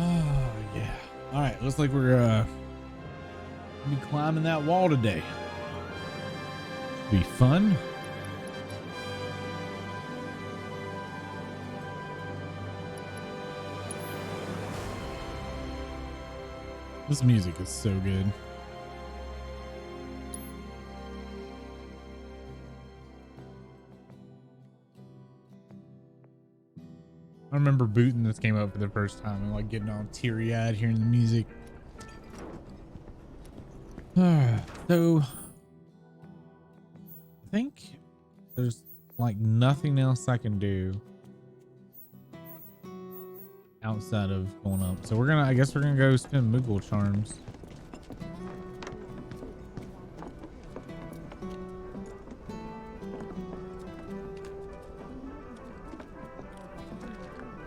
Oh yeah. All right. Looks like we're gonna be climbing that wall today. Be fun. This music is so good. I remember booting this game up for the first time and like getting all teary-eyed hearing the music. So I think there's like nothing else I can do outside of going up. So I guess we're gonna go spin Moogle charms.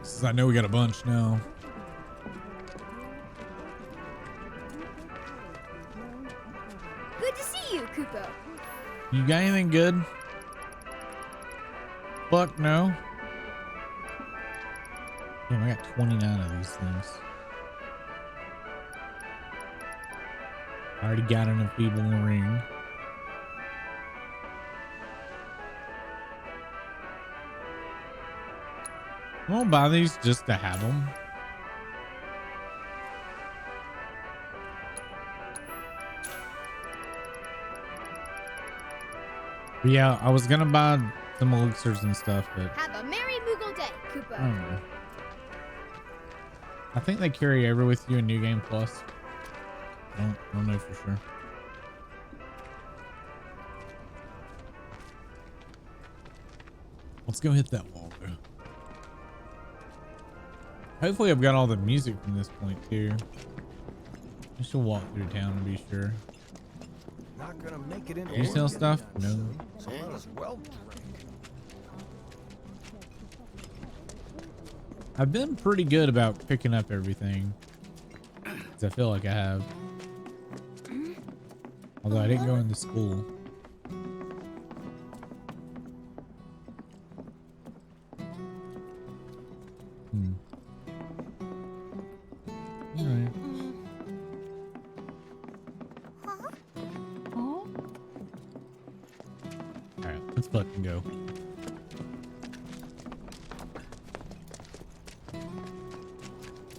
Since I know we got a bunch now. Good to see you, Kupo. You got anything good? Fuck no. Damn, I got 29 of these things. I already got an enfeeble ring. I won't buy these just to have them. But yeah, I was gonna buy some elixirs and stuff, but Have a merry Moogle day, Kupo. I don't know. I think they carry over with you in New Game Plus. I don't know for sure. Let's go hit that wall though. Hopefully I've got all the music from this point too. I should walk through town to be sure. Not gonna make it in. Do you sell stuff? No. So might as well drink. I've been pretty good about picking up everything. 'Cause I feel like I have. Although I didn't go into school. All right. All right, let's fucking go.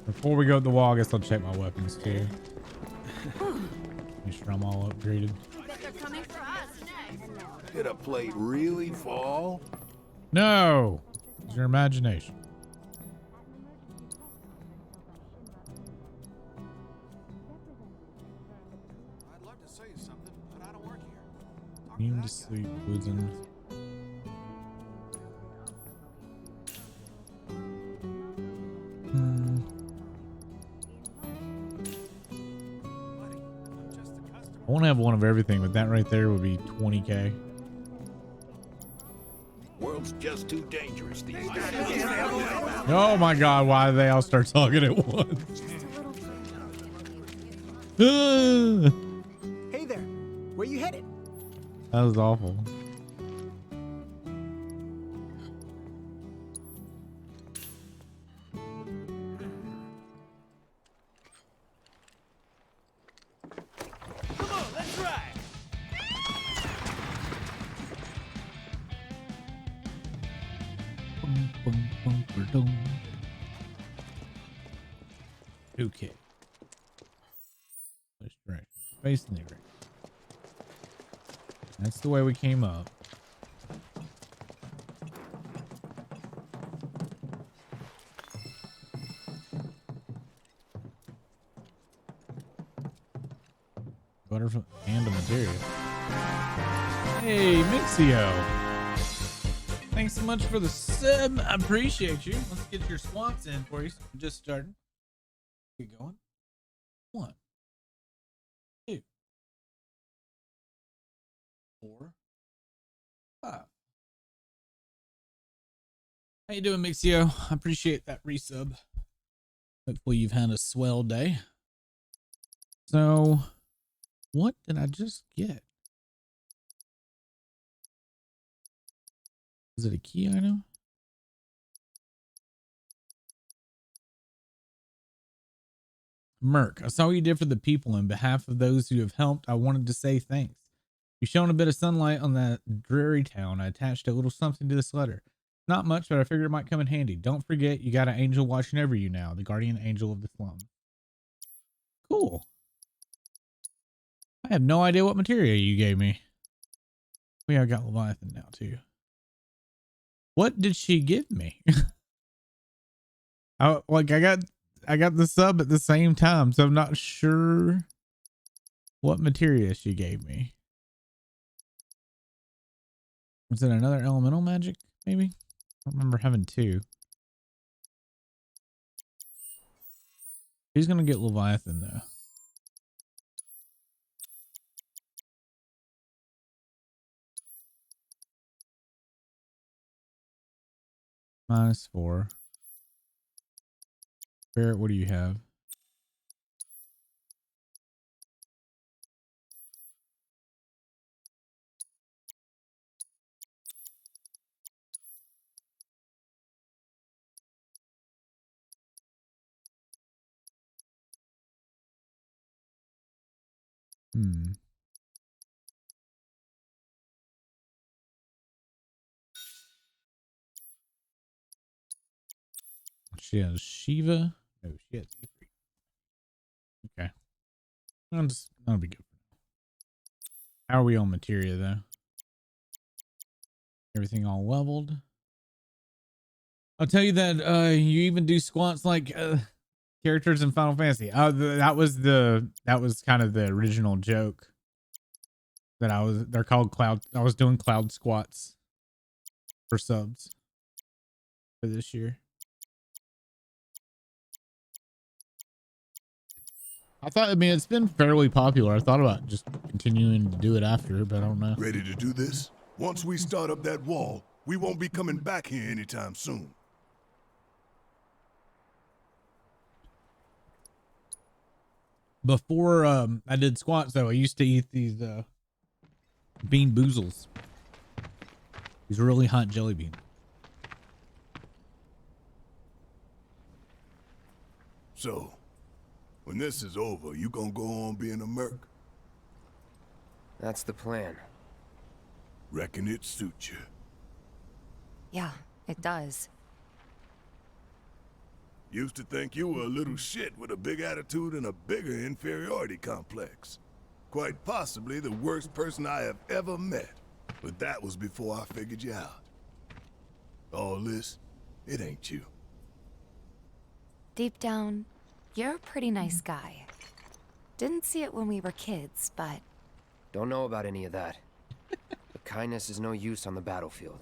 Before we go up the wall, I guess I'll check my weapons too. Make sure I'm all upgraded. Bet they're coming for us next. Did a plate really fall? No, it's your imagination. I'd love to say something, but I don't work here. Immune to sleep, poison. I want to have one of everything, but that right there would be 20K. World's just too dangerous these days. Oh my God, why did they all start talking at once? Hey there, where you headed? That was awful. Come on, let's ride. Okay. Let's right. Facing the right. That's the way we came up. Butterfly and a material. Hey, Mixio. Thanks so much for the sub. I appreciate you. Let's get your swats in for you. I'm just starting. Get going. 1, 2, 4, 5. How you doing, Mixio? I appreciate that resub. Hopefully you've had a swell day. So, what did I just get? Is it a key item? Merc, I saw what you did for the people. In behalf of those who have helped, I wanted to say thanks. You've shown a bit of sunlight on that dreary town. I attached a little something to this letter. Not much, but I figured it might come in handy. Don't forget, you got an angel watching over you now, the guardian angel of the slum. Cool. I have no idea what material you gave me. We have got Leviathan now too. What did she give me? I got the sub at the same time, so I'm not sure what materia she gave me. Was it another elemental magic, maybe? I don't remember having two. He's gonna get Leviathan though. -4. Barrett, what do you have? She has Shiva. No, she has Ifrit. Okay. That'll be good. How are we on materia though? Everything all leveled. I'll tell you that you even do squats like characters in Final Fantasy. That was kind of the original joke that they're called cloud. I was doing cloud squats for subs for this year. I mean, it's been fairly popular. I thought about just continuing to do it after, but I don't know. Ready to do this? Once we start up that wall, we won't be coming back here anytime soon. Before I did squats though, I used to eat these bean boozles. These really hot jelly beans. So, when this is over, you gonna go on being a merc? That's the plan. Reckon it suits you. Yeah, it does. Used to think you were a little shit with a big attitude and a bigger inferiority complex. Quite possibly the worst person I have ever met. But that was before I figured you out. All this, it ain't you. Deep down, you're a pretty nice guy. Didn't see it when we were kids, but... Don't know about any of that. But kindness is no use on the battlefield.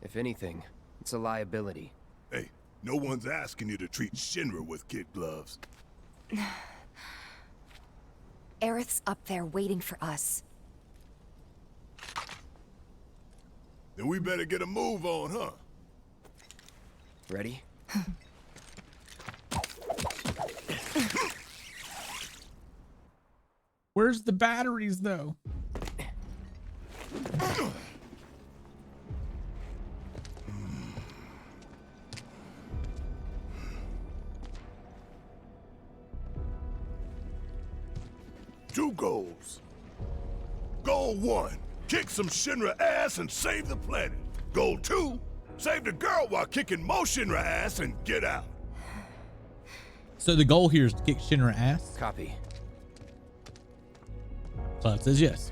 If anything, it's a liability. Hey, no one's asking you to treat Shinra with kid gloves. Aerith's up there waiting for us. Then we better get a move on, huh? Ready? Where's the batteries though? Two goals. Goal 1, kick some Shinra ass and save the planet. Goal 2, save the girl while kicking more Shinra ass and get out. So the goal here is to kick Shinra ass. Copy. Cloud says yes.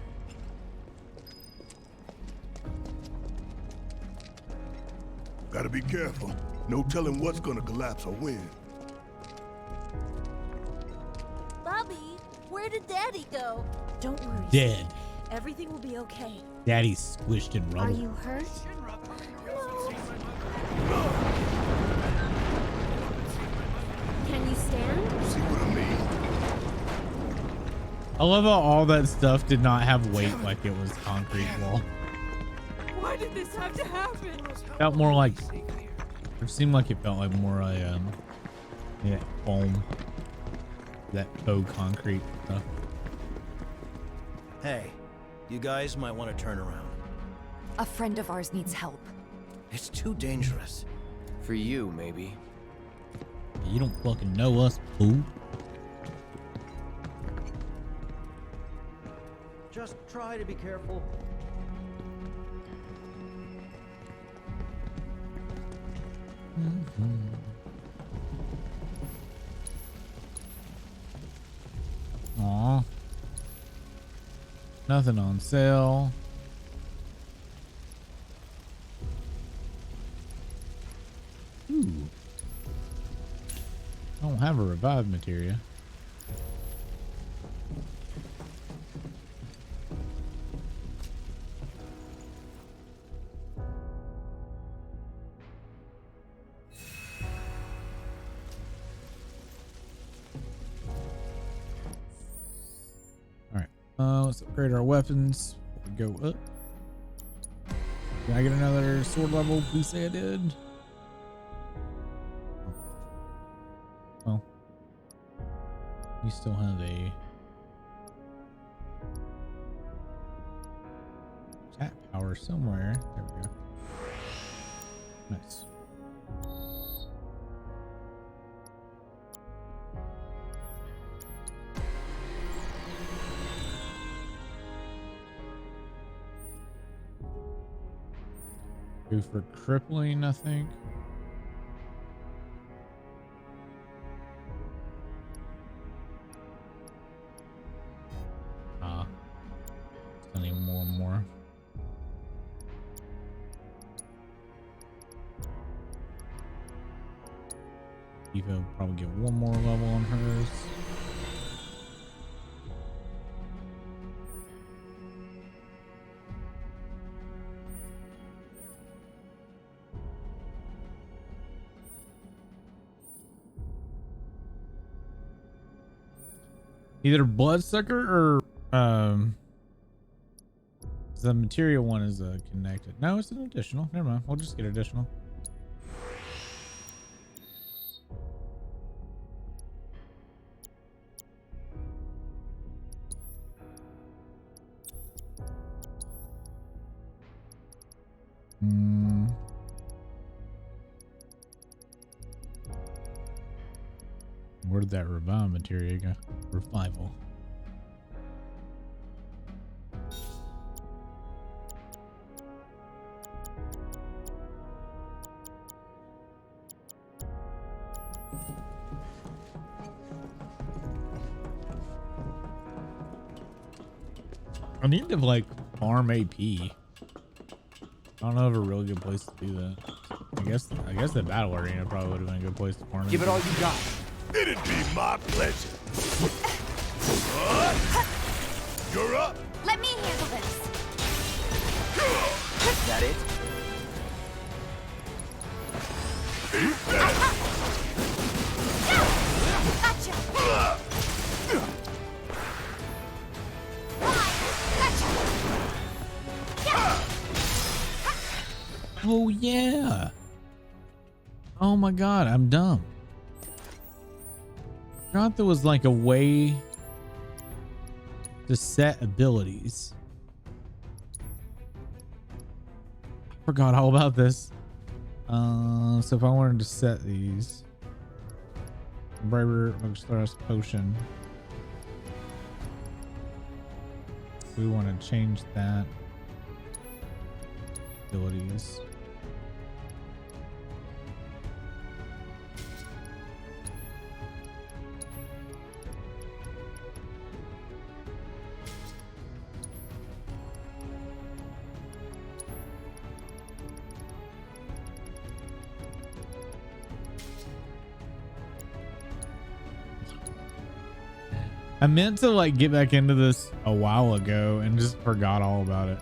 Gotta be careful. No telling what's gonna collapse or when. Bobby, where did Daddy go? Don't worry. Dead. Everything will be okay. Daddy's squished in Are rubble. you hurt? Can you stand? See what I mean? I love how all that stuff did not have weight like it was concrete wall. Why did this have to happen? Felt more like, it seemed like it felt like more yeah, foam. That faux concrete stuff. Hey, you guys might want to turn around. A friend of ours needs help. It's too dangerous. For you, maybe. You don't fucking know us, fool. Just try to be careful. Aw. Nothing on sale. Ooh. I don't have a revive materia. Let's upgrade our weapons. We go up. Can I get another sword level? Please say I did. Well, you still have a attack power somewhere. There we go. Nice. Go for crippling, I think. It's need more and more. Eva will probably get one more level on hers. Either bloodsucker or the material one is connected. No, it's an additional. Never mind. We'll just get additional. Where did that revive material go? Revival. I need to like farm AP. I don't know of a really good place to do that. I guess the battle arena probably would have been a good place to farm. Give it all you got. It'd be my pleasure. You're up. Let me handle this. Is that it? Gotcha. Oh yeah. Oh my god, I'm dumb. I thought there was like a way to set abilities. Forgot all about this. So if I wanted to set these, Braver Thrust Potion, we want to change that. Abilities. I meant to like get back into this a while ago and just forgot all about it.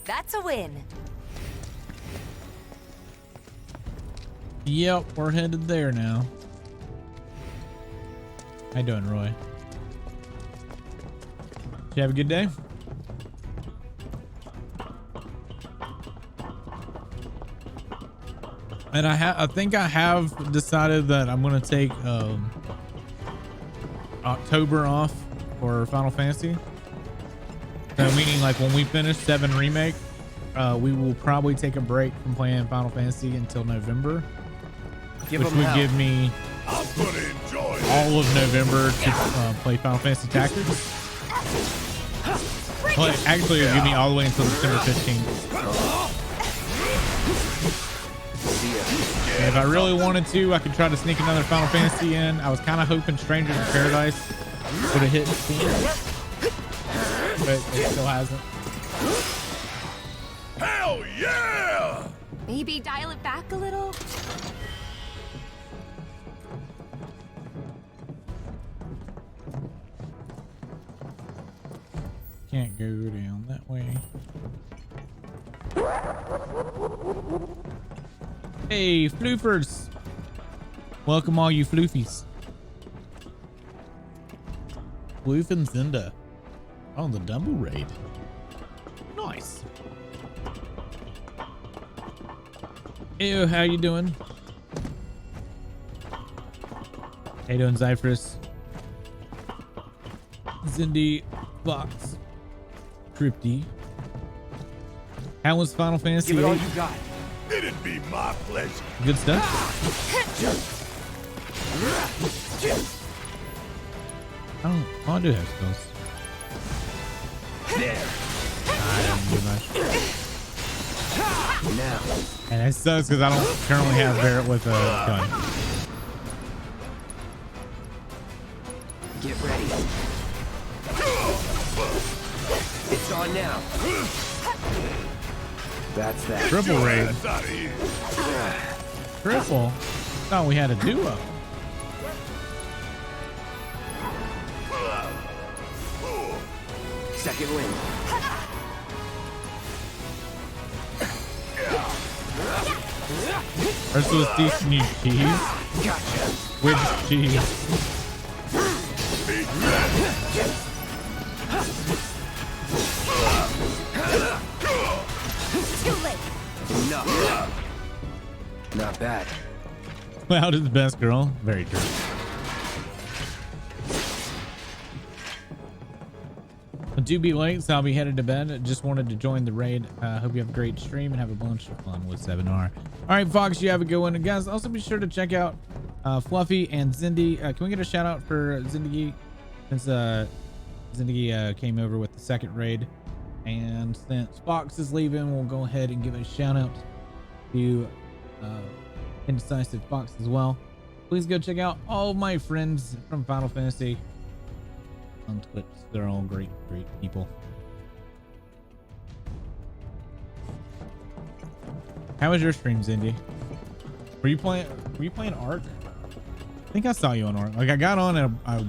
That's a win. Yep, we're headed there now. How you doing, Roy? Did you have a good day? And I think I have decided that I'm gonna take October off for Final Fantasy. So meaning like when we finish 7 Remake, we will probably take a break from playing Final Fantasy until November, which would give me all of November to play Final Fantasy Tactics. Well, actually, it'll give me all the way until December 15th. And if I really wanted to, I could try to sneak another Final Fantasy in. I was kind of hoping Strangers in Paradise would have hit soon, but it still hasn't. Hell yeah! Maybe dial it back a little? Can't go down that way. Hey, floofers! Welcome all you floofies. Floof and Zinda on the Dumble raid. Nice. Ew, how you doing? How you doing, Zyphris? Zindy, Fox, Crypty. How was Final Fantasy Give it all VIII? you got. It'd be my pleasure. Good stuff. I do have spells. There. I don't do much. Now. And it sucks because I don't currently have Barrett with a gun. Get ready. It's on now. That's that. Triple raid. That's out of here. Triple? Thought we had a duo. Second wind. Ursula's teaching you cheese? Gotcha. Which cheese? Too late. Enough. Not bad. Cloud is the best girl. Very true. Do be late, so I'll be headed to bed. Just wanted to join the raid. Hope you have a great stream and have a bunch of fun with 7R. All right, Fox, you have a good one. And guys, also be sure to check out Fluffy and Zindy. Can we get a shout out for Zindy? Since Zindy came over with the second raid. And since Fox is leaving, we'll go ahead and give a shout out to Indecisive Fox as well. Please go check out all of my friends from Final Fantasy on Twitch. They're all great people. How was your stream, Zindy? Were you playing Ark? I think I saw you on Ark. Like I got on and I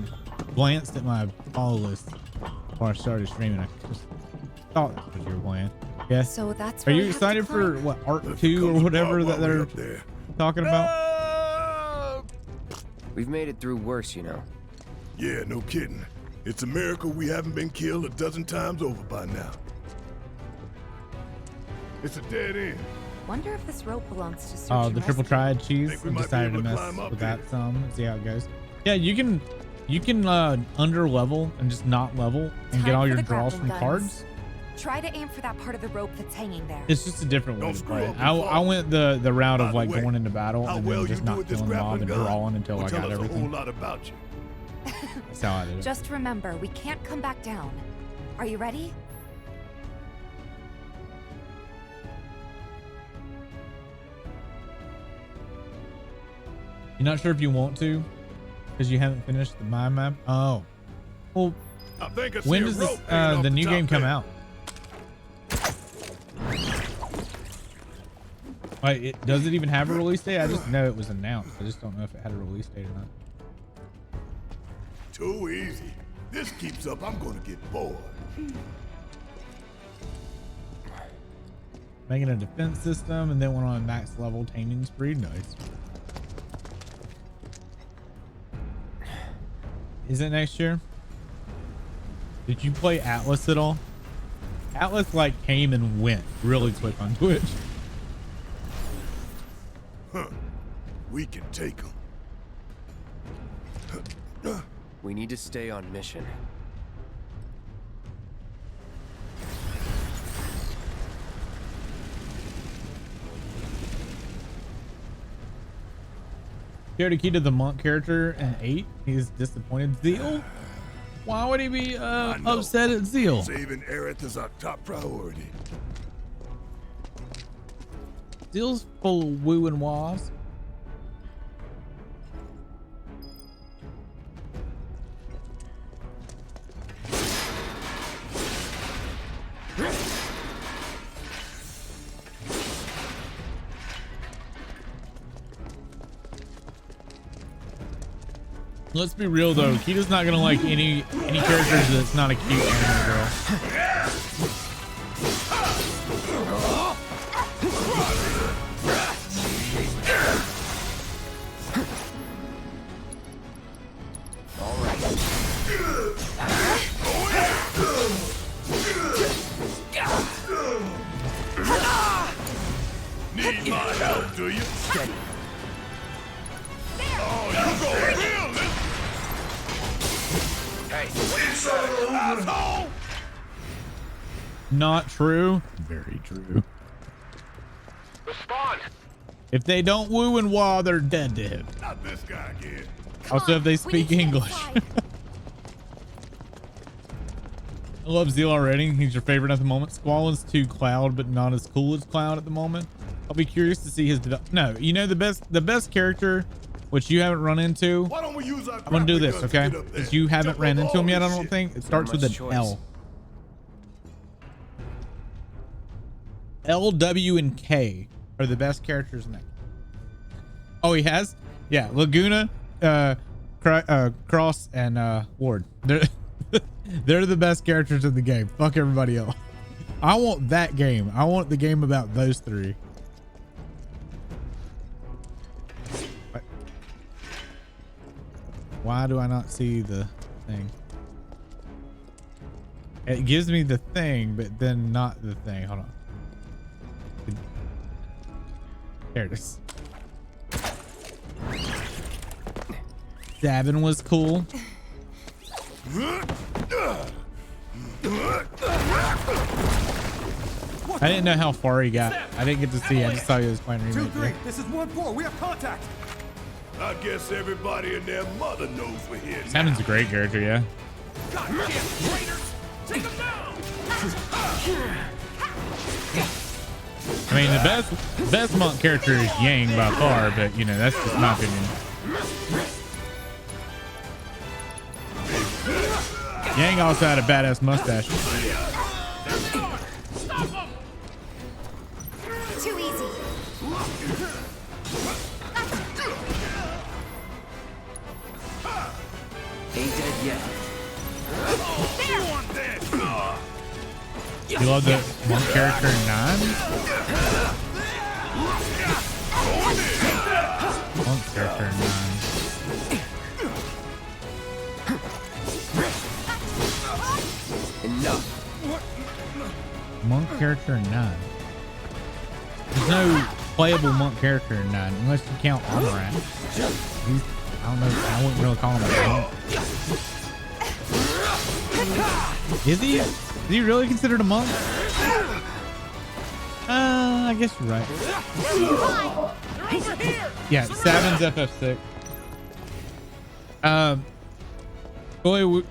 glanced at my follow list before I started streaming. I just thought that's what you were playing. Yeah. So that's Are where you we have to excited for climb? what, Ark 2 or whatever that they're talking about? We've made it through worse, you know. Yeah, no kidding. It's a miracle we haven't been killed a dozen times over by now. It's a dead end. Wonder if this rope belongs to search Oh, and the triple rescue. triad cheese. Think we I might be decided to able to mess climb up with here. that some and see how it goes. Yeah, you can under level and just not level and get Time all for your the draws from grappling guns. cards. Try to aim for that part of the rope that's hanging there. It's just a different way Don't to screw play it. up and I fall. went the route By of the like way, going into battle How and well then you just do not with this killing the mob grappling and gun drawing until will I tell got us a whole everything. lot about you. That's how I did it. Just remember, we can't come back down. Are you ready? You're not sure if you want to because you haven't finished the mind map. Oh, well, I think I see when a does rope this hanging off the new top game come there. out? Does it even have a release date? I just know it was announced. I just don't know if it had a release date or not. Too easy. This keeps up, I'm gonna get bored. making a defense system, and then went on a max level taming spree. Nice. Is it next year? Did you play Atlas at all? Atlas like came and went really quick on Twitch. Huh. We can take them. We need to stay on mission. Shared a key to the monk character in 8. He's disappointed. Zeal? Why would he be upset at Zeal? Saving Aerith is our top priority. Zeal's full of woo and wahs. Let's be real though, Kita's not gonna like any characters that's not a cute anime girl. Need my help, do you? Steady. Oh, you go real, Hey, asshole! Not true. Very true. respond. If they don't woo and wah, they're dead to him. Not this guy again. Also, if they speak English. I love Zeal already. He's your favorite at the moment. Squall is too Cloud, but not as cool as Cloud at the moment. I'll be curious to see his no, you know the best character, which you haven't run into. Why don't we use our I'm gonna do this, grappling guns okay? to get up there? Because you haven't Jump ran over into him all yet, I this don't shit. think. It starts with much an choice. L. L, W, and K are the best characters in that. Oh, he has? Yeah, Laguna, Cross, and Ward. They're the best characters in the game. Fuck everybody else. I want that game. I want the game about those three. What? Why do I not see the thing? It gives me the thing, but then not the thing. Hold on. There it is. Davin was cool. I didn't know how far he got. I didn't get to see. I just saw he was playing Remake. 2-3, this is 1-4. We have contact. I guess everybody and their mother knows we're here. Davin's a great character, yeah. Goddamn traitors! Take them down! I mean, the best monk character is Yang by far, but you know that's just my opinion. Yang also had a badass mustache. Too easy. Ain't dead yet. You love the monk character 9? Monk character 9. Enough. Monk character 9. There's no playable monk character in 9 unless you count Amaranth. I don't know. I wouldn't really call him a monk. Is he? Is he really considered a monk? I guess you're right. Yeah, Savin's FF6. Boy,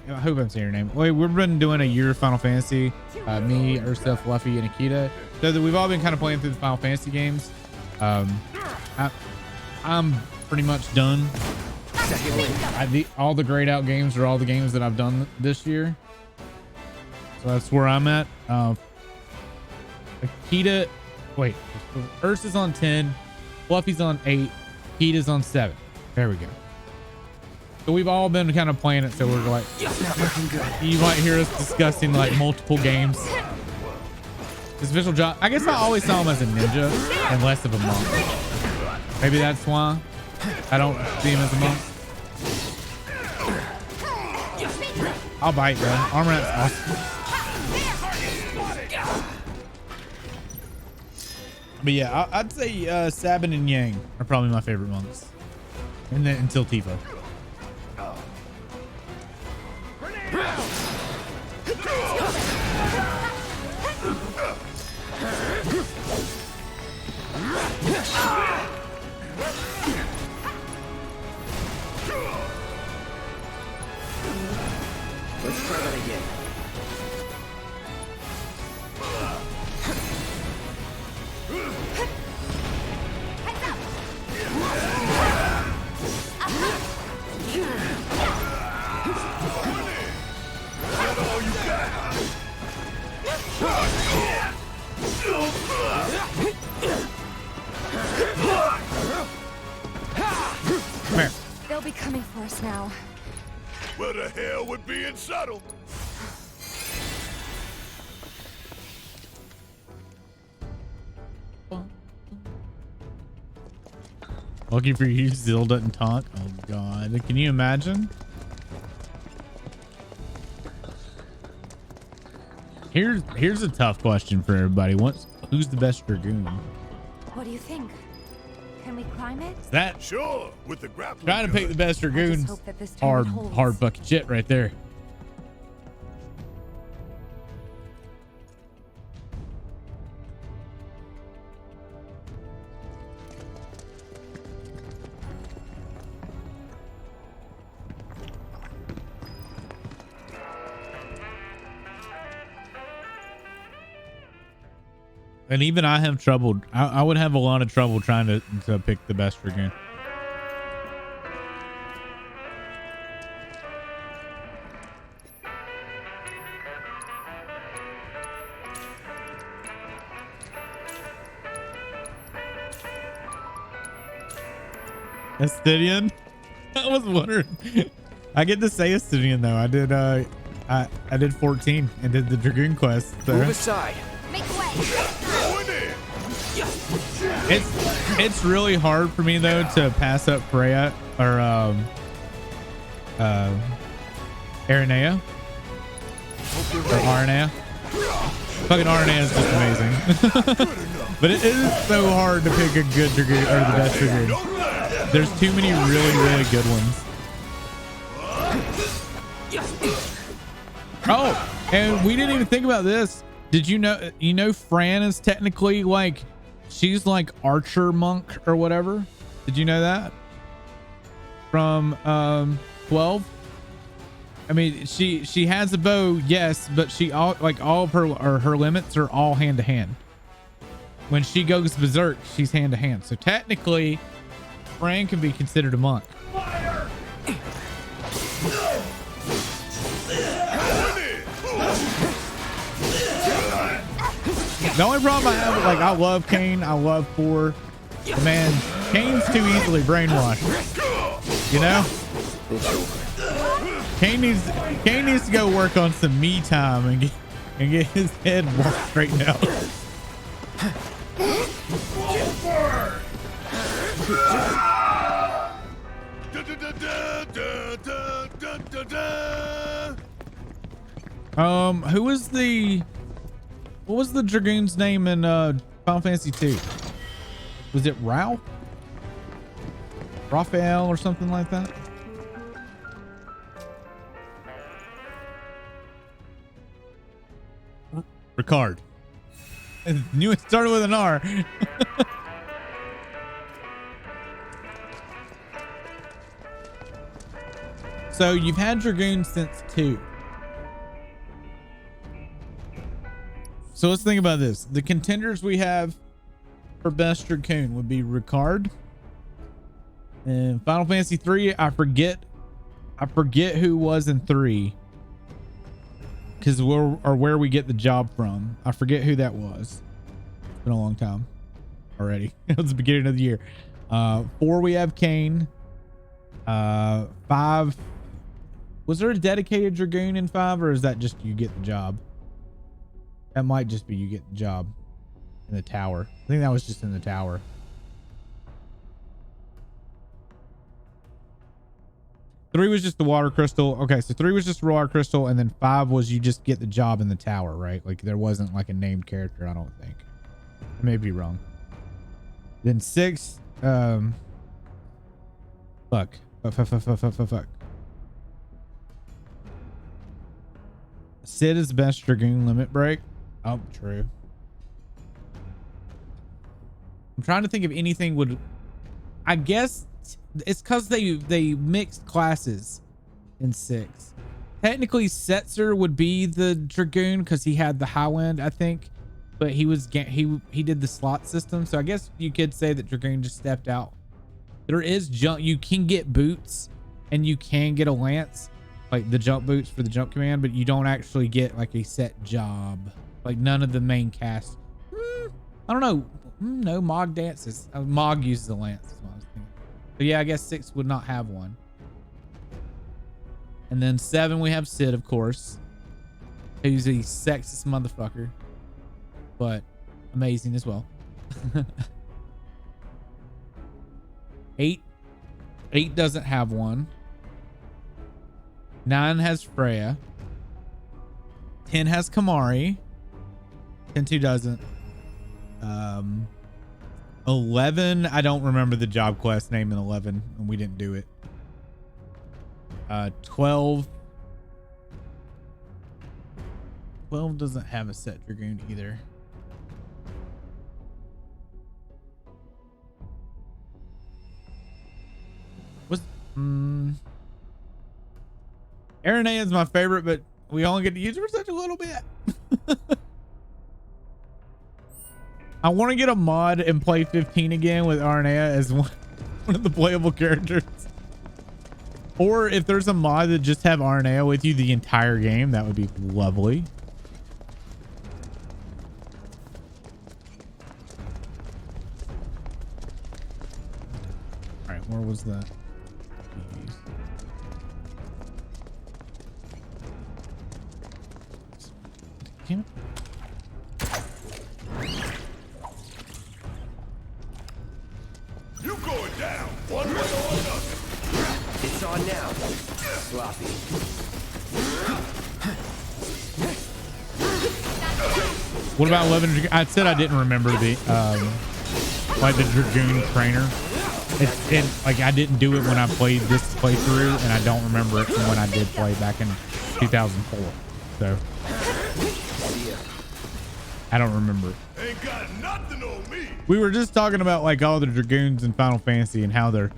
I hope I'm saying your name. Boy, we've been doing a year of Final Fantasy. Me, Ursa, Fluffy, and Akita. So that we've all been kind of playing through the Final Fantasy games. I'm pretty much done. All the grayed out games are all the games that I've done this year. So that's where I'm at. Akita, wait, Ursa's on 10, Fluffy's on 8, Akita's on 7. There we go. So we've all been kind of playing it. So we're like, Not looking good. you might hear us discussing like multiple games. His official job. I guess I always saw him as a ninja and less of a monk. Maybe that's why I don't see him as a monk. I'll bite, bro. Armor Knight's awesome. But yeah, I'd say Sabin and Yang are probably my favorite monks. And then until Tifa. Let's try that again. Come here. They'll be coming for us now. Where the hell would being subtle? Lucky for you, Zill doesn't talk. Oh god, can you imagine? Here's a tough question for everybody. Who's the best dragoon? What do you think? Can we climb it? That Sure, with the grappling trying to pick the best dragoons. hope that this tournament holds. Hard bucket shit right there. And even I have trouble. I would have a lot of trouble trying to pick the best dragoon. Astidian? I was wondering. I get to say Astidian though. I did 14 and did the dragoon quest. So. Move aside. Make way. It's really hard for me though to pass up Freya or Aranea or Aranea. Fucking Aranea is just amazing. But it is so hard to pick a good dragoon or the best dragoon. There's too many really good ones. Oh, and we didn't even think about this. Did you know Fran is technically like, she's like archer monk or whatever? Did you know that? From 12? I mean, she has a bow, yes, but all of her limits are all hand to hand. When she goes berserk, she's hand to hand. So technically, Fran can be considered a monk. The only problem I have, like, I love Kane, I love Thor, but man, Kane's too easily brainwashed. You know? Kane needs to go work on some me time and get his head straightened out. What was the dragoon's name in Final Fantasy II? Was it Raphael or something like that? Ricard. Knew it started with an R. So you've had dragoons since 2. So let's think about this. The contenders we have for best dragoon would be Ricard. And Final Fantasy 3, I forget who was in 3. Because where we get the job from. I forget who that was. It's been a long time already. It was the beginning of the year. 4, we have Kane. 5, was there a dedicated dragoon in 5, or is that just you get the job? That might just be you get the job in the tower. I think that was just in the tower. Three was just the water crystal. Okay, so 3 was just the water crystal, and then 5 was you just get the job in the tower, right? Like there wasn't like a named character, I don't think. I may be wrong. Then 6, fuck. Sid is best Dragoon limit break. Oh, true. I'm trying to think if anything would. I guess it's because they mixed classes in 6. Technically, Setzer would be the Dragoon because he had the high wind, I think, but he did the slot system. So I guess you could say that Dragoon just stepped out. There is jump. You can get boots, and you can get a lance, like the jump boots for the jump command, but you don't actually get like a set job. Like none of the main cast. I don't know. No, Mog dances. Mog uses a lance. That's what I was thinking. But yeah, I guess 6 would not have one. And then 7, we have Sid, of course, who's a sexist motherfucker, but amazing as well. 8 doesn't have one. 9 has Freya. 10 has Kamari. 10-2 doesn't. 11, I don't remember the job quest name in 11, and we didn't do it. 12 doesn't have a set Dragoon either. Aranea is my favorite, but we only get to use her for such a little bit. I want to get a mod and play 15 again with Aranea as one of the playable characters. Or if there's a mod that just have Aranea with you the entire game, that would be lovely. All right, where was that? Damn it. You going down one way or another. It's on now. Sloppy. What about 11? I said I didn't remember the like the Dragoon trainer. It's like I didn't do it when I played this playthrough, and I don't remember it from when I did play back in 2004. So I don't remember it. Ain't got nothing on me. We were just talking about like all the Dragoons in Final Fantasy and how they're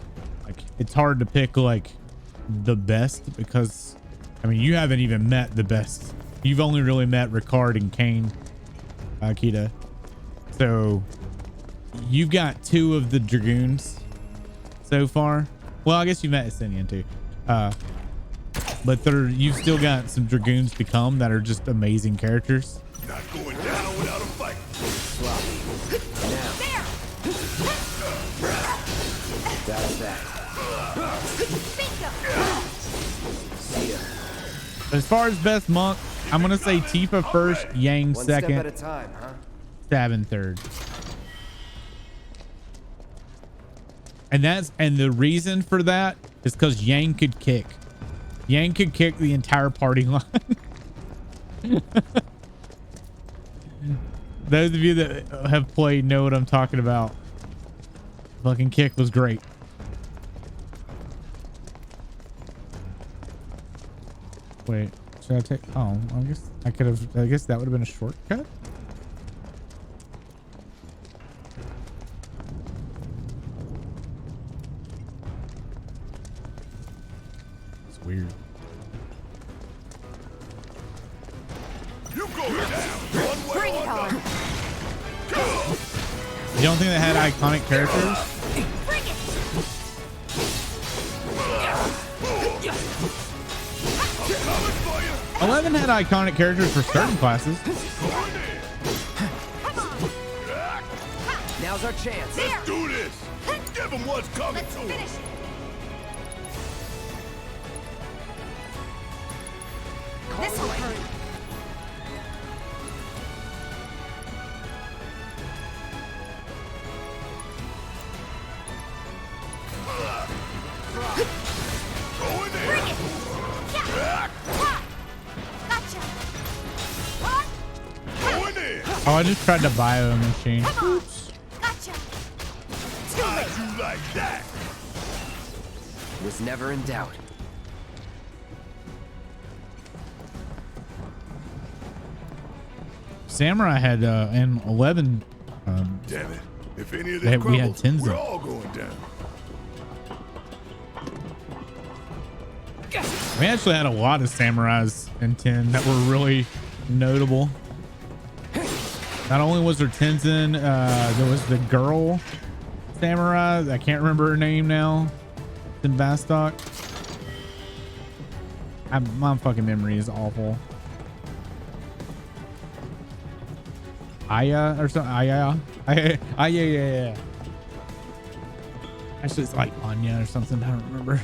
like, it's hard to pick like the best because I mean, you haven't even met the best. You've only really met Ricard and Kane, Akita. So you've got 2 of the Dragoons so far. Well, I guess you met Ascension too. But you've still got some Dragoons to come that are just amazing characters. Not going down without a fight. That's that. As far as best monk, I'm gonna say Tifa first, Yang One second, step at a time, huh? Sabin third. And the reason for that is because Yang could kick. Yang could kick the entire party line. Those of you that have played know what I'm talking about. Fucking kick was great. Wait, should I take? Oh, I guess I could have. I guess that would have been a shortcut. It's weird. You go down one way Bring or it on. another. You don't think they had iconic characters? Bring it. 11 had iconic characters for certain classes. Now's our chance. Let's do this. Give them what's coming Let's to them. finish it. This will hurt. Oh, I just tried to buy a machine. Oops. Gotcha. Too late. You like that? Was never in doubt. Samurai had in 11. Damn it. If any of They- them we had crumbles, Tenzo. we're all going down. We actually had a lot of samurais in 10 that were really notable. Not only was there Tenzin, there was the girl samurai. I can't remember her name now. It's in Vastok. My fucking memory is awful. Aya or something. Aya. Yeah. Actually, it's like Anya or something. I don't remember.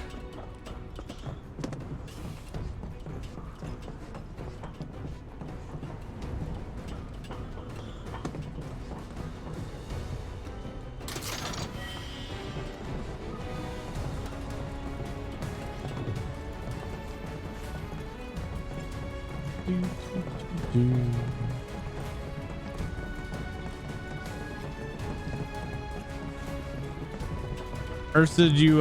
Ursa, did you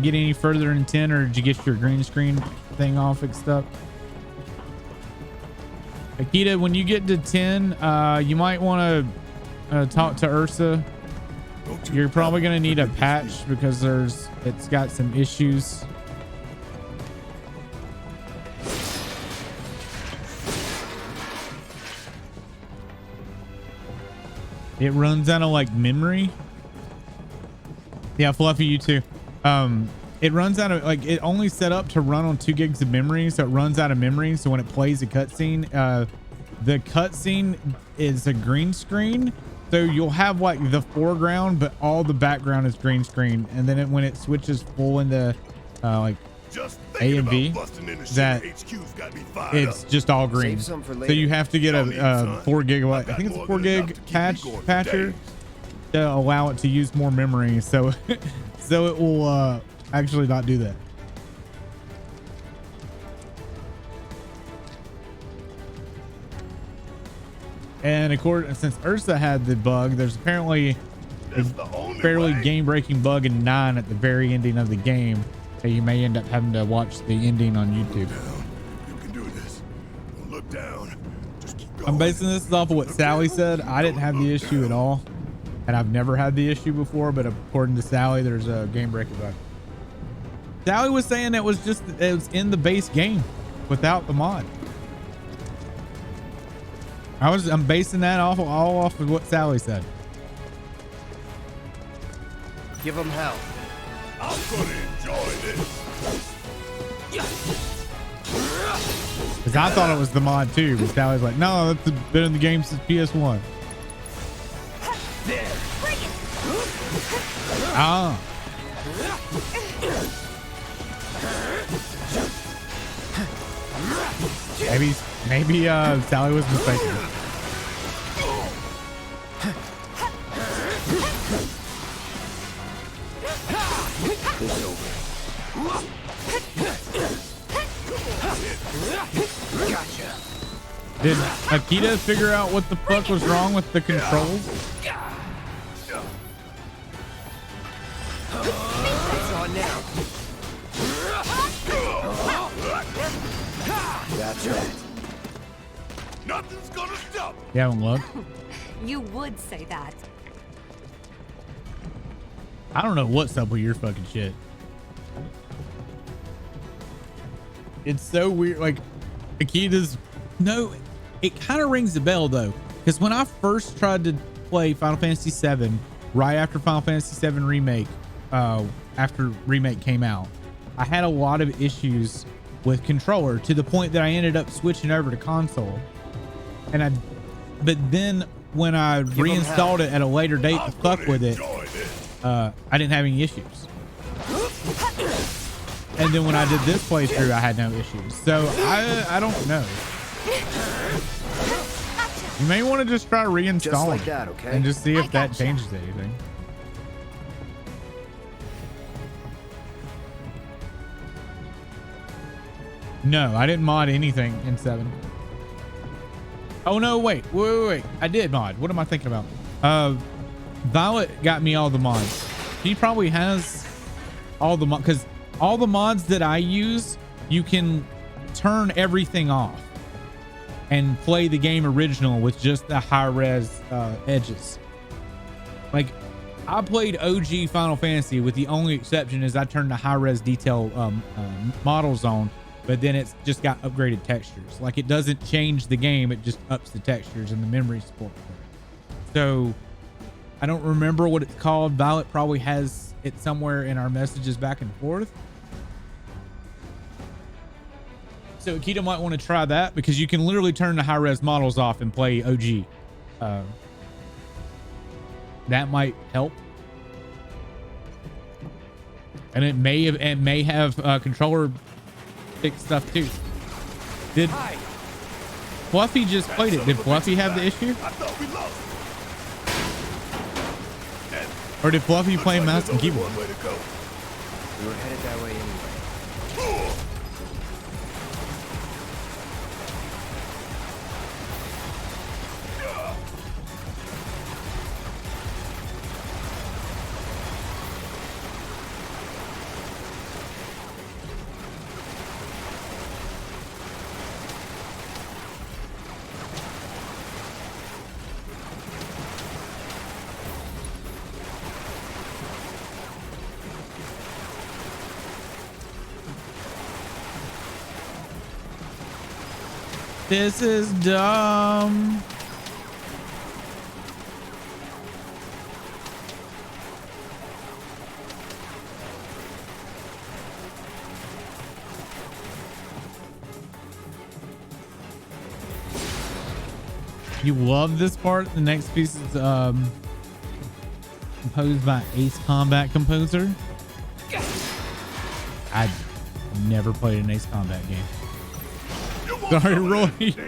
get any further in 10, or did you get your green screen thing all fixed up? Akita, when you get to 10, you might want to talk to Ursa. You're probably going to need a patch because it's got some issues. It runs out of like memory. Yeah, Fluffy, you too. It runs out of like, it only set up to run on 2 gigs of memory, so it runs out of memory. So when it plays a cutscene, the cutscene is a green screen, so you'll have like the foreground, but all the background is green screen. And then when it switches full into like A and B, that it's just all green. So you have to get a 4 gigabyte. I think it's a 4 gig patcher to allow it to use more memory. So so it will actually not do that. And according, since Ursa had the bug, there's apparently a fairly game-breaking bug in 9 at the very ending of the game that you may end up having to watch the ending on YouTube. You can do this. Don't look down. Just keep going. I'm basing this off of what Sally said. I didn't have the issue at all, and I've never had the issue before, but according to Sally, there's a game-breaking bug. Sally was saying it was in the base game without the mod. I'm basing that all off of what Sally said. Give them hell. I'm gonna enjoy this. Because I thought it was the mod too, but Sally's like, no, that's been in the game since PS1. Ah. Maybe Sally was mistaken. It's over. Gotcha. Did Akita figure out what the fuck was wrong with the controls? It's on now. That's right. Nothing's gonna stop. You haven't looked? You would say that. I don't know what's up with your fucking shit. It's so weird. Like, Akita's, no, it kind of rings a bell though, because when I first tried to play Final Fantasy VII, right after Final Fantasy VII Remake, after Remake came out, I had a lot of issues with controller to the point that I ended up switching over to console. But then when I reinstalled it at a later date to fuck with it, I didn't have any issues. And then when I did this playthrough, I had no issues. So I don't know. You may want to just try reinstalling like that, okay? and just see if that changes anything. No, I didn't mod anything in 7. Oh no, wait. I did mod. What am I thinking about? Violet got me all the mods. She probably has all the mods, because all the mods that I use, you can turn everything off and play the game original with just the high res edges. Like, I played OG Final Fantasy with the only exception is I turned the high res detail models on, but then it's just got upgraded textures. Like, it doesn't change the game, it just ups the textures and the memory support for it. So I don't remember what it's called. Violet probably has it somewhere in our messages back and forth. So Akita might want to try that, because you can literally turn the high res models off and play OG. That might help. And it may have controller stick stuff too. Did Fluffy just played it? Did Fluffy have the issue? I thought we lost. Or did Fluffy play mouse and keyboard? One way to go. We were headed that way anyway. This is dumb. You love this part. The next piece is composed by Ace Combat composer. I never played an Ace Combat game. Sorry, Roy. Get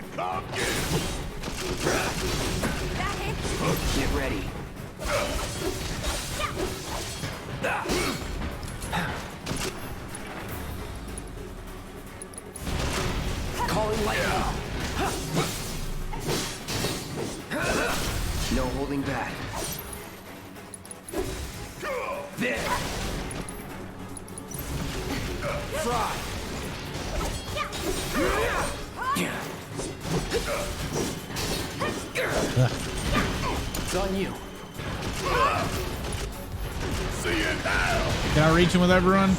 ready. Calling lightning. No holding back. There. Fry. It's on you. See you now. Can I reach him with everyone?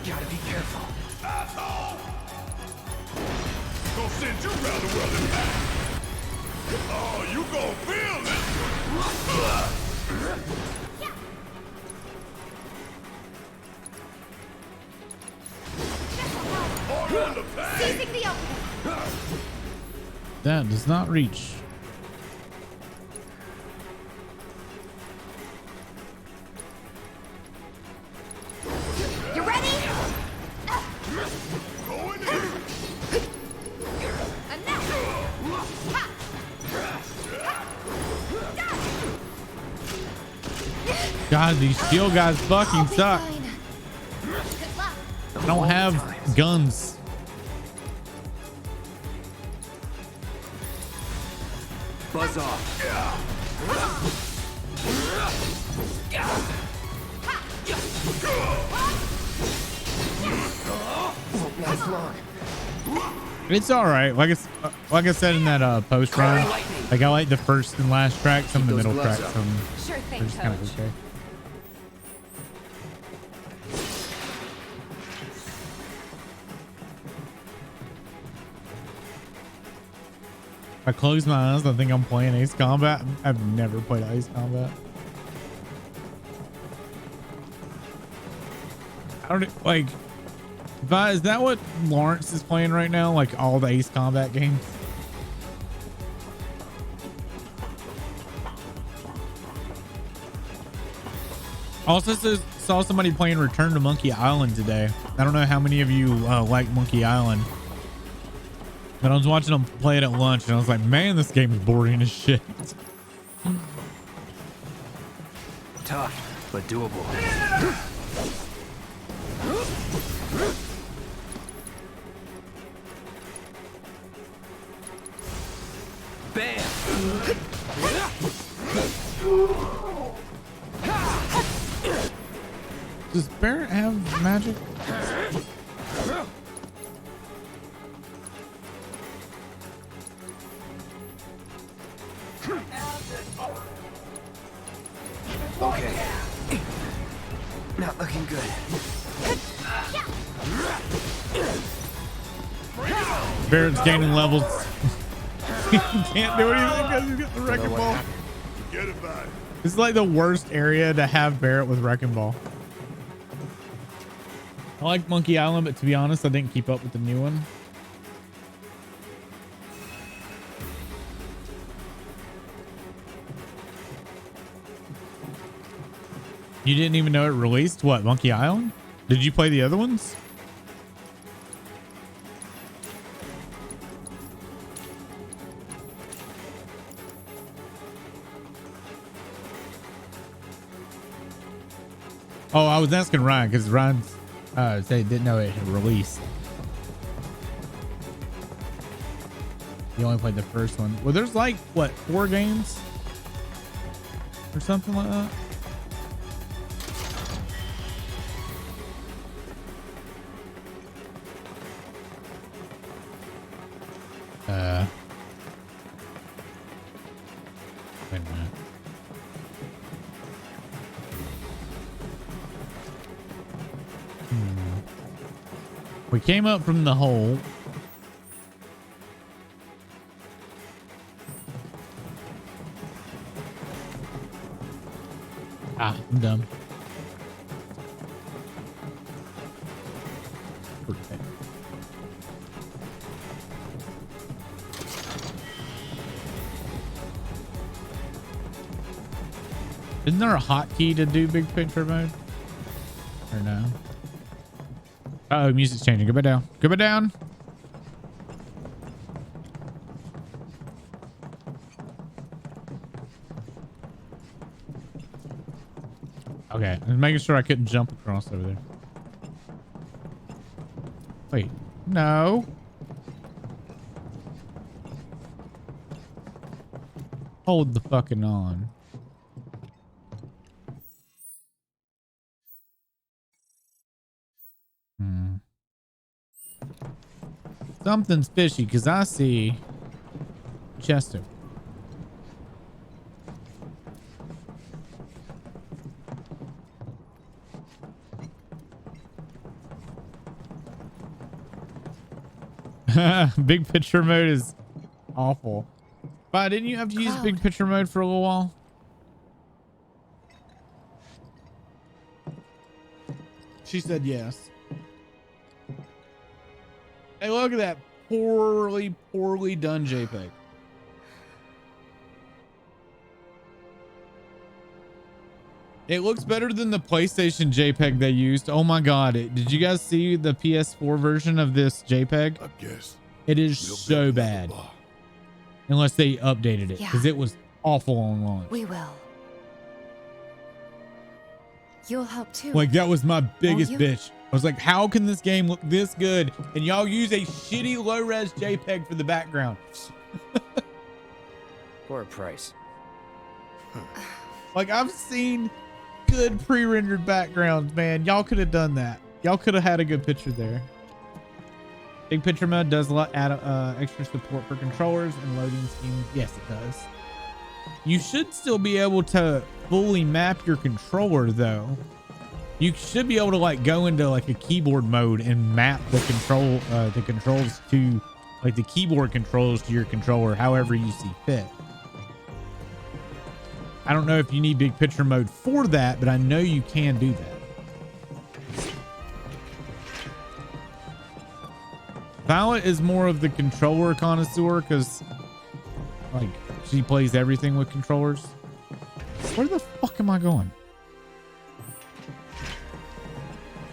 Gotta be careful. Gonna send you around the world in back. Oh, you gonna feel this. Seizing the opening. That does not reach. You ready? Going in. And now. Ha. God, these steel guys fucking I'll be suck. fine. Good luck. I don't have guns. Buzz off. Won't last long. It's all right. Like I said in that post run, like I like the first and last track. Some of the middle tracks, some Sure are thing, just kind of Coach. okay. If I close my eyes, I think I'm playing Ace Combat. I've never played Ace Combat. I don't like. Is that what Lawrence is playing right now? Like all the Ace Combat games? Also saw somebody playing Return to Monkey Island today. I don't know how many of you like Monkey Island. But I was watching them play it at lunch and I was like, man, this game is boring as shit. Tough, but doable. Does Barrett have magic? Okay. Not looking good. Barrett's gaining levels. He can't do anything because he's got the wrecking ball. Forget about it. This is like the worst area to have Barrett with wrecking ball. I like Monkey Island, but to be honest, I didn't keep up with the new one. You didn't even know it released? What, Monkey Island? Did you play the other ones? Oh, I was asking Ryan because Ryan said he didn't know it had released. He only played the first one. Well, there's like, what, 4 games? Or something like that? Wait a minute. We came up from the hole. Ah, I'm dumb. Okay. Isn't there a hotkey to do big picture mode? Or no? Uh oh, music's changing. Go back down. Go back down. Okay, I was making sure I couldn't jump across over there. Wait, no. Hold the fucking on. Something's fishy because I see Chester. Big picture mode is awful. But didn't you have to use big picture mode for a little while? She said yes. Hey, look at that poorly done JPEG. It looks better than the PlayStation JPEG they used. Oh my God. Did you guys see the PS4 version of this JPEG? I guess. It is so bad. Unless they updated it, because it was awful on launch. We will. You'll help too. Like, that was my biggest bitch. I was like, how can this game look this good and y'all use a shitty low-res JPEG for the background? For a price. Like, I've seen good pre-rendered backgrounds, man. Y'all could have done that. Y'all could have had a good picture there. Big picture mode does add extra support for controllers and loading schemes. Yes, it does. You should still be able to fully map your controller, though. You should be able to like go into like a keyboard mode and map the controls to like the keyboard controls to your controller, however you see fit. I don't know if you need big picture mode for that, but I know you can do that. Violet is more of the controller connoisseur because like she plays everything with controllers. Where the fuck am I going?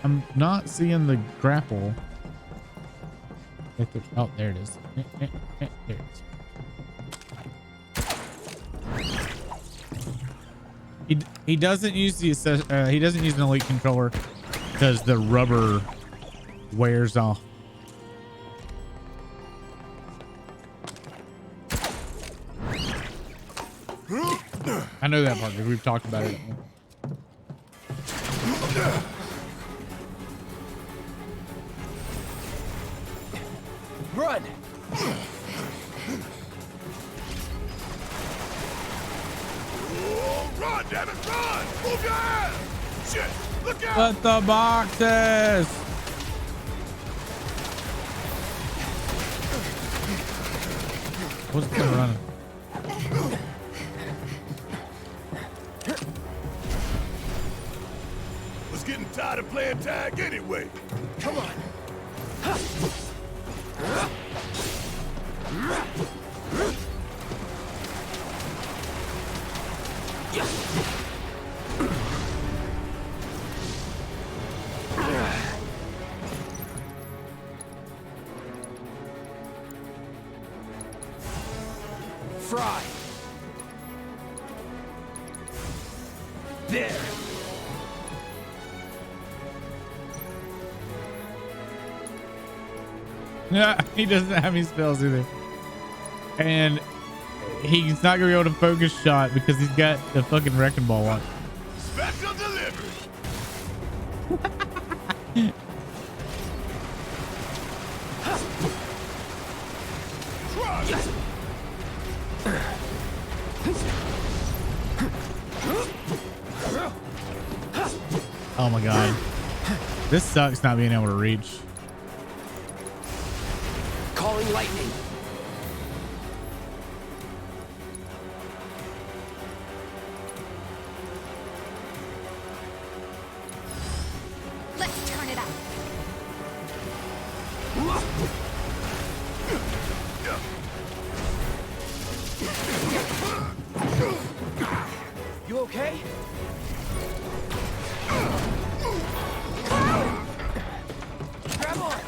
I'm not seeing the grapple. Oh, there it is. There it is. He doesn't use the he doesn't use an elite controller because the rubber wears off. I know that part because we've talked about it. Run! Oh, run, damn it, run! Move your ass! Shit, look out! Put the boxes. What's going running? Was getting tired of playing tag anyway. Come on! Fry! There! Yeah, he doesn't have any spells either. And he's not gonna be able to focus shot because he's got the fucking wrecking ball on. Special delivery! Oh my god. This sucks not being able to reach. Calling lightning! Let's turn it up. You okay? Grab on!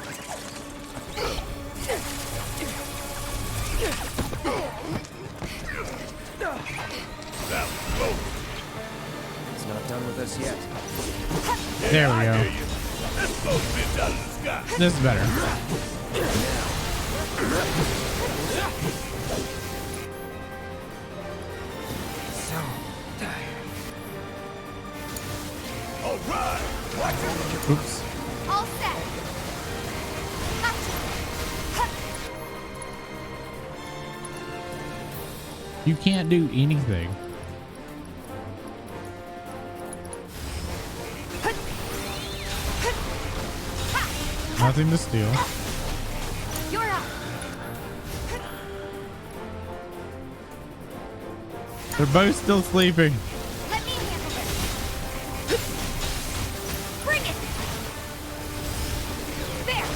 It's not done with us yet. There we go. Let's blow bitch out of the sky. This is better. So tired. All right, watch it. Oops. All set. You can't do anything. Nothing to steal. You're up. They're both still sleeping. Let me handle this. Bring it. There.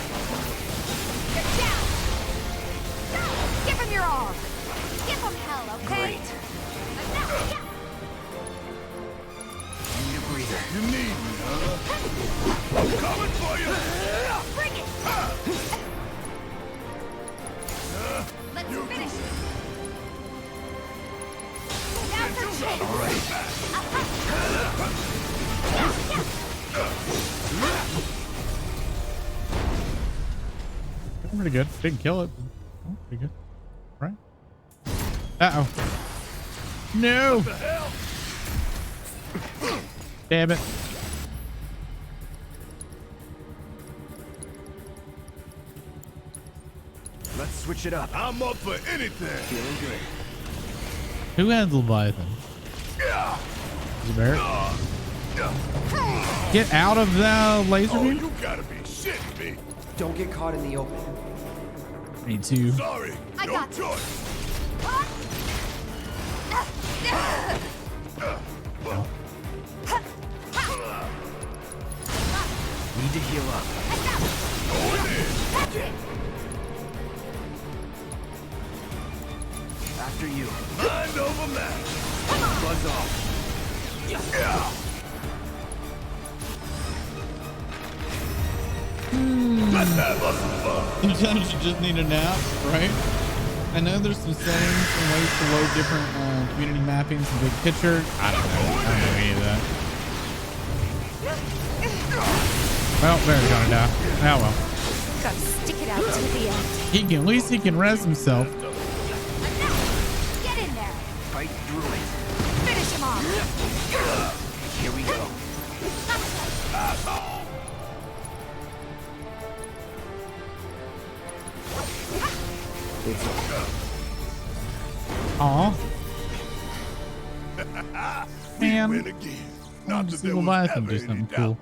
You're down. Give him your all. Give him hell, okay? Great. Enough. Need a breather. You need me, huh? I'm coming for you. Bring it. Let's You finish it. Down for chase. All right. Pretty good. Didn't kill it. Oh, pretty good. Right. Uh-oh. No. What the hell? Damn it. Let's switch it up. I'm up for anything. Feeling good. Who has Leviathan? Yeah. Is it Barrett? Get out of the laser Oh, beam. you gotta be shitting me. Don't get caught in the open. Me too. Sorry, I no got you. choice. Need to heal up. Going in. After you. Mind over matter. Buzz off. Yeah. Let's have us some fun. Sometimes you just need a nap, right? I know there's some settings and ways to load different community mappings and big picture. I don't know any of that. Well, Barrett's gonna die. Oh well. Gotta stick it out to the end. He can, at least he can rest himself. Enough. Get in there. Fight through it. Finish him off. Here we go. Man, win again. I Not want to that see there was Leviathan ever do any something doubt. cool.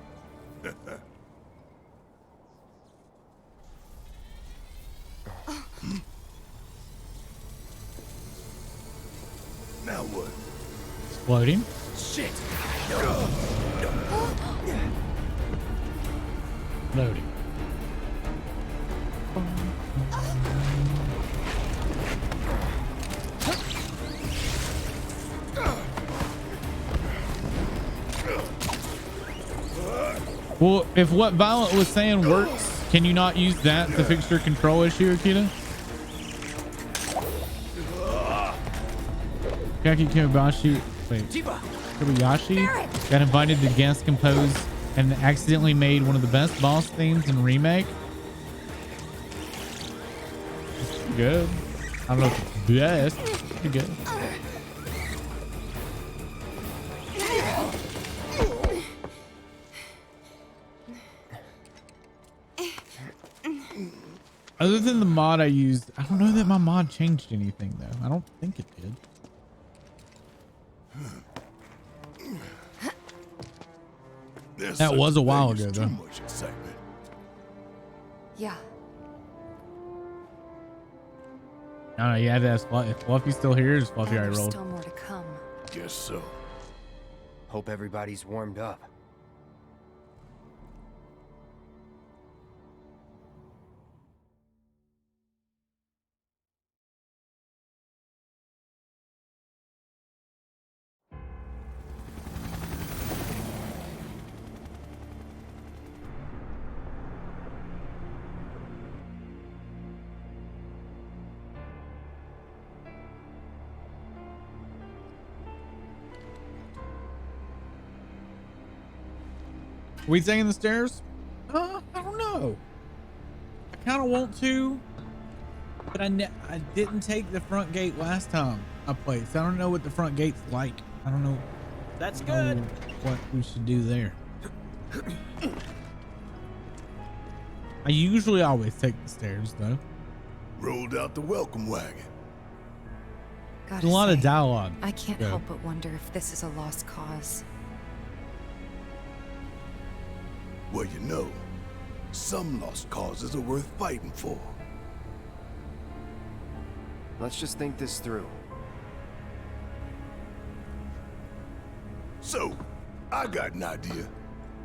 Now what? Exploding. Shit! Loading. Well, if what Violet was saying works, can you not use that to fix your control issue, Akita? Kaki Kobayashi, Kobayashi got invited to guest compose and accidentally made one of the best boss themes in Remake. It's pretty good. I don't know if it's best. It's pretty good. Other than the mod I used, I don't know that my mod changed anything though. I don't think it did. That was a while ago though. Too much excitement. Yeah. I don't know. You had to ask if Fluffy's still here. Is Fluffy And already there's rolled? still more to come. Guess so. Hope everybody's warmed up. We taking the stairs? I don't know. I kind of want to, but I didn't take the front gate last time I played, so I don't know what the front gate's like. I don't know. That's I don't know what we should do there. I usually always take the stairs though. Rolled out the welcome wagon. Gotta There's a lot of say, dialogue. I can't Yeah. help but wonder if this is a lost cause. Well, you know, some lost causes are worth fighting for. Let's just think this through. So, I got an idea.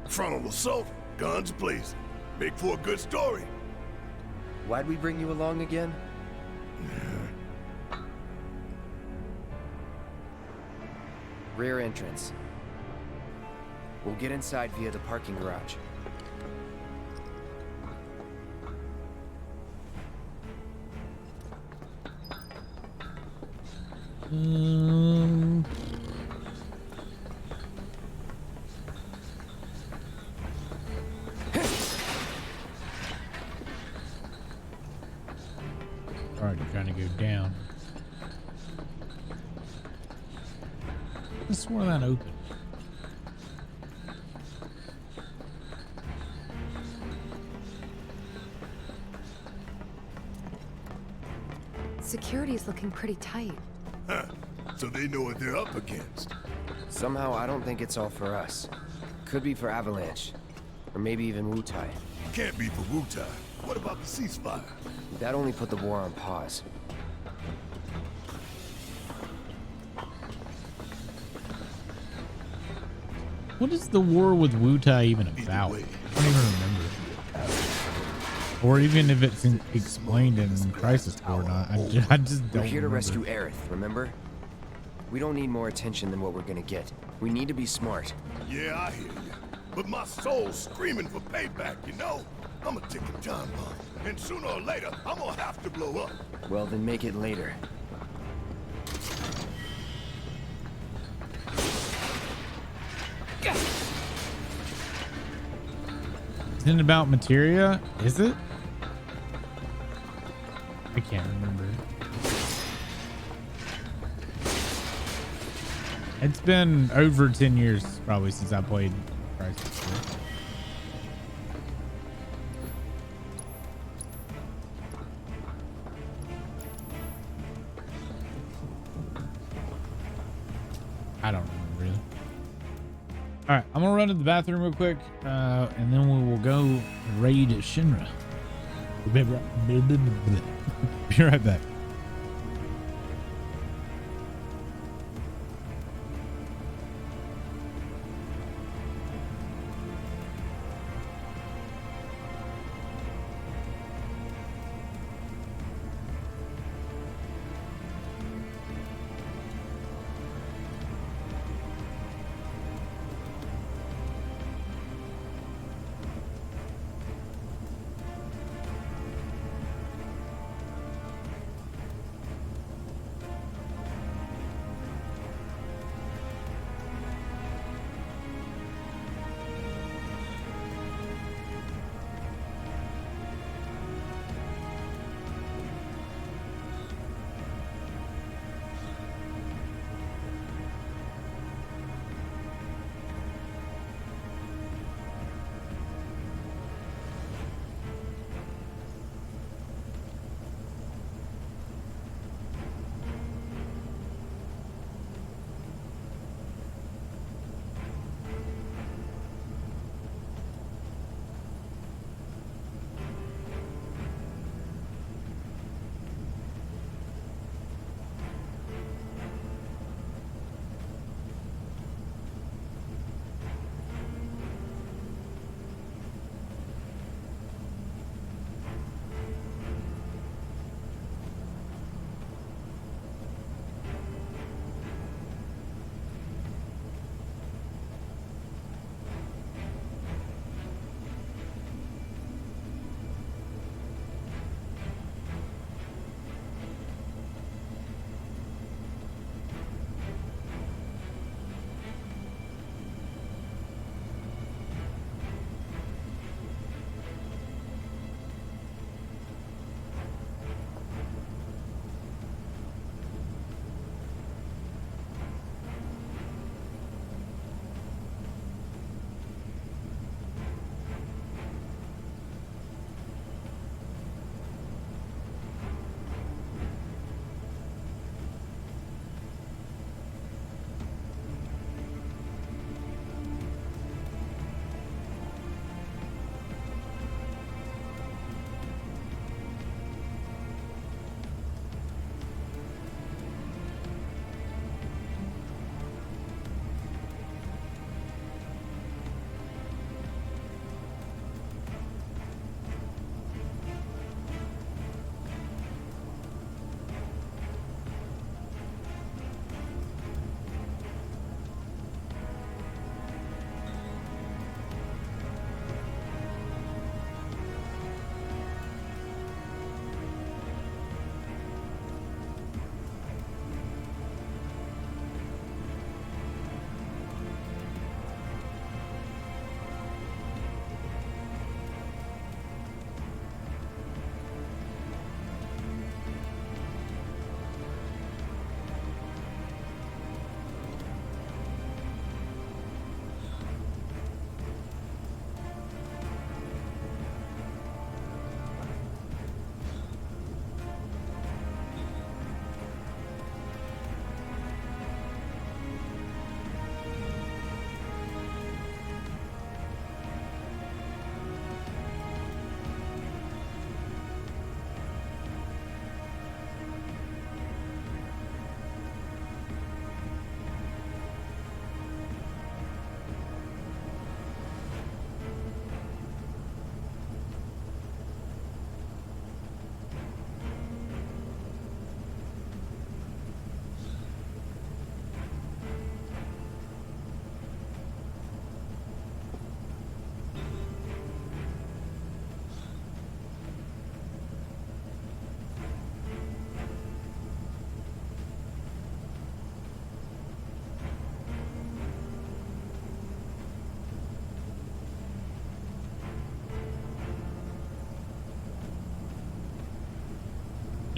Frontal assault, guns blazing. Make for a good story. Why'd we bring you along again? Rear entrance. We'll get inside via the parking garage. Already trying to go down. I swore that open. Security's looking pretty tight. Huh. So they know what they're up against. Somehow, I don't think it's all for us. Could be for Avalanche. Or maybe even Wutai. Can't be for Wutai. What about the ceasefire? That only put the war on pause. What is the war with Wutai even about? way. I don't even remember. Or even if it's explained in Crisis Core or not. I just don't We're here to remember. rescue Aerith, remember? We don't need more attention than what we're gonna get. We need to be smart. Yeah, I hear you. But my soul's screaming for payback, you know? I'm a ticking time bomb. And sooner or later, I'm gonna have to blow up. Well, then make it later. Isn't it about materia? Is it? I can't remember. It's been over 10 years probably since I played Crisis Core. I don't remember really. All right, I'm gonna run to the bathroom real quick, and then we will go raid Shinra. Be right back.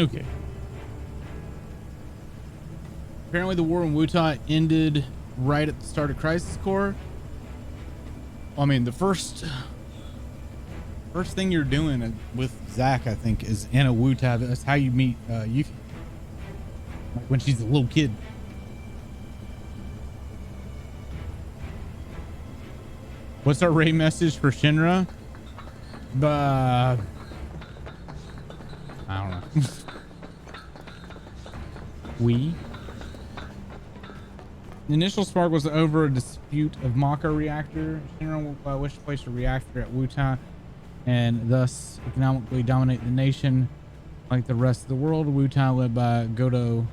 Okay. Apparently the war in Wutai ended right at the start of Crisis Core. I mean, the first thing you're doing with Zack, I think, is in a Wutai. That's how you meet Yuki. Like when she's a little kid. What's our raid message for Shinra? I don't know. The initial spark was over a dispute of Mako reactor. Shinra wished to place a reactor at Wutai and thus economically dominate the nation like the rest of the world. Wutai, led by Godo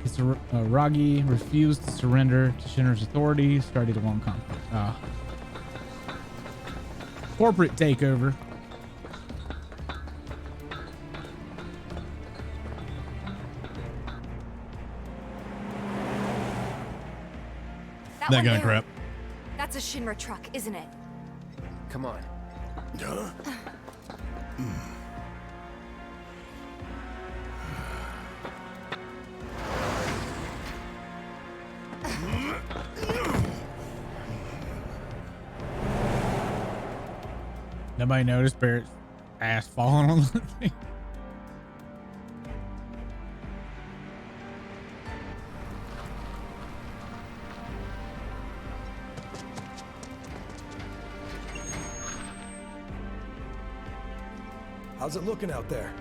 Kisaragi, refused to surrender to Shinra's authority, started a long conflict. Corporate takeover. That That one kind of there. crap. That's a Shinra truck, isn't it? Come on. Huh? Nobody noticed Barrett's ass falling on the thing. How's it looking out there?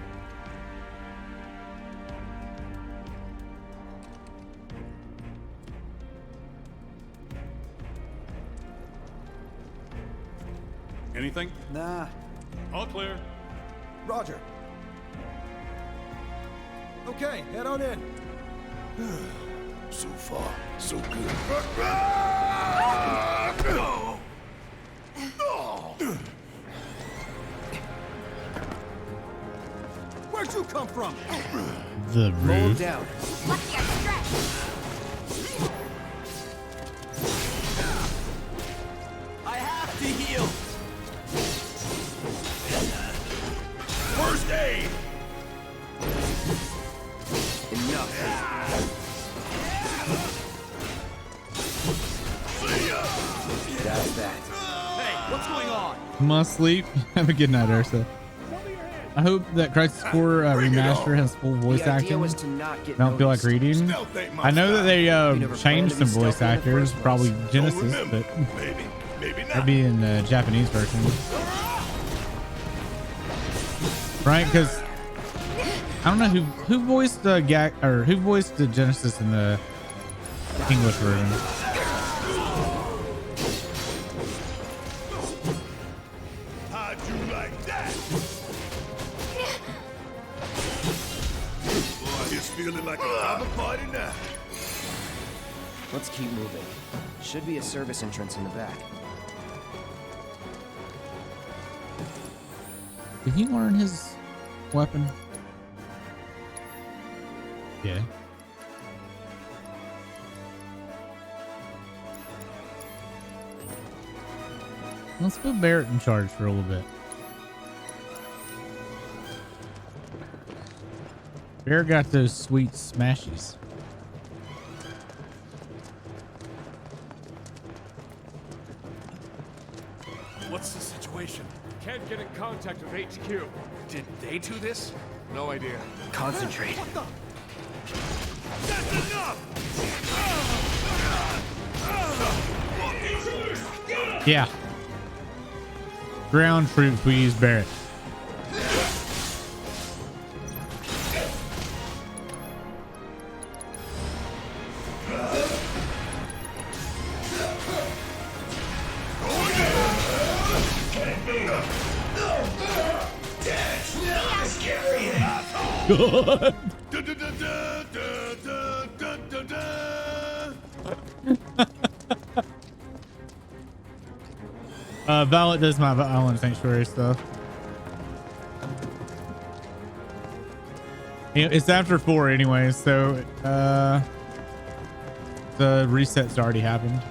Anything? Nah. All clear. Roger. Okay, head on in. So far, so good. Where'd you come from? The Roll roof. down. Lucky I stretched. I have to heal. First aid! Enough. See ya! That's that. Hey, what's going on? Must sleep. Have a good night, Ursa. I hope that Crisis Core remaster has full voice The idea acting. was to not get I don't feel like noticed. reading. Stealth ain't my I know that they never changed planned some to be voice stealthy in the actors, first probably place. Genesis, Don't remember. but Maybe not. that'd be in the Japanese version, right? Because I don't know who voiced the who voiced the Genesis in the English version. How'd you like that? Boy, he's feeling like a proper party now. Let's keep moving. Should be a service entrance in the back. Did he learn his weapon? Yeah. Let's put Barrett in charge for a little bit. Barrett got those sweet smashies. What's the situation? Can't get in contact with HQ. Did they do this? No idea. Concentrate. That's enough! Yeah. Ground troops, we use Barrett. Violet does my Violent Sanctuary stuff. It's after 4 anyway, so the reset's already happened.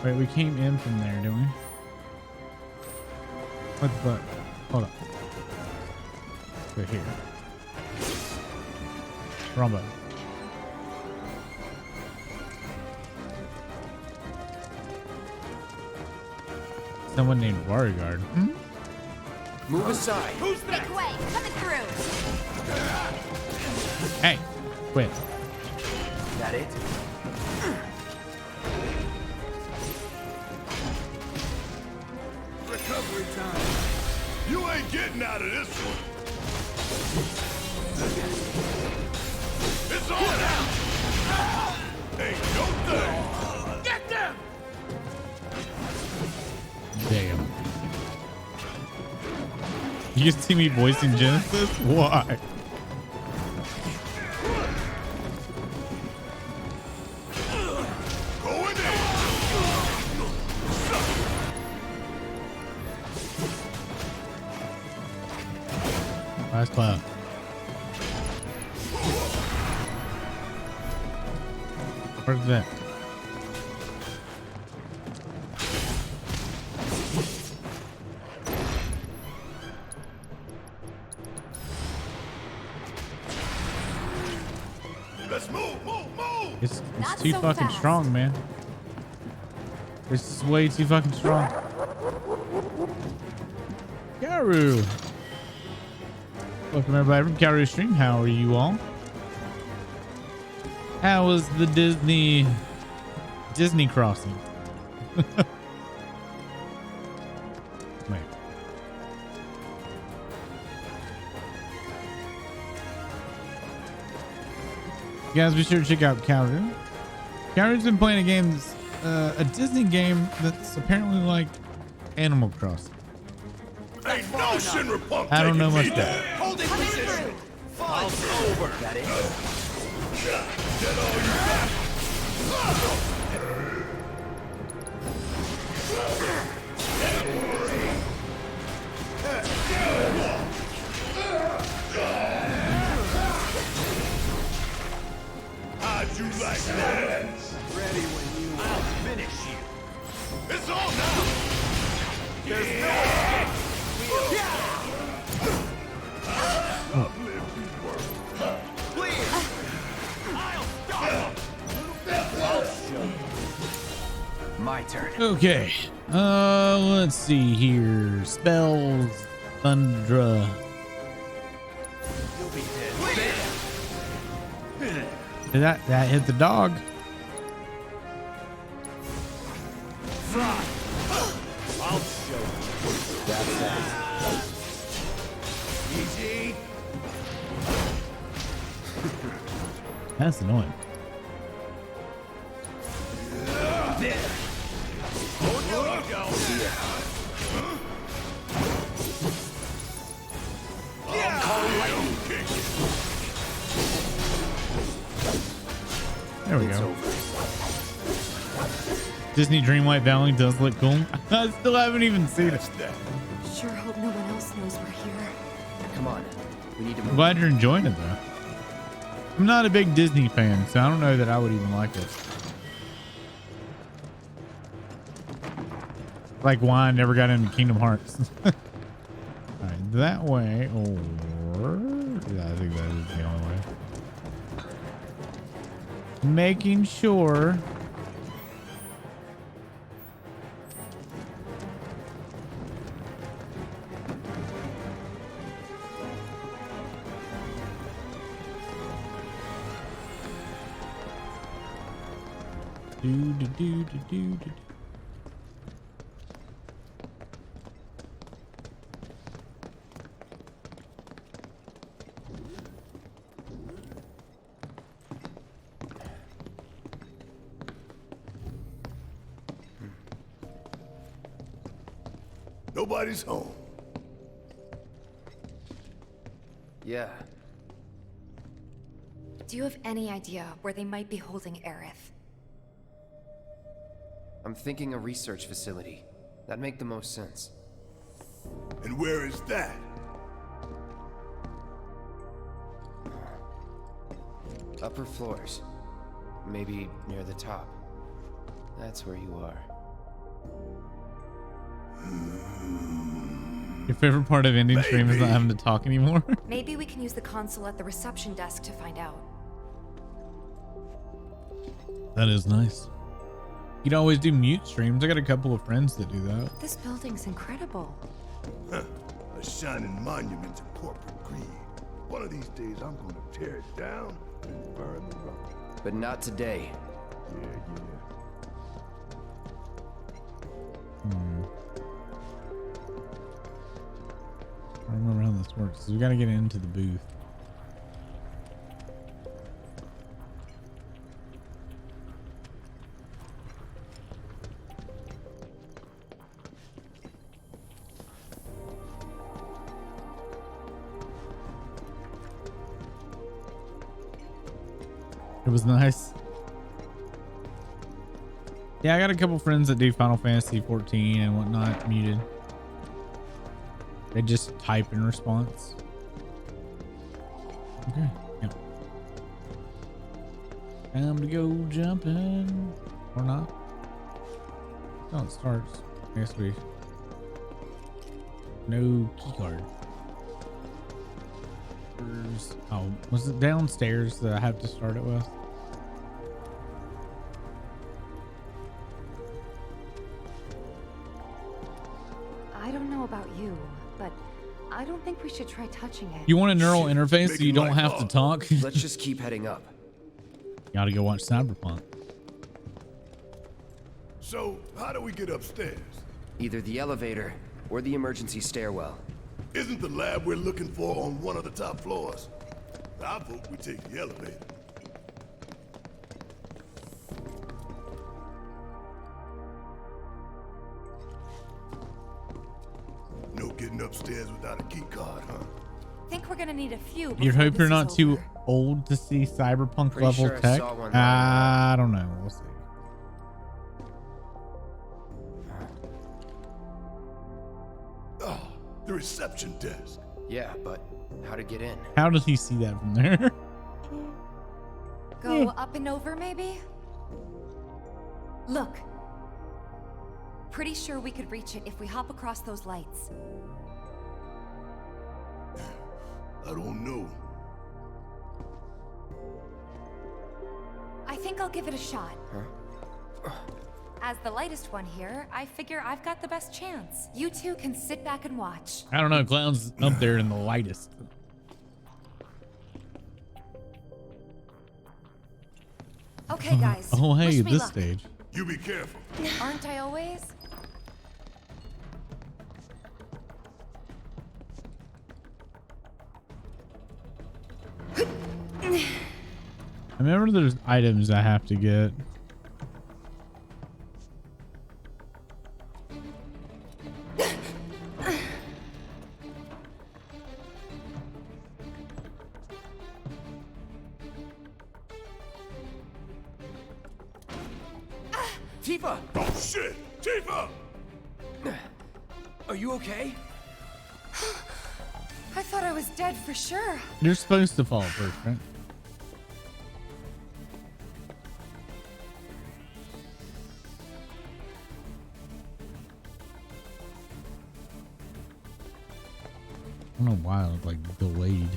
Wait, we came in from there, didn't we? What the fuck? Hold up. We're here. Wrong button. Someone named Warguard. Move aside. Make way. Coming through. Hey, quit. that it? Recovery time. You ain't getting out of this one. It's on now. Ain't no thing. Get them! Damn. You see me voicing Genesis? Why? Going in. Nice clap. Where's that? Let's move. It's Not too so fucking fast. strong, man. This is way too fucking strong. Garu. Welcome everybody from Garu Stream. How are you all? How was the Disney crossing? Wait. You guys be sure to check out Garu. Garu's been playing a Disney game that's apparently like Animal Crossing. Ain't no Shinra punk I don't know taking much me about it. down. Holding position. Fall's over. That it? Get all you got. How'd you like that? Ready when you I'll finish you. It's all now. There's no escape. Clear. I'll stop him. I'll show you. My turn. Okay. Let's see here. Spells, Thundra. You'll be dead. That hit the dog. Fry. I'll show you. That's that. Easy. That's annoying. There. Oh, no, you don't. I'll call you king. There we It's go. over. Disney Dreamlight Valley does look cool. I still haven't even seen it. That's that. Sure hope no one else knows we're here. Come on. We need to I'm move. glad you're enjoying it though. I'm not a big Disney fan, so I don't know that I would even like it. Like why I never got into Kingdom Hearts. All right, that way, or yeah, I think that is the only way. Making sure. Do. Nobody's home. Yeah. Do you have any idea where they might be holding Aerith? I'm thinking a research facility. That'd make the most sense. And where is that? Upper floors. Maybe near the top. That's where you are. Your favorite part of ending stream is not having to talk anymore. Maybe we can use the console at the reception desk to find out. That is nice. You'd always do mute streams. I got a couple of friends that do that. This building's incredible. Huh. A shining monument to corporate greed. One of these days, I'm gonna tear it down and burn the rubble. but not today. I don't remember how this works. So we gotta get into the booth. It was nice. Yeah, I got a couple friends that do Final Fantasy 14 and whatnot muted. They just type in response. Okay. Yeah. Time to go jumping. Or not. Oh, it starts. I guess we... No key card. Oh, was it downstairs that I have to start it with? I don't know about you, but I don't think we should try touching it. You want a neural interface so you don't have to talk? Let's just keep heading up. Gotta go watch Cyberpunk. So, how do we get upstairs? Either the elevator or the emergency stairwell. Isn't the lab we're looking for on one of the top floors? I vote we take the elevator. No getting upstairs without a key card, huh? Think we're gonna need a few. You before hope you're this not is too over. old to see Cyberpunk Pretty level sure I tech. saw one I don't know. We'll see. Oh, the reception desk. Yeah, but how to get in? How does he see that from there? Go up and over, maybe? Look. Pretty sure we could reach it if we hop across those lights. I don't know. I think I'll give it a shot. As the lightest one here, I figure I've got the best chance. You two can sit back and watch. I don't know. Clown's up there in the lightest. Okay, guys. Oh, hey, wish me this luck. stage. You be careful. Aren't I always? I remember there's items I have to get. Tifa! Oh shit! Tifa! Are you okay? I thought I was dead for sure. You're supposed to fall first, right? I don't know why it was like delayed.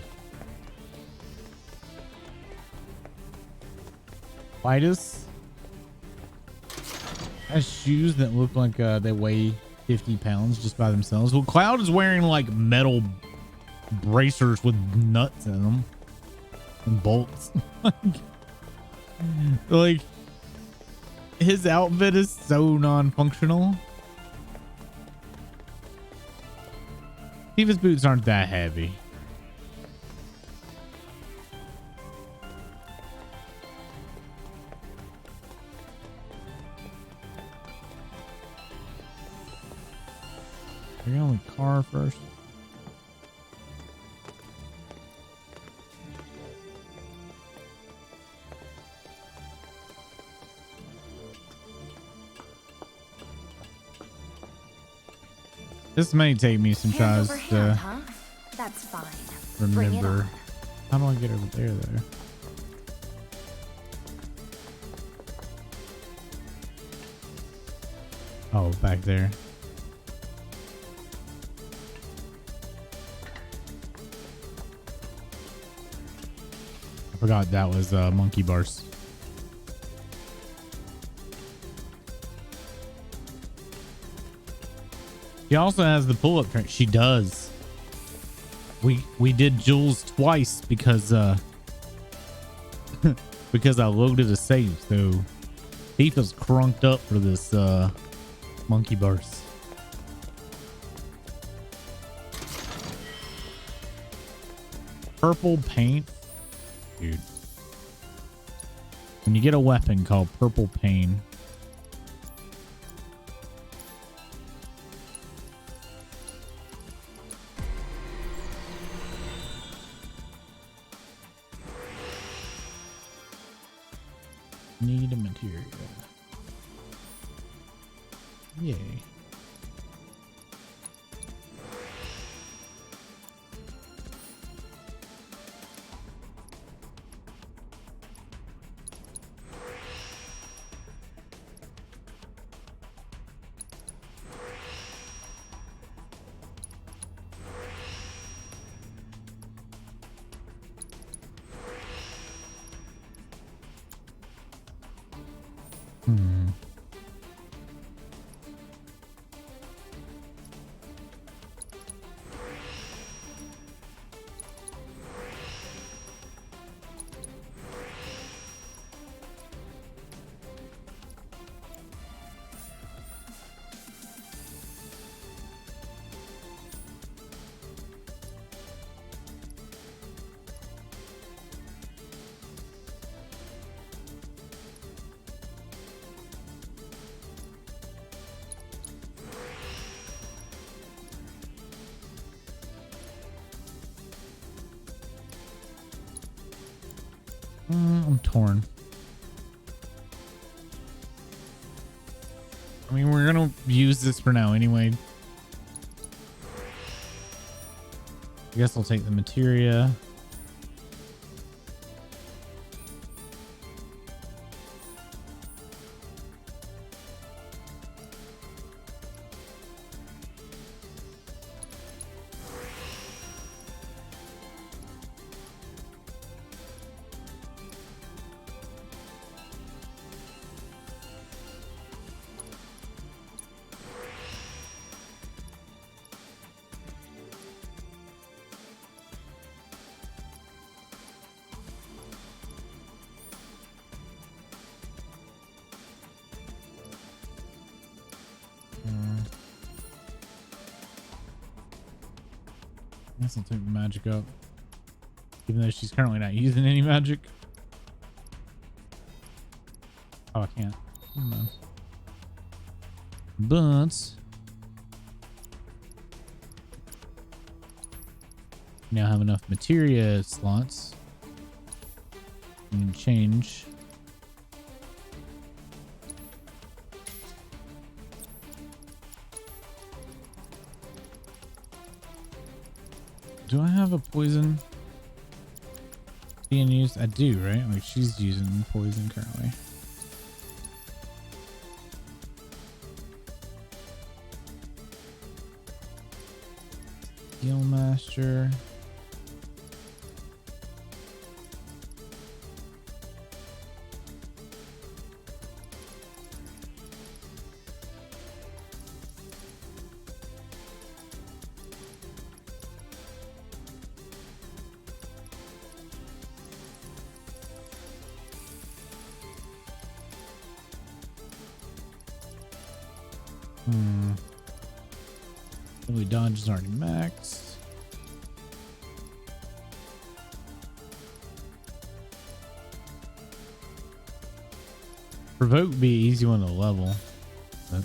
Vitus has shoes that look like they weigh 50 pounds just by themselves. Well, Cloud is wearing like metal bracers with nuts in them and bolts. Like his outfit is so non-functional. Tifa's boots aren't that heavy. You're on the car first. This may take me some tries Hand over to hand, huh? That's fine. Bring it remember. on. How do I get over there though? Oh, back there. I forgot that was monkey bars. She also has the pull-up train. She does. We did Jules twice because because I loaded a save, so he feels crunked up for this monkey burst. Purple paint, dude. When you get a weapon called purple paint, need a material. Yay. I'm torn. I mean, we're gonna use this for now anyway. I guess I'll take the materia. I guess I'll take the magic up, even though she's currently not using any magic. Oh, I can't. No. But now have enough materia slots. You can change. Do I have a poison being used? I do, right? Like she's using poison currently. Heal Master. Dodge is already maxed. Provoke would be an easy one to level. But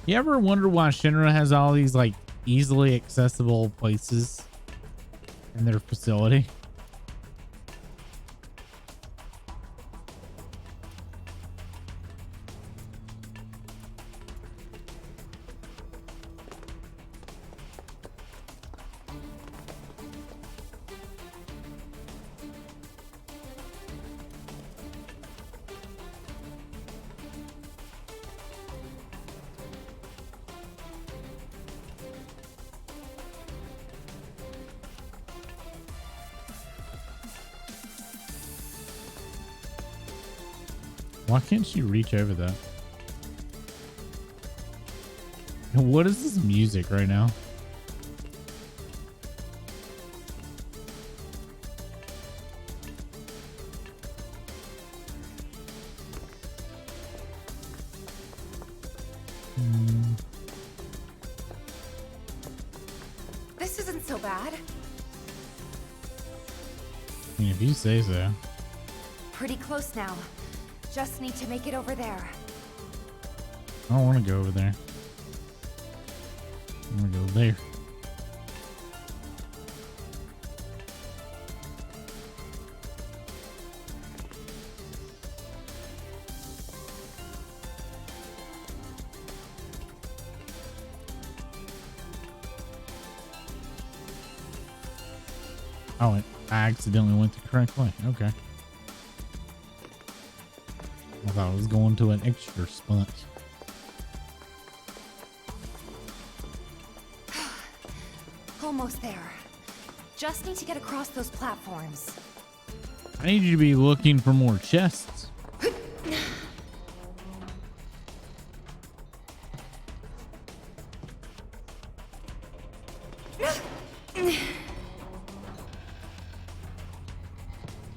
you ever wonder why Shinra has all these like easily accessible places in their facility? Why can't she reach over that? What is this music right now? This isn't so bad. I mean, if you say so. Pretty close now. Just need to make it over there. I don't want to go over there. I want to go there. Oh, I accidentally went the correct way. Okay. I thought I was going to an extra spot. Almost there. Just need to get across those platforms. I need you to be looking for more chests.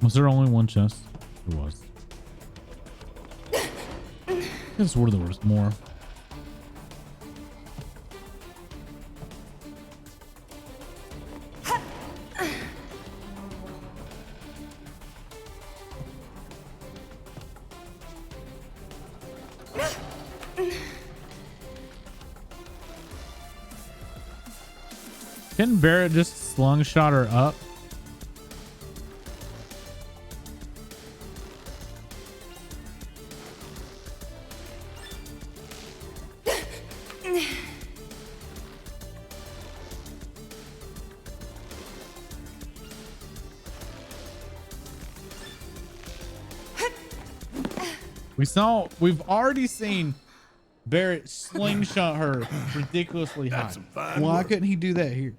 Was there only one chest? There was. I could swore there was more. Didn't Barrett just slingshot her up? We've already seen Barrett slingshot her ridiculously high. Why couldn't he do that here?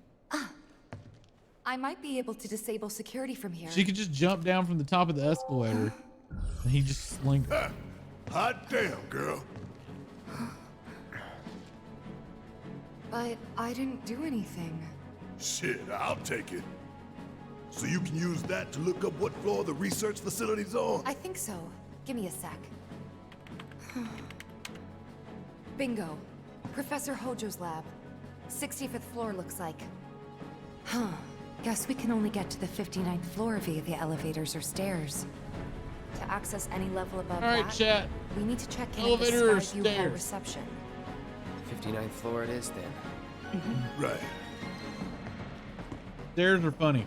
I might be able to disable security from here. She could just jump down from the top of the escalator and he just slinged her. Hot damn, girl. But I didn't do anything. Shit, I'll take it. So you can use that to look up what floor the research facility's on? I think so. Give me a sec. Bingo. Professor Hojo's lab. 65th floor looks like. Huh. Guess we can only get to the 59th floor via the elevators or stairs. To access any level above All right, that, chat. we need to check in Elevator or at the Skyview Hall stairs? reception. 59th floor it is then. Right. Stairs are funny.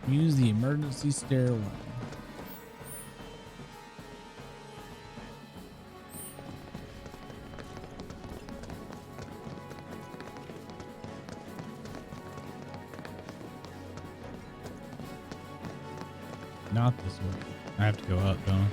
Use the emergency stairwell. Not this way. I have to go up, don't I?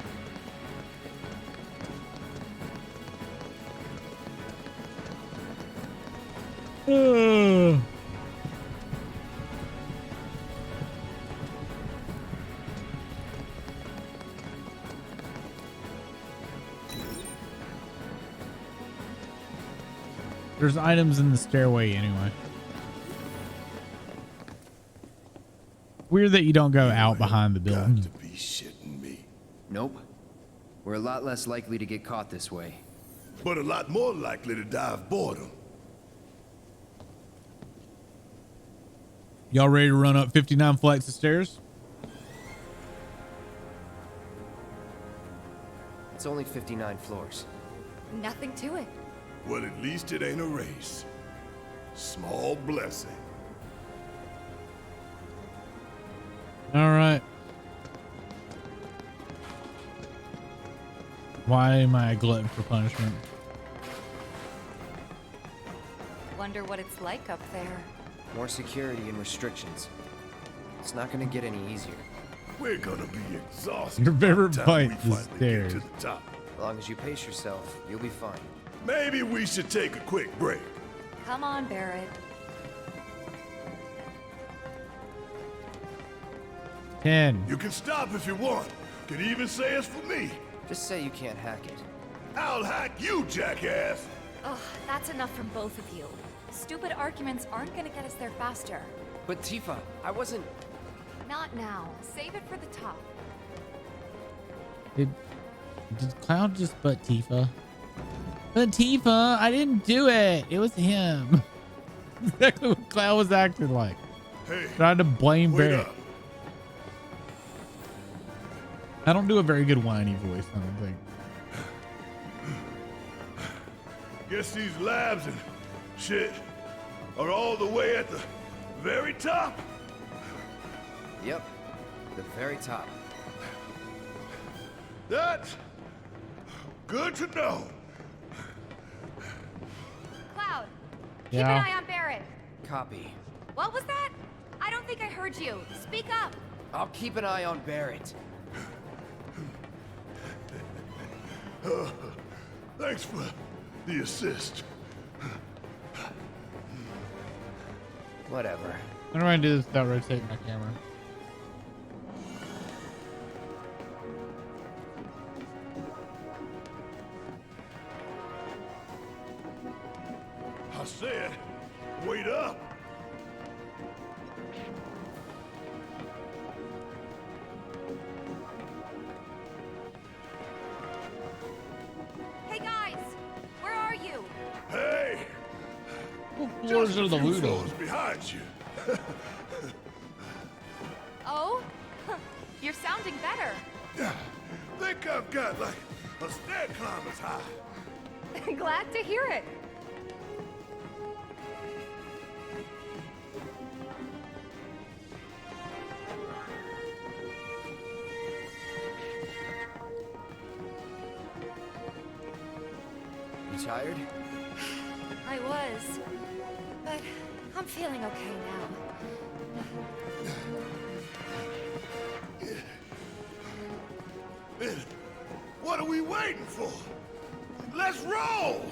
There's items in the stairway anyway. Weird that you don't go out behind the building. Got to be shitting me. Nope. We're a lot less likely to get caught this way. But a lot more likely to die of boredom. Y'all ready to run up 59 flights of stairs? It's only 59 floors. Nothing to it. Well, at least it ain't a race. Small blessing. All right. Why am I a glutton for punishment? Wonder what it's like up there. More security and restrictions. It's not gonna get any easier. We're gonna be exhausted. Your favorite by the time fight, we the finally get stairs. to the top. As long as you pace yourself, you'll be fine. Maybe we should take a quick break. Come on, Barrett. 10. You can stop if you want. Can even say it's for me. Just say you can't hack it. I'll hack you, jackass. Ugh, that's enough from both of you. Stupid arguments aren't gonna get us there faster. But Tifa, I wasn't... Not now. Save it for the top. Did Cloud just butt Tifa? But Tifa, I didn't do it. It was him. Exactly what Cloud was acting like. Hey, Trying to blame wait Barrett. up. I don't do a very good whiny voice, I don't think. Guess these labs and shit are all the way at the very top. Yep. The very top. That's good to know. Cloud, keep Yeah. an eye on Barrett. Copy. What was that? I don't think I heard you. Speak up. I'll keep an eye on Barrett. Thanks for the assist. Whatever. I'm trying to do this without rotating my camera. I said, wait up. Hey guys, where are you? Hey, Floors just a are the few Ludo. floors behind you. Oh, you're sounding better. Think I've got like a stair climber's high. Glad to hear it. You tired? I was. But I'm feeling okay now. What are we waiting for? Let's roll!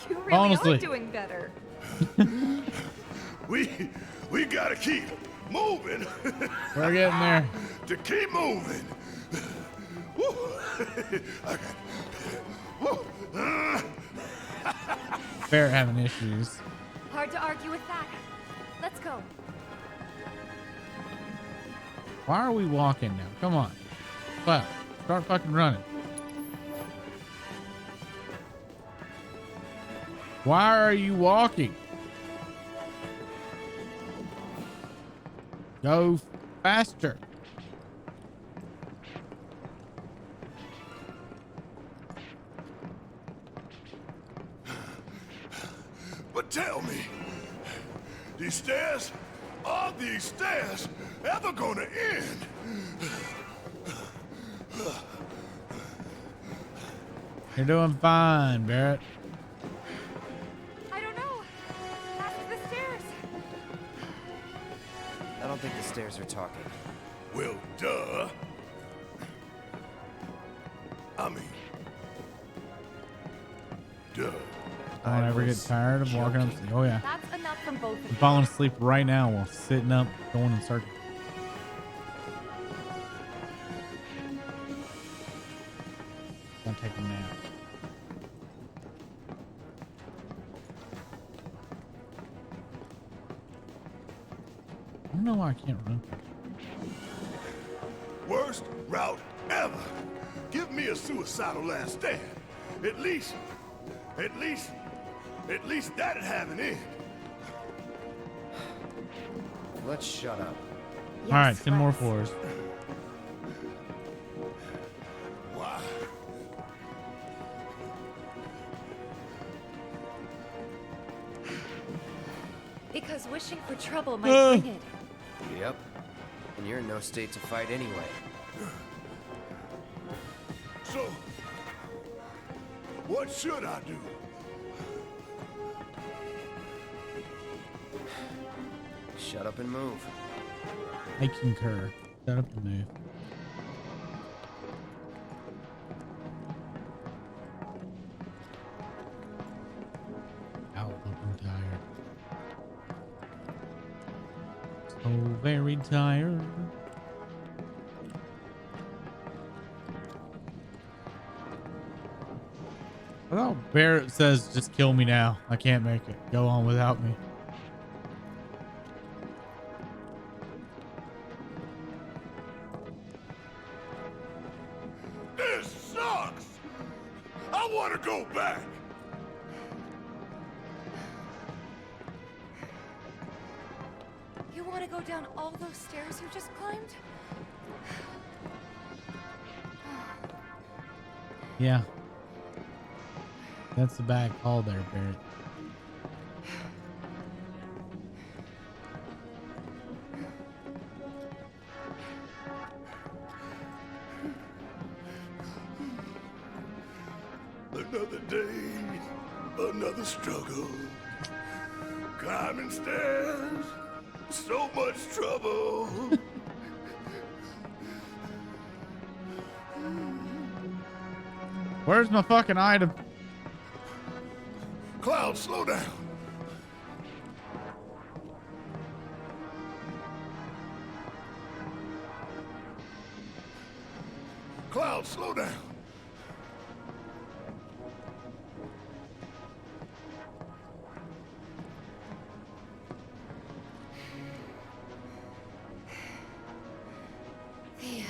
You really Honestly. are doing better. We gotta keep moving. We're getting there. To keep moving. Woo. Woo. Barrett having issues. Hard to argue with that. Let's go. Why are we walking now? Come on. Cloud, start fucking running. Why are you walking? Go faster. But tell me, these stairs, are these stairs ever gonna end? You're doing fine, Barrett. I don't know. That's the stairs. I don't think the stairs are talking. Well, duh. I mean, duh. Don't ever get tired of walking up. Oh yeah. That's enough from both of I'm you. falling asleep right now while sitting up, going in circles. Gonna take a nap. I don't know why I can't run. Worst route ever. Give me a suicidal last stand. At least that'd have an end. Let's shut up. All right, 10 more let's. floors. Why? Because wishing for trouble might bring it. Yep. And you're in no state to fight anyway. So, what should I do? Shut up and move. I concur. Shut up and move. very tired. Oh, Barrett says, just kill me now. I can't make it. Go on without me. This sucks! I want to go back! You want to go down all those stairs you just climbed? Yeah. That's the bad call there, Barrett. Another day, another struggle. Climbing stairs, so much trouble. Where's my fucking item? Cloud, slow down. Cloud, slow down. The end.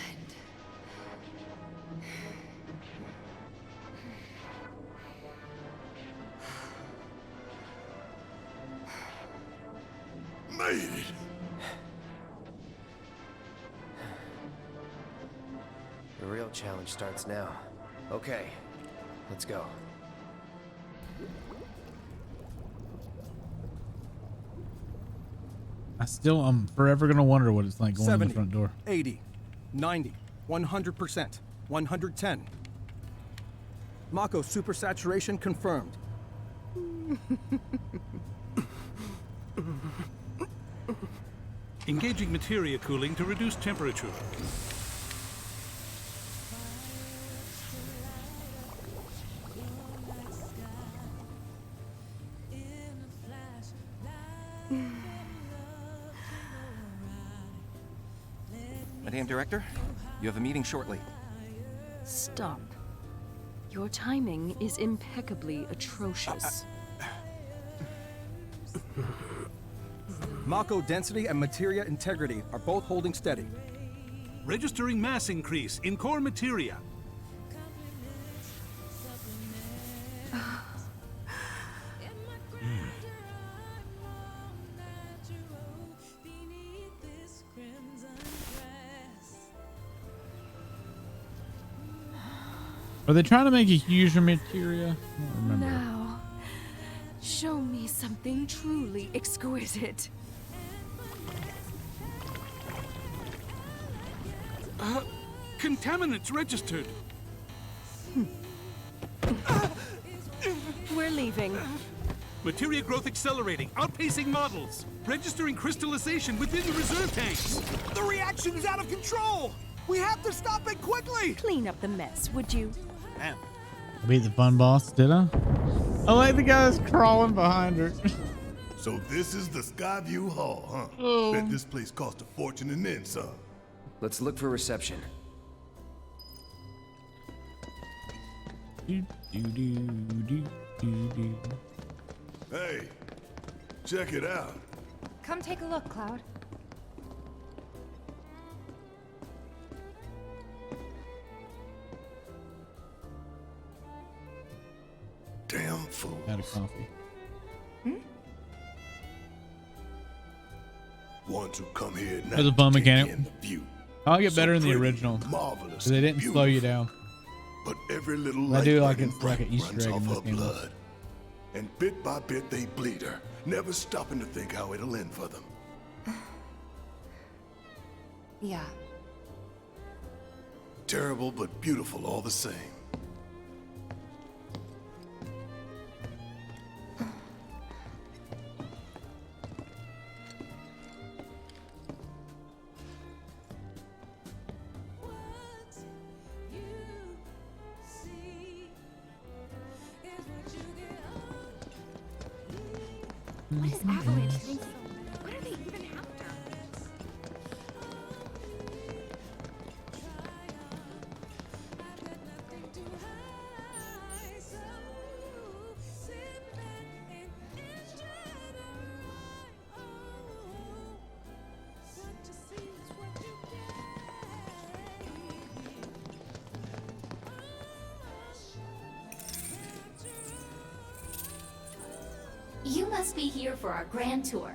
Made it. The real challenge starts now. Okay, let's go. I'm forever gonna wonder what it's like going in 70, the front door. 80, 90, 100%, 110. Mako supersaturation confirmed. Engaging materia cooling to reduce temperature. Madame Director, you have a meeting shortly. Stop. Your timing is impeccably atrocious. Mako density and materia integrity are both holding steady. Registering mass increase in core materia. Are they trying to make a huge materia? I don't remember. Now, show me something truly exquisite. Contaminants registered. We're leaving. Materia growth accelerating, outpacing models. Registering crystallization within the reserve tanks. The reaction is out of control! We have to stop it quickly! Clean up the mess, would you? Damn. I beat the fun boss, did I? I like the guys crawling behind her. So this is the Skyview Hall, huh? Oh. Bet this place cost a fortune and then some. Let's look for reception. Hey, check it out. Come take a look, Cloud. Damn fool. Out of coffee. Ones who come here now There's a fun to take mechanic. in the view. I'll get better in the pretty, original. marvelous, 'Cause they didn't slow you beautiful. down. But every little I light do like burning it's like an bright Easter runs egg in off this her game. blood. And bit by bit they bleed her, never stopping to think how it'll end for them. Yeah. Terrible but beautiful all the same. What is Avalanche think? What are they even after? You must be here for our grand tour.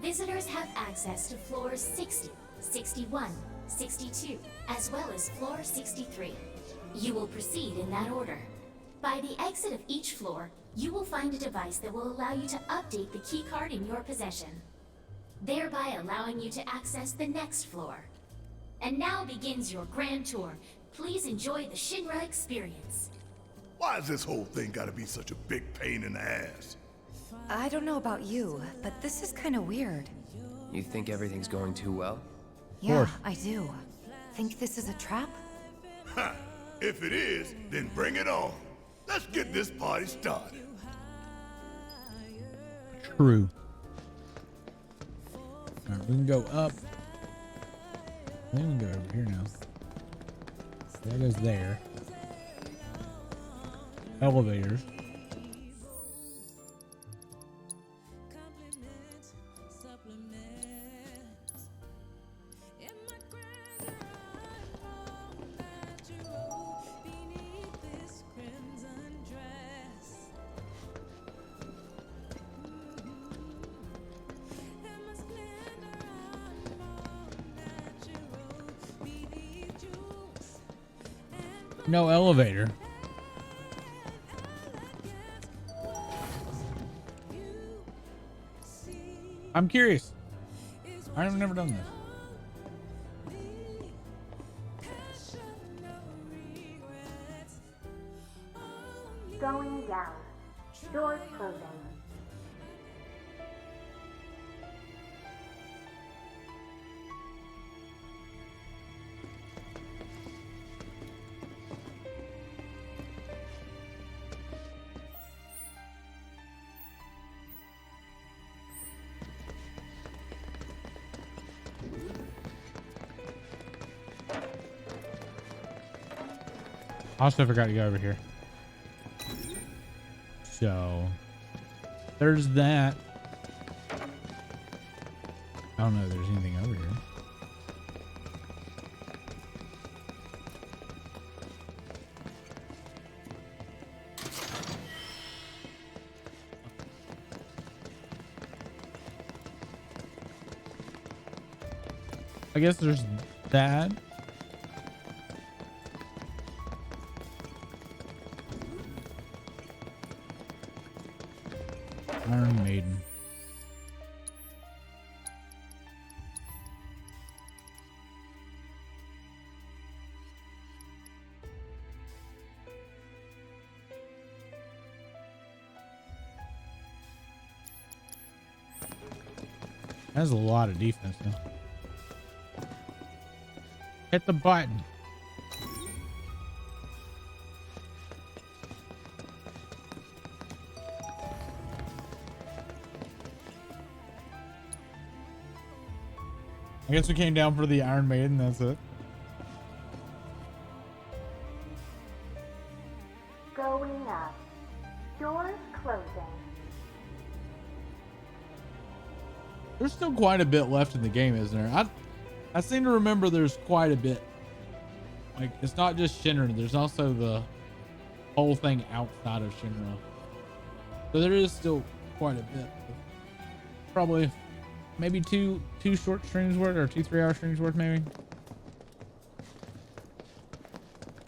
Visitors have access to floors 60, 61, 62, as well as floor 63. You will proceed in that order. By the exit of each floor, you will find a device that will allow you to update the keycard in your possession, thereby allowing you to access the next floor. And now begins your grand tour. Please enjoy the Shinra experience. Why has this whole thing gotta be such a big pain in the ass? I don't know about you, but this is kind of weird. You think everything's going too well? Yeah, I do. Think this is a trap? Ha! If it is, then bring it on. Let's get this party started. True. Alright, we can go up. Then we can go over here now. That goes there. Elevators. No elevator. I'm curious. I've never done this. Going down. Doors closing. Also forgot to go over here. So there's that. I don't know if there's anything over here. I guess there's that. Iron Maiden. That's a lot of defense now. Hit the button. I guess we came down for the Iron Maiden, that's it. Going up. Doors closing. There's still quite a bit left in the game, isn't there? I seem to remember there's quite a bit. Like, it's not just Shinra, there's also the whole thing outside of Shinra. So there is still quite a bit. Probably maybe two short streams worth, or 2 3-hour streams worth, maybe.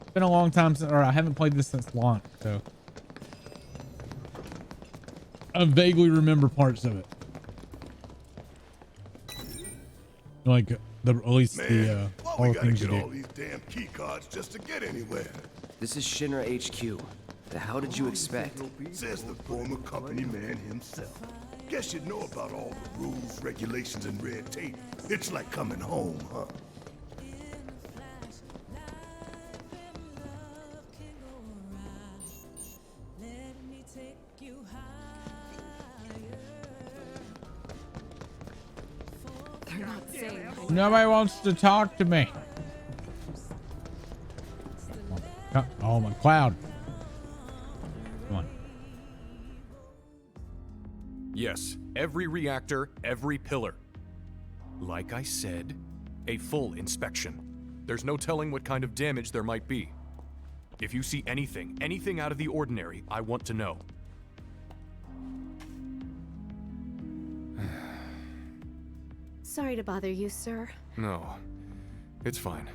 It's been a long time since, or I haven't played this since launch, so I vaguely remember parts of it. Like at least Man, all why we the gotta things you get do. all these damn key cards just to get anywhere? This is Shinra HQ. The hell did you expect? Says the former company man himself. Guess you'd know about all the rules, regulations, and red tape. It's like coming home, huh? They're not saying. Nobody wants to talk to me. Oh my cloud. Come on. Yes, every reactor, every pillar. Like I said, a full inspection. There's no telling what kind of damage there might be. If you see anything out of the ordinary, I want to know. Sorry to bother you, sir. No, it's fine.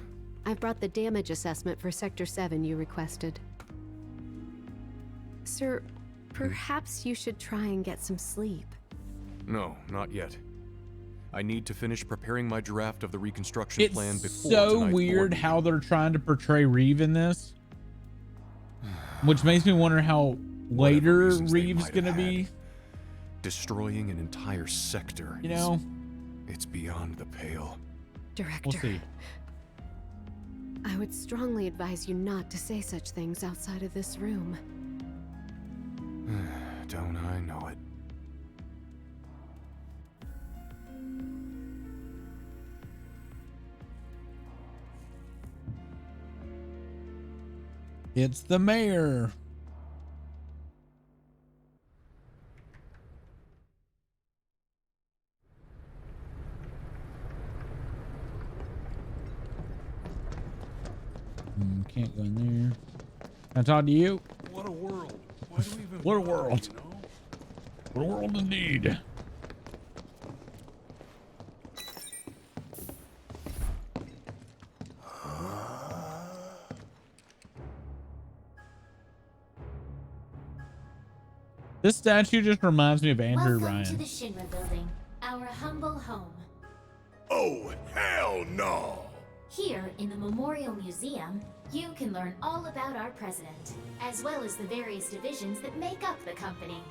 I've brought the damage assessment for Sector 7 you requested. Sir, perhaps you should try and get some sleep. No, not yet. I need to finish preparing my draft of the reconstruction plan before It's so tonight's weird board how they're trying to portray Reeve in this, which makes me wonder how later Reeve's gonna be. Destroying an entire sector. You know, it's beyond the pale. Director, we'll see. I would strongly advise you not to say such things outside of this room. Don't I know it? It's the mayor. Can't go in there. Can I talk to you? What a world. Why do we even What a bother, world. you know? What a world indeed. This statue just reminds me of Andrew Welcome Ryan. to the Shinra building, our humble home. Oh, hell no! Here in the Memorial Museum, you can learn all about our president, as well as the various divisions that make up the company.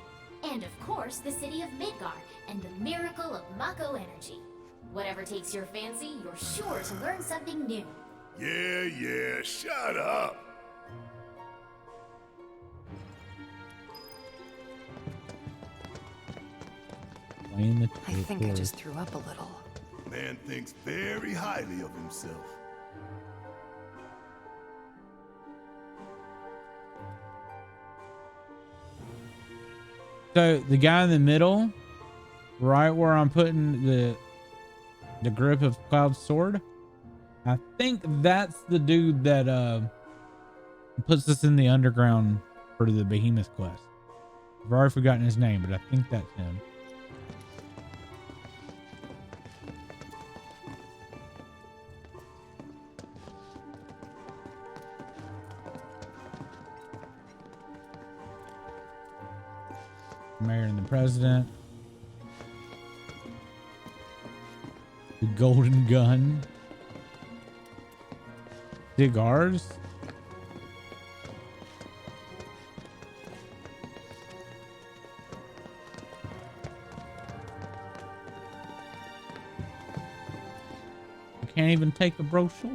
And of course, the city of Midgar and the miracle of Mako energy. Whatever takes your fancy, you're sure to learn something new. Yeah, shut up! I think I just threw up a little. Man thinks very highly of himself. So the guy in the middle, right where I'm putting the grip of Cloud's sword, I think that's the dude that puts us in the underground for the Behemoth quest. I've already forgotten his name, but I think that's him. Mayor and the president. The golden gun. Cigars. I can't even take a brochure.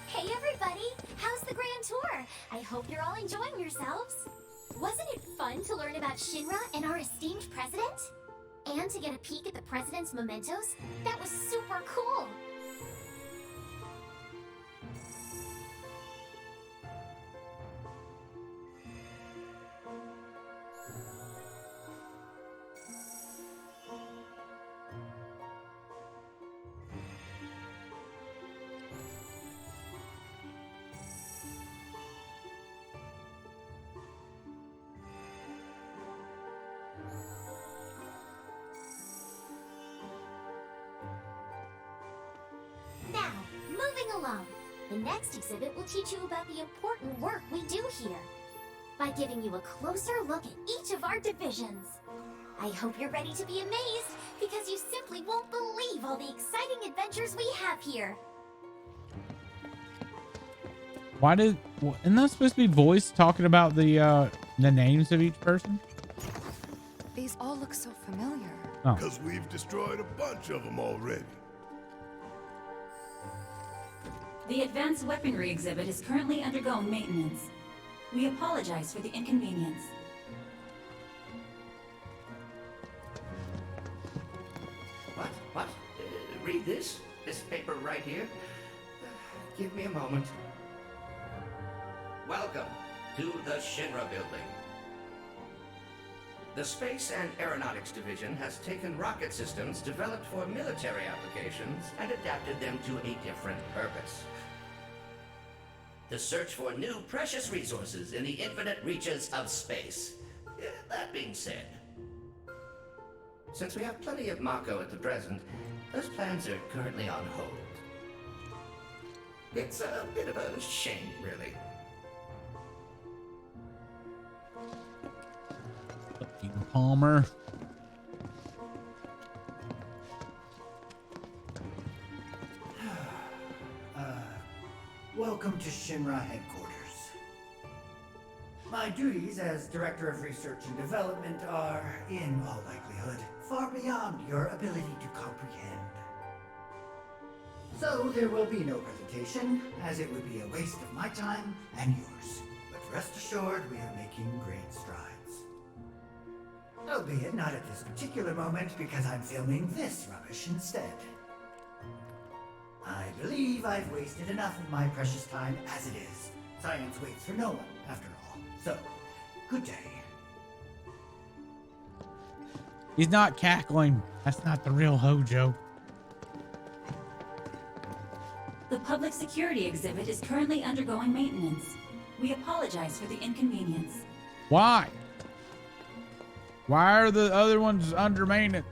Hey everybody, how's the grand tour? I hope you're all enjoying yourselves. Wasn't it fun to learn about Shinra and our esteemed president? And to get a peek at the president's mementos? That was super cool. Now, moving along. The next exhibit will teach you about the important work we do here, by giving you a closer look at each of our divisions. I hope you're ready to be amazed, because you simply won't believe all the exciting adventures we have here. Why isn't that supposed to be voice talking about the names of each person? These all look so familiar. Oh. Because we've destroyed a bunch of them already. The advanced weaponry exhibit is currently undergoing maintenance. We apologize for the inconvenience. What? Read this? This paper right here? Give me a moment. Welcome to the Shinra building. The Space and Aeronautics Division has taken rocket systems developed for military applications and adapted them to a different purpose. The search for new precious resources in the infinite reaches of space. That being said, since we have plenty of Mako at the present, those plans are currently on hold. It's a bit of a shame, really. Palmer. Welcome to Shinra headquarters. My duties as Director of Research and Development are, in all likelihood, far beyond your ability to comprehend. So there will be no presentation, as it would be a waste of my time and yours. But rest assured, we are making great strides. Albeit not at this particular moment, because I'm filming this rubbish instead. I believe I've wasted enough of my precious time as it is. Science waits for no one, after all. So, good day. He's not cackling. That's not the real Hojo. The public security exhibit is currently undergoing maintenance. We apologize for the inconvenience. Why? Why are the other ones under maintenance?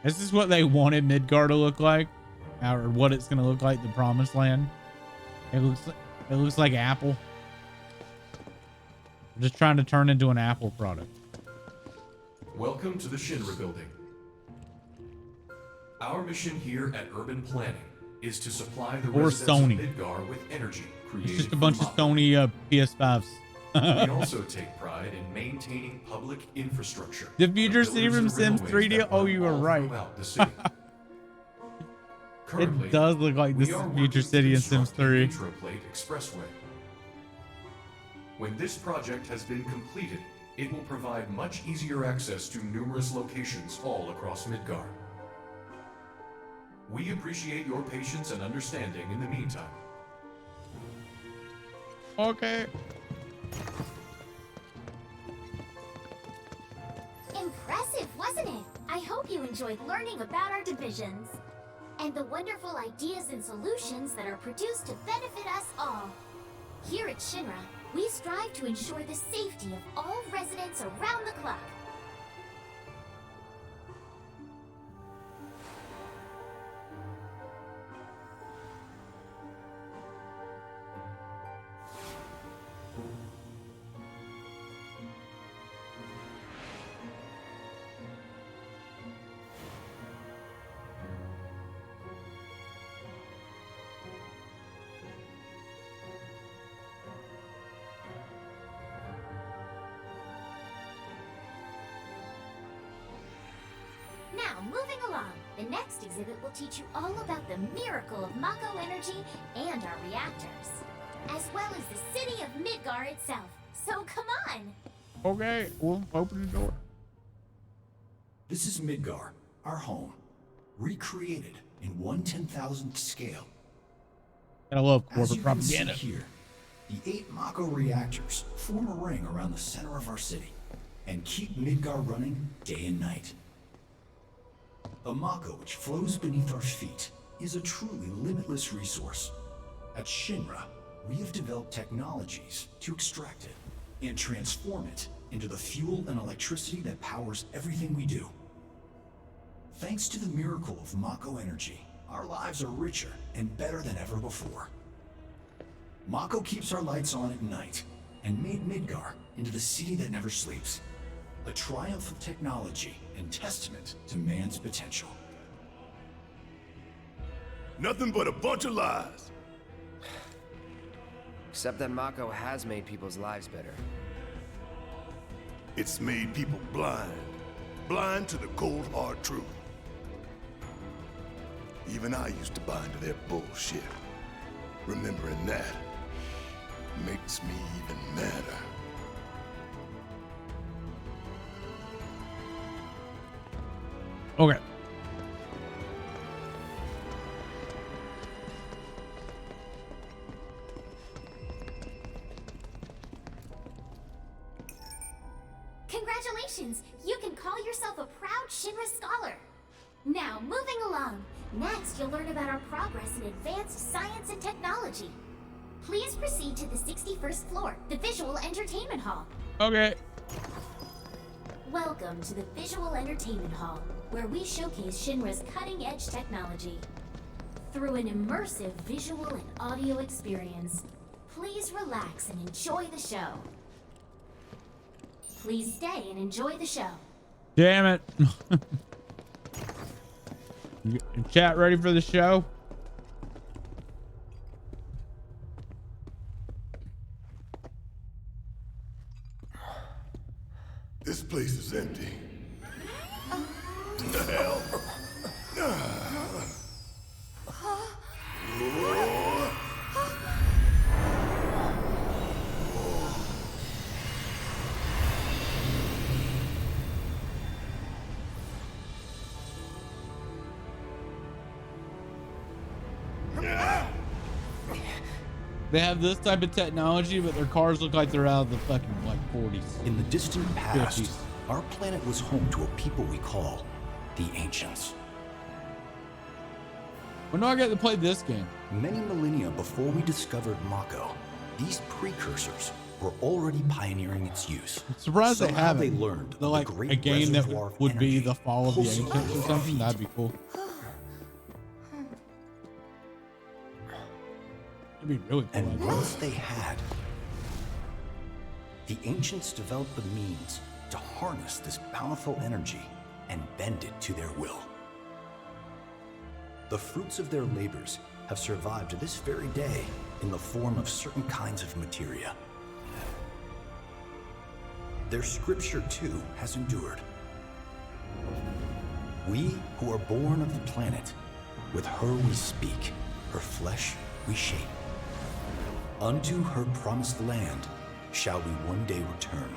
This is what they wanted Midgar to look like, or what it's gonna look like, the Promised Land. It looks like Apple. I'm just trying to turn into an Apple product. Welcome to the Shinra building. Our mission here at Urban Planning is to supply the Or residents Sony. of Midgar with energy created It's just a from bunch of Mako. Sony PS5s. We also take pride in maintaining public infrastructure. The future The city pillars from and Sims railways 3D. that Oh, run you were all right. throughout the city. Currently, It does look like this we is are future working city to in Sims construct an 3. Intraplate Expressway. When this project has been completed, it will provide much easier access to numerous locations all across Midgar. We appreciate your patience and understanding in the meantime. Okay. Impressive, wasn't it? I hope you enjoyed learning about our divisions and the wonderful ideas and solutions that are produced to benefit us all. Here at Shinra, we strive to ensure the safety of all residents around the clock. Now, moving along, the next exhibit will teach you all about the miracle of Mako energy and our reactors, as well as the city of Midgar itself. So come on! Okay, we'll open the door. This is Midgar, our home, recreated in 1/10,000th scale. Gotta love As corporate you can see propaganda. here, the 8 Mako reactors form a ring around the center of our city and keep Midgar running day and night. The Mako which flows beneath our feet is a truly limitless resource. At Shinra, we have developed technologies to extract it and transform it into the fuel and electricity that powers everything we do. Thanks to the miracle of Mako energy, our lives are richer and better than ever before. Mako keeps our lights on at night and made Midgar into the city that never sleeps. A triumph of technology and testament to man's potential. Nothing but a bunch of lies. Except that Mako has made people's lives better. It's made people blind. Blind to the cold hard truth. Even I used to buy into their bullshit. Remembering that makes me even madder. Okay. Congratulations! You can call yourself a proud Shinra scholar. Now, moving along. Next, you'll learn about our progress in advanced science and technology. Please proceed to the 61st floor, the Visual Entertainment Hall. Okay. Welcome to the Visual Entertainment Hall, where we showcase Shinra's cutting-edge technology. Through an immersive visual and audio experience, please relax and enjoy the show. Please stay and enjoy the show. Damn it. Chat ready for the show? This place is empty. The hell? They have this type of technology, but their cars look like they're out of the fucking like 40s. In the distant past, 50s. our planet was home to a people we call the Ancients. When do I get to play this game? Many millennia before we discovered Mako, these precursors were already pioneering its use. I'm surprised they Somehow haven't. They learned They're of like the great a game that reservoir of would be energy the fall of the pulsing Ancients or something. That'd be cool. That'd be really cool. And once they had, the Ancients developed the means to harness this bountiful energy and bend it to their will. The fruits of their labors have survived to this very day in the form of certain kinds of materia. Their scripture, too, has endured. We who are born of the planet, with her we speak, her flesh we shape. Unto her promised land shall we one day return.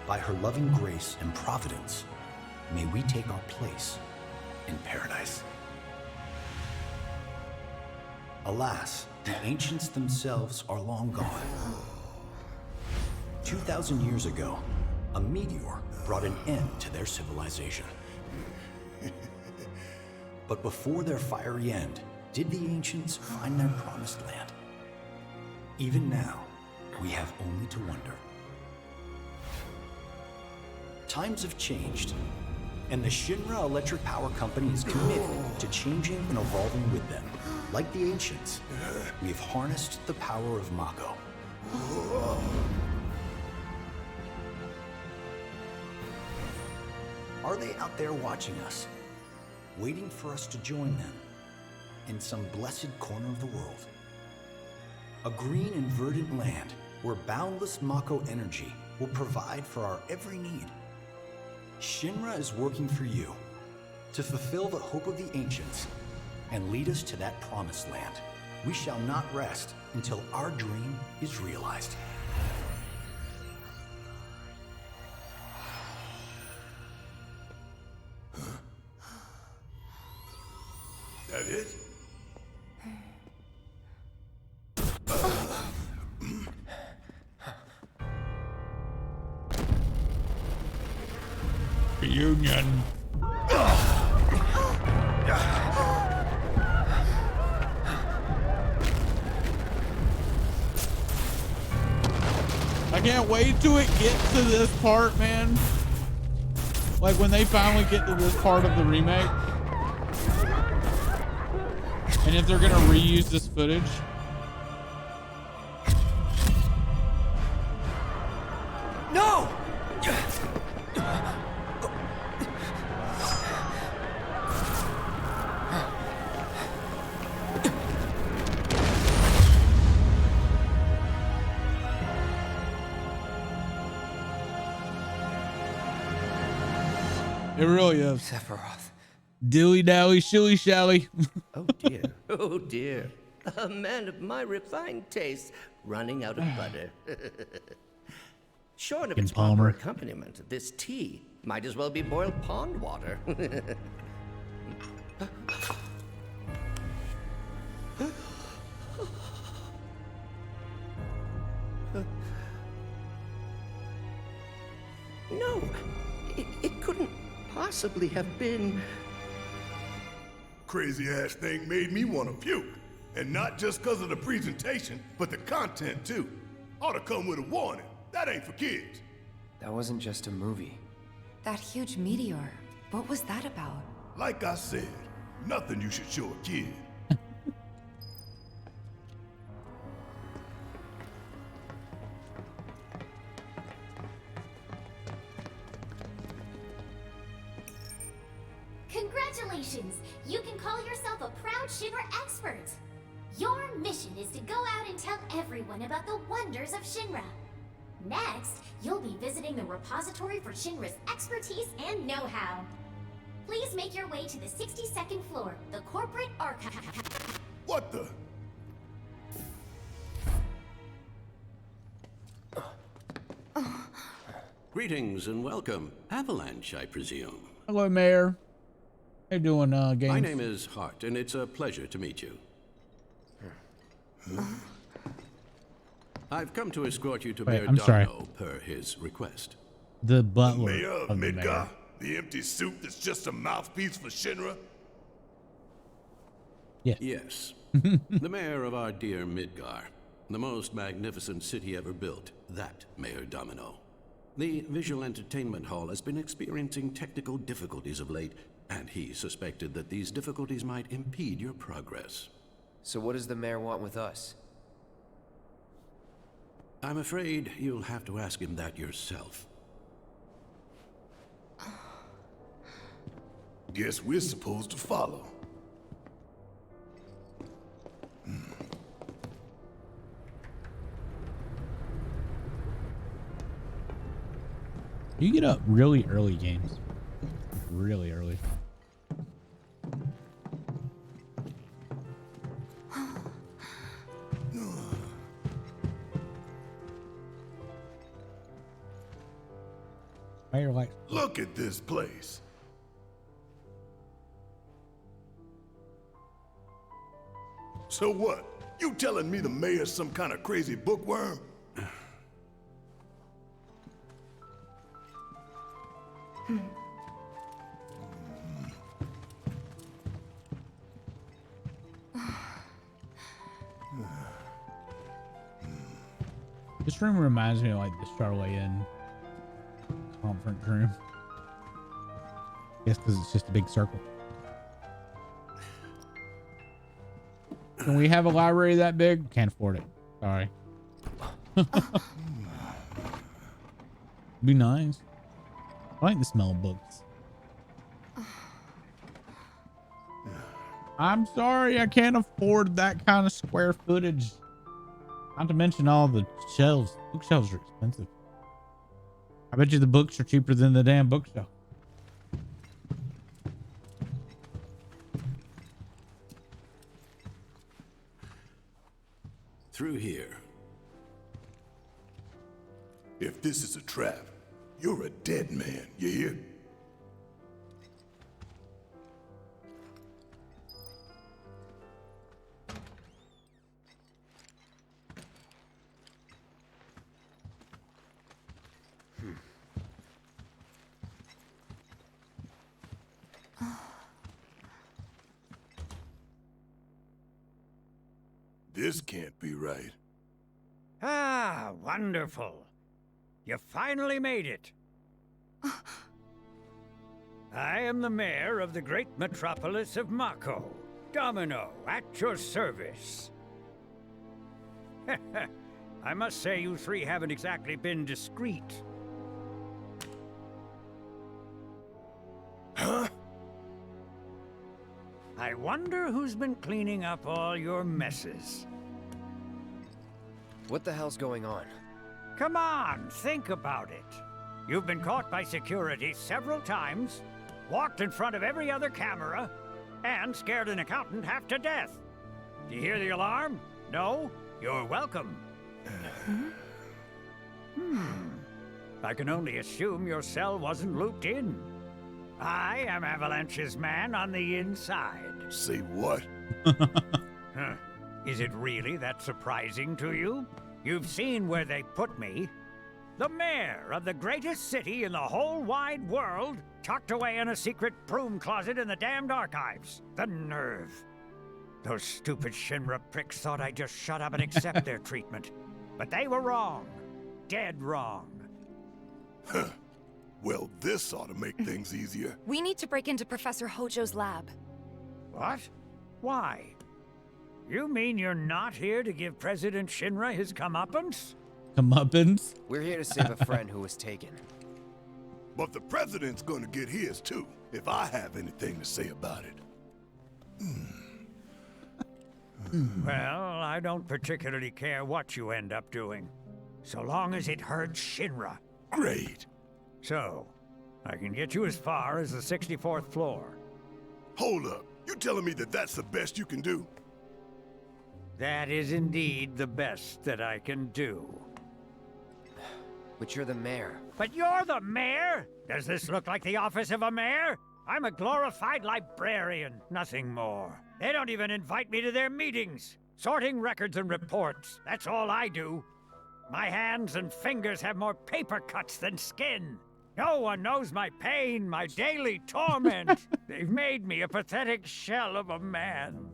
By her loving grace and providence, may we take our place in paradise. Alas, the ancients themselves are long gone. 2,000 years ago, a meteor brought an end to their civilization. But before their fiery end, did the ancients find their promised land? Even now, we have only to wonder. Times have changed, and the Shinra Electric Power Company is committed to changing and evolving with them. Like the ancients, we've harnessed the power of Mako. Are they out there watching us, waiting for us to join them in some blessed corner of the world? A green and verdant land where boundless Mako energy will provide for our every need. Shinra is working for you to fulfill the hope of the ancients and lead us to that promised land. We shall not rest until our dream is realized. That it? Reunion. I can't wait till it gets to this part, man. Like when they finally get to this part of the remake. And if they're gonna reuse this footage. No! It really is. Sephiroth. Dilly dally, shilly shally. Oh dear. Oh dear. A man of my refined taste running out of butter. Short of its proper Palmer. accompaniment, this tea might as well be boiled pond water. No, it couldn't possibly have been... Crazy ass thing made me want to puke. And not just because of the presentation, but the content too. Ought to come with a warning. That ain't for kids. That wasn't just a movie. That huge meteor, what was that about? Like I said, nothing you should show a kid. Congratulations! You can call yourself a proud Shinra expert! Your mission is to go out and tell everyone about the wonders of Shinra. Next, you'll be visiting the repository for Shinra's expertise and know-how. Please make your way to the 62nd floor, the corporate archive. What the? Greetings and welcome. Avalanche, I presume. Hello, Mayor. How you doing, Games? My name is Hart, and it's a pleasure to meet you. I've come to escort you to Mayor Domino per his request. The butler Mayor of the Midgar? mayor. The empty suit that's just a mouthpiece for Shinra? Yes. The mayor of our dear Midgar. The most magnificent city ever built. That Mayor Domino. The visual entertainment hall has been experiencing technical difficulties of late, and he suspected that these difficulties might impede your progress. So what does the mayor want with us? I'm afraid you'll have to ask him that yourself. Guess we're supposed to follow. You get up really early, Games. Really early. Mayor likes. Look at this place. So what? You telling me the mayor's some kind of crazy bookworm? This room reminds me of like the Charlotte Inn conference room. Yes, because it's just a big circle. Can we have a library that big? Can't afford it. Sorry. Be nice. I like the smell of books. I'm sorry, I can't afford that kind of square footage. Not to mention all the shelves. Bookshelves are expensive. I bet you the books are cheaper than the damn bookshelf. Through here. If this is a trap, you're a dead man, you hear? This can't be right. Ah, wonderful. You finally made it. I am the mayor of the great metropolis of Mako. Domino, at your service. I must say you three haven't exactly been discreet. Huh? I wonder who's been cleaning up all your messes. What the hell's going on? Come on, think about it. You've been caught by security several times, walked in front of every other camera, and scared an accountant half to death. Do you hear the alarm? No? You're welcome. I can only assume your cell wasn't looped in. I am Avalanche's man on the inside. Say what? Huh. Is it really that surprising to you? You've seen where they put me. The mayor of the greatest city in the whole wide world, tucked away in a secret broom closet in the damned archives. The nerve. Those stupid Shinra pricks thought I'd just shut up and accept their treatment. But they were wrong. Dead wrong. Huh. Well, this ought to make things easier. We need to break into Professor Hojo's lab. What? Why? You mean you're not here to give President Shinra his comeuppance? Comeuppance? We're here to save a friend who was taken. But the president's gonna get his too, if I have anything to say about it. Well, I don't particularly care what you end up doing, so long as it hurts Shinra. Great. So, I can get you as far as the 64th floor. Hold up. You telling me that that's the best you can do? That is indeed the best that I can do. But you're the mayor. But you're the mayor? Does this look like the office of a mayor? I'm a glorified librarian, nothing more. They don't even invite me to their meetings. Sorting records and reports, that's all I do. My hands and fingers have more paper cuts than skin. No one knows my pain, my daily torment. They've made me a pathetic shell of a man.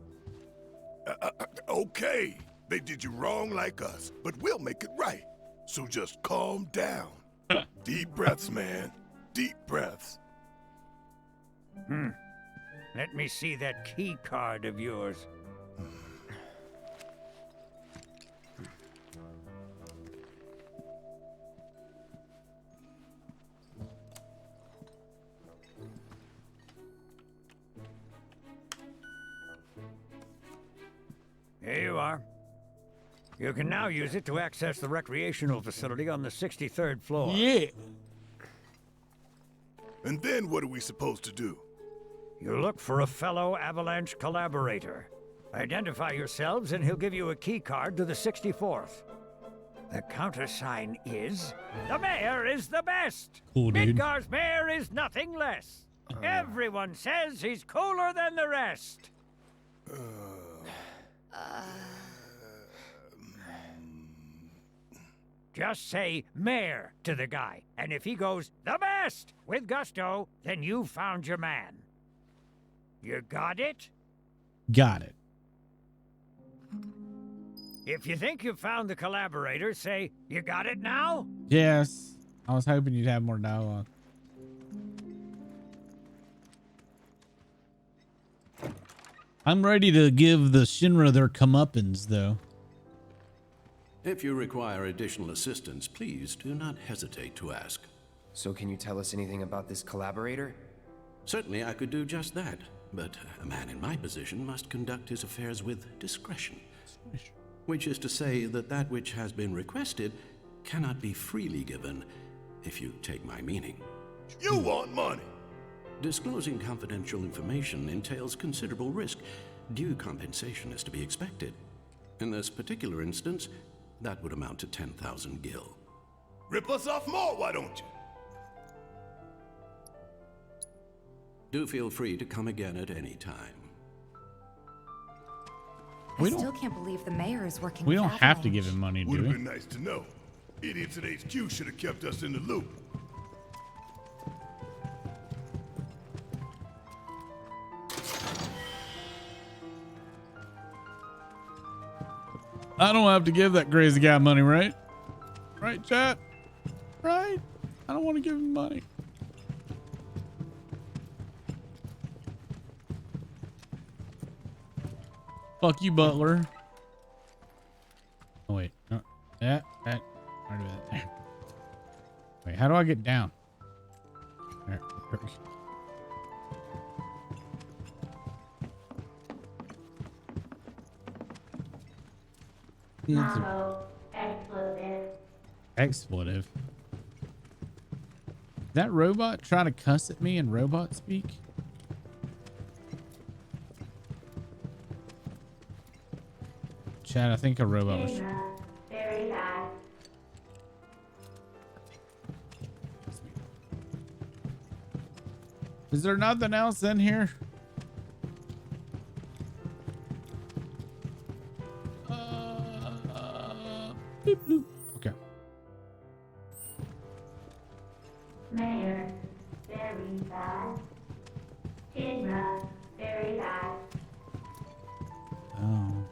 Okay. They did you wrong like us, but we'll make it right. So just calm down. Deep breaths, man. Deep breaths. Let me see that key card of yours. Here you are. You can now use it to access the recreational facility on the 63rd floor. Yeah. And then what are we supposed to do? You look for a fellow Avalanche collaborator. Identify yourselves and he'll give you a key card to the 64th. The countersign is, the mayor is the best. Cool, dude. Midgar's mayor is nothing less. Everyone says he's cooler than the rest. Just say mayor to the guy, and if he goes the best with gusto, then you found your man. You got it? Got it. If you think you've found the collaborator, say, you got it now? Yes. I was hoping you'd have more dialogue. I'm ready to give the Shinra their comeuppance, though. If you require additional assistance, please do not hesitate to ask. So can you tell us anything about this collaborator? Certainly I could do just that, but a man in my position must conduct his affairs with discretion. Which is to say that that which has been requested cannot be freely given, if you take my meaning. You want money! Disclosing confidential information entails considerable risk. Due compensation is to be expected. In this particular instance, that would amount to 10,000 gil. Rip us off more, why don't you? Do feel free to come again at any time. I still can't believe the mayor is working We with don't have to Avalanche. give him money, do Would have we? been nice to know. Idiots at HQ should have kept us in the loop. I don't have to give that crazy guy money, right? Right, chat? Right? I don't want to give him money. Fuck you, Butler. Oh, wait. No. That. Where do that? There. Wait, how do I get down? There. Expletive. That robot trying to cuss at me in robot speak? Chad, I think a robot was. Very bad. Is there nothing else in here? Beep, bloop. Okay. Mayor, very bad. Tinra, very bad. Oh.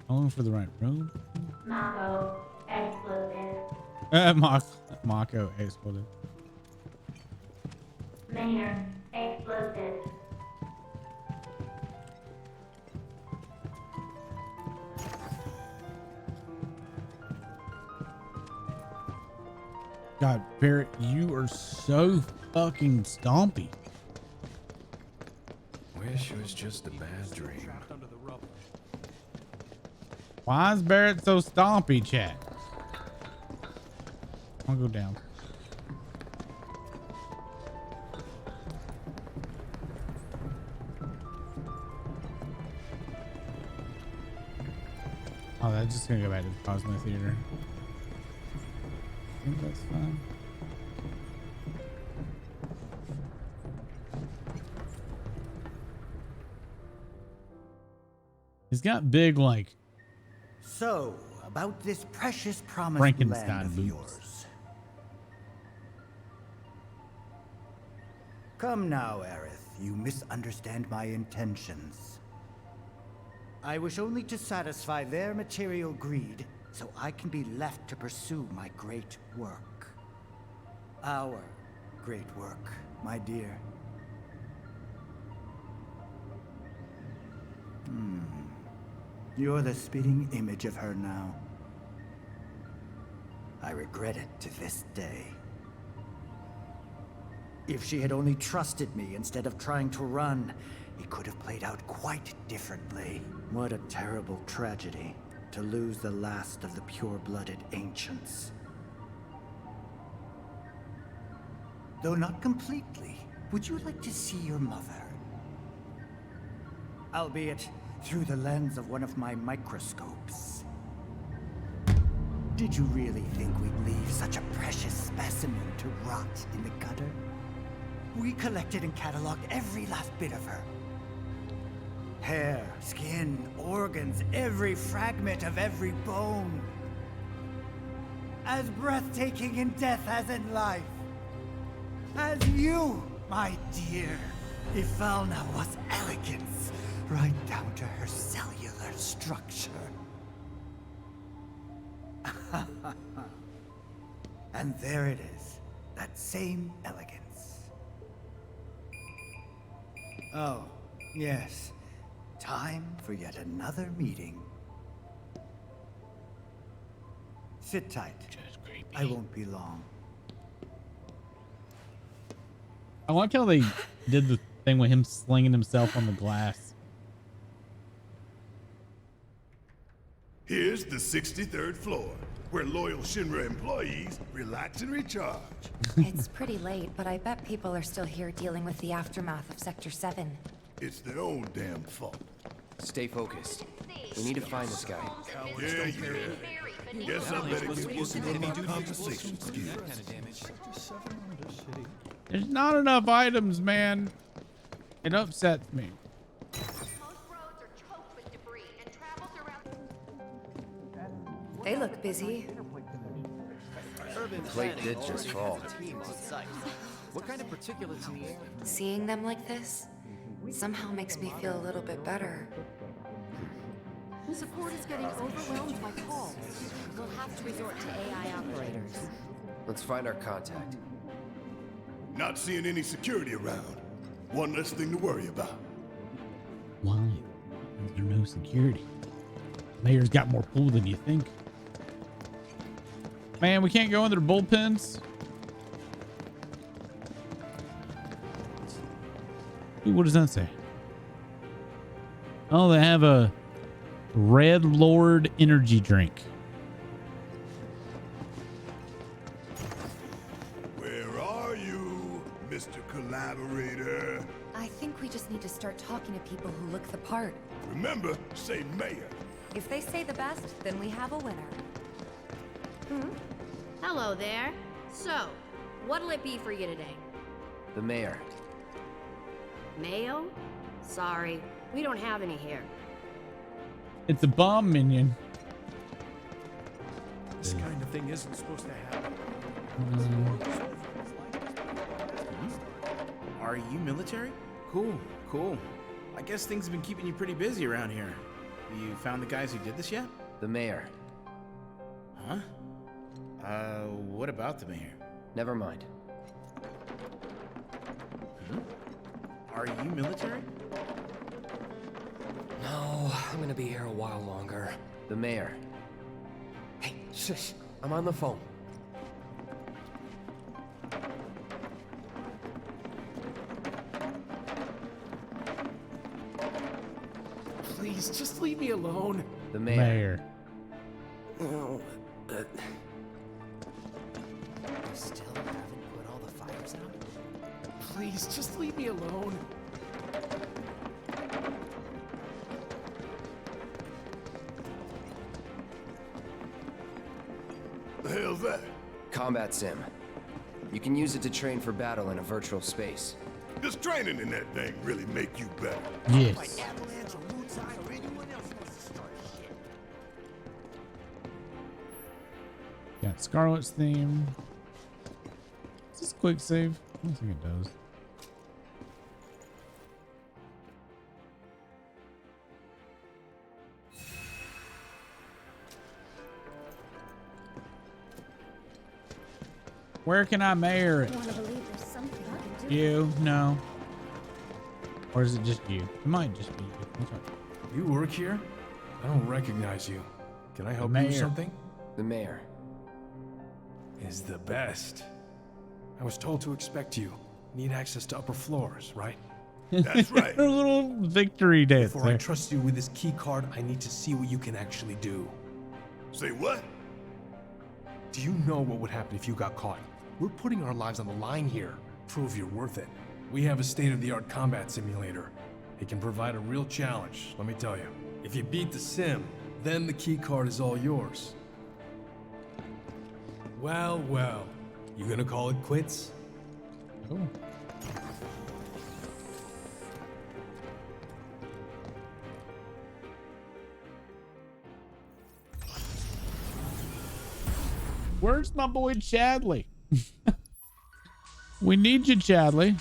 I'm looking for the right road. Mako, explosive. Mako exploded. Mayor, explosive. God, Barrett, you are so fucking stompy. Wish it was just a bad dream. Why is Barrett so stompy, chat? I'll go down. Oh, that's just gonna go back to the Cosmo Theater. I think that's fine. He's got big, like, So, about this precious promised Frankenstein land of boots. yours. Come now, Aerith. You misunderstand my intentions. I wish only to satisfy their material greed, so I can be left to pursue my great work. Our great work, my dear. You're the spitting image of her now. I regret it to this day. If she had only trusted me instead of trying to run, it could have played out quite differently. What a terrible tragedy to lose the last of the pure-blooded ancients. Though not completely, would you like to see your mother? Albeit through the lens of one of my microscopes. Did you really think we'd leave such a precious specimen to rot in the gutter? We collected and cataloged every last bit of her. Hair, skin, organs, every fragment of every bone. As breathtaking in death as in life. As you, my dear. Ifalna was elegance, right down to her cellular structure. And there it is, that same elegance. Oh, yes. Time for yet another meeting. Sit tight. I won't be long. I like how they did the thing with him slinging himself on the glass. Here's the 63rd floor, where loyal Shinra employees relax and recharge. It's pretty late, but I bet people are still here dealing with the aftermath of Sector 7. It's their own damn fault. Stay focused. We need to find this guy. Yeah. Guess I better get working on my conversation skills. There's not enough items, man. It upsets me. They look busy. Plate did just fall. What kind of particulates in the air? Seeing them like this somehow makes me feel a little bit better. Support is getting overwhelmed by calls. We'll have to resort to AI operators. Let's find our contact. Not seeing any security around. One less thing to worry about. Why? Is there no security? Mayor's got more pull than you think. Man, we can't go in their bullpens. Ooh, what does that say? Oh, they have a Red Lord energy drink. Where are you, Mr. Collaborator? I think we just need to start talking to people who look the part. Remember, say mayor. If they say the best, then we have a winner. Hello there. So, what'll it be for you today? The mayor. Mayo? Sorry, we don't have any here. It's a bomb minion. This kind of thing isn't supposed to happen. Are you military? Cool, cool. I guess things have been keeping you pretty busy around here. You found the guys who did this yet? The mayor. Huh? What about the mayor? Never mind. Are you military? No, I'm gonna be here a while longer. The mayor. Hey, shush. I'm on the phone. Please, just leave me alone. The mayor. Oh, I still haven't put all the fires out? please, just leave me alone. The hell's that? Combat sim. You can use it to train for battle in a virtual space. Does training in that thing really make you better? Yes. Got Scarlet's theme. Is this quick save? I don't think it does. Where can I mayor it? You? No. Or is it just you? It might just be you. What's up? You work here? I don't recognize you. Can I help you with something? The mayor. Is the best. I was told to expect you. Need access to upper floors, right? That's right. A little victory dance. Before I trust you with this key card, I need to see what you can actually do. Say what? Do you know what would happen if you got caught? We're putting our lives on the line here. Prove you're worth it. We have a state-of-the-art combat simulator. It can provide a real challenge, let me tell you. If you beat the sim, then the key card is all yours. Well, well. You gonna call it quits? Oh. Where's my boy Chadley? We need you, Chadley.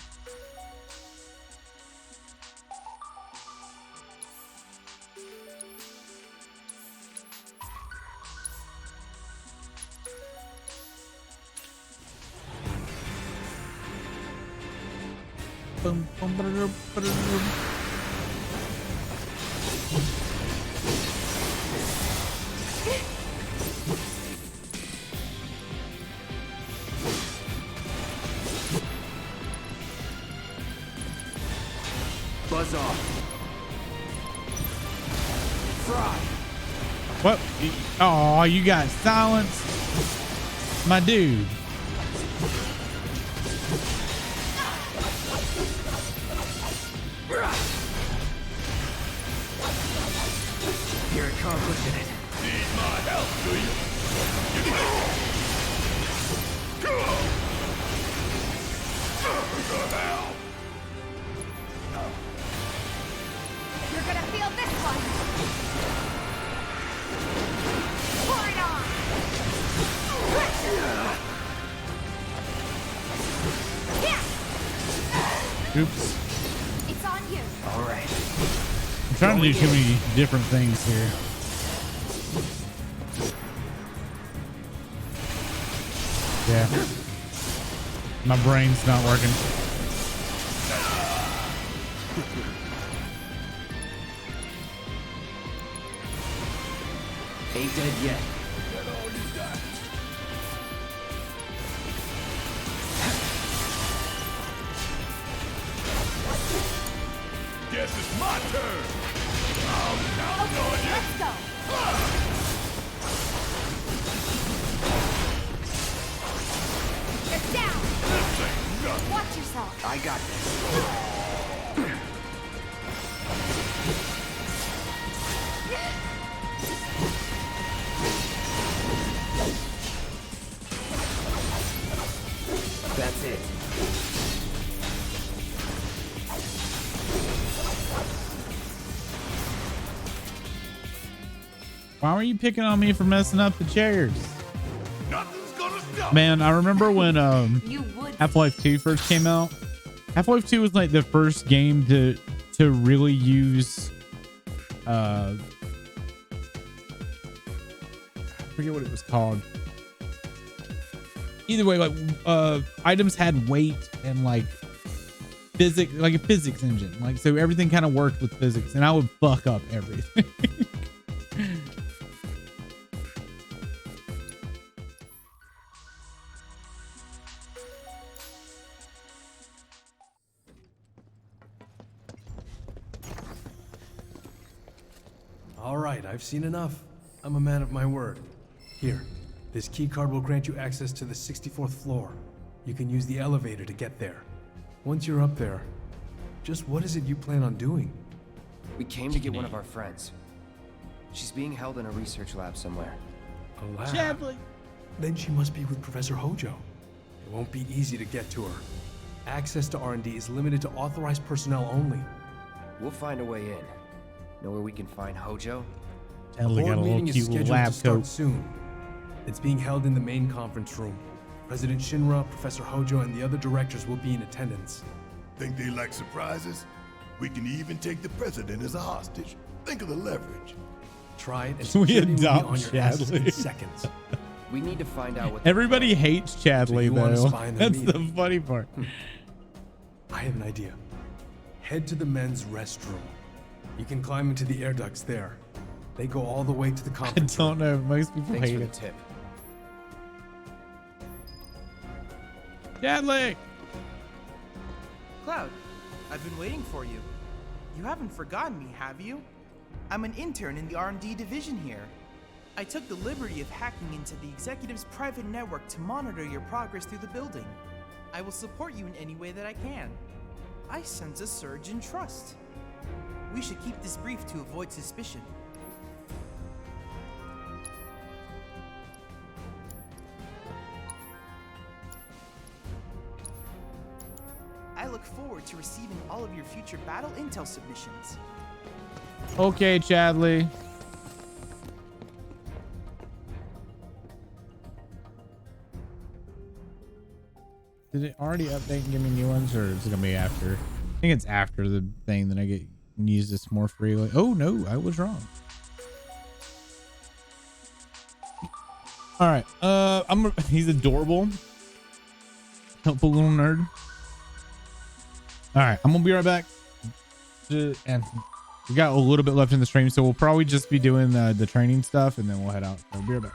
Boom, boom, ba-da-dum, ba-da-dum. Buzz off. Fry. What? Oh, you got silenced, my dude. You're accomplished in it. Need my help, do you? You're gonna feel this one. Pour it on. Yeah. Oops. It's on you. All right. I'm trying to do too many different things here. Yeah. My brain's not working. Ain't dead yet. Guess it's my turn. I'm counting on you. Let's go. It's down. Watch yourself. I got this. That's it. Why were you picking on me for messing up the chairs? Nothing's gonna stop. Man, I remember when You would. Half-Life 2 first came out. Half-Life 2 was like the first game to really use I forget what it was called. Either way, like items had weight and like physics, like a physics engine. Like so everything kind of worked with physics, and I would fuck up everything. All right, I've seen enough. I'm a man of my word. Here, this key card will grant you access to the 64th floor. You can use the elevator to get there. Once you're up there, just what is it you plan on doing? We came to get one of our friends. She's being held in a research lab somewhere. A lab? Chadley. Then she must be with Professor Hojo. It won't be easy to get to her. Access to R&D is limited to authorized personnel only. We'll find a way in. Know where we can find Hojo? Chadley got a little Meeting is cute scheduled lab to start coat. soon. It's being held in the main conference room. President Shinra, Professor Hojo, and the other directors will be in attendance. Think they like surprises? We can even take the president as a hostage. Think of the leverage. Try it and We security will be adopt on your asses in Chadley. seconds. We need to find out what Everybody hates Chadley you wanna though. spy in their That's the meeting? funny part. I have an idea. Head to the men's restroom. You can climb into the air ducts there. They go all the way to the I conference room. don't know. Most people Thanks hate for the it. tip. Chadley. Cloud, I've been waiting for you. You haven't forgotten me, have you? I'm an intern in the R&D division here. I took the liberty of hacking into the executive's private network to monitor your progress through the building. I will support you in any way that I can. I sense a surge in trust. We should keep this brief to avoid suspicion. I look forward to receiving all of your future battle intel submissions. Okay, Chadley. Did it already update and give me new ones, or is it gonna be after? I think it's after the thing that I get use this more freely. Oh no, I was wrong. All right, he's adorable, helpful little nerd. All right, I'm gonna be right back. And we got a little bit left in the stream, so we'll probably just be doing the training stuff, and then we'll head out. I'll be right back.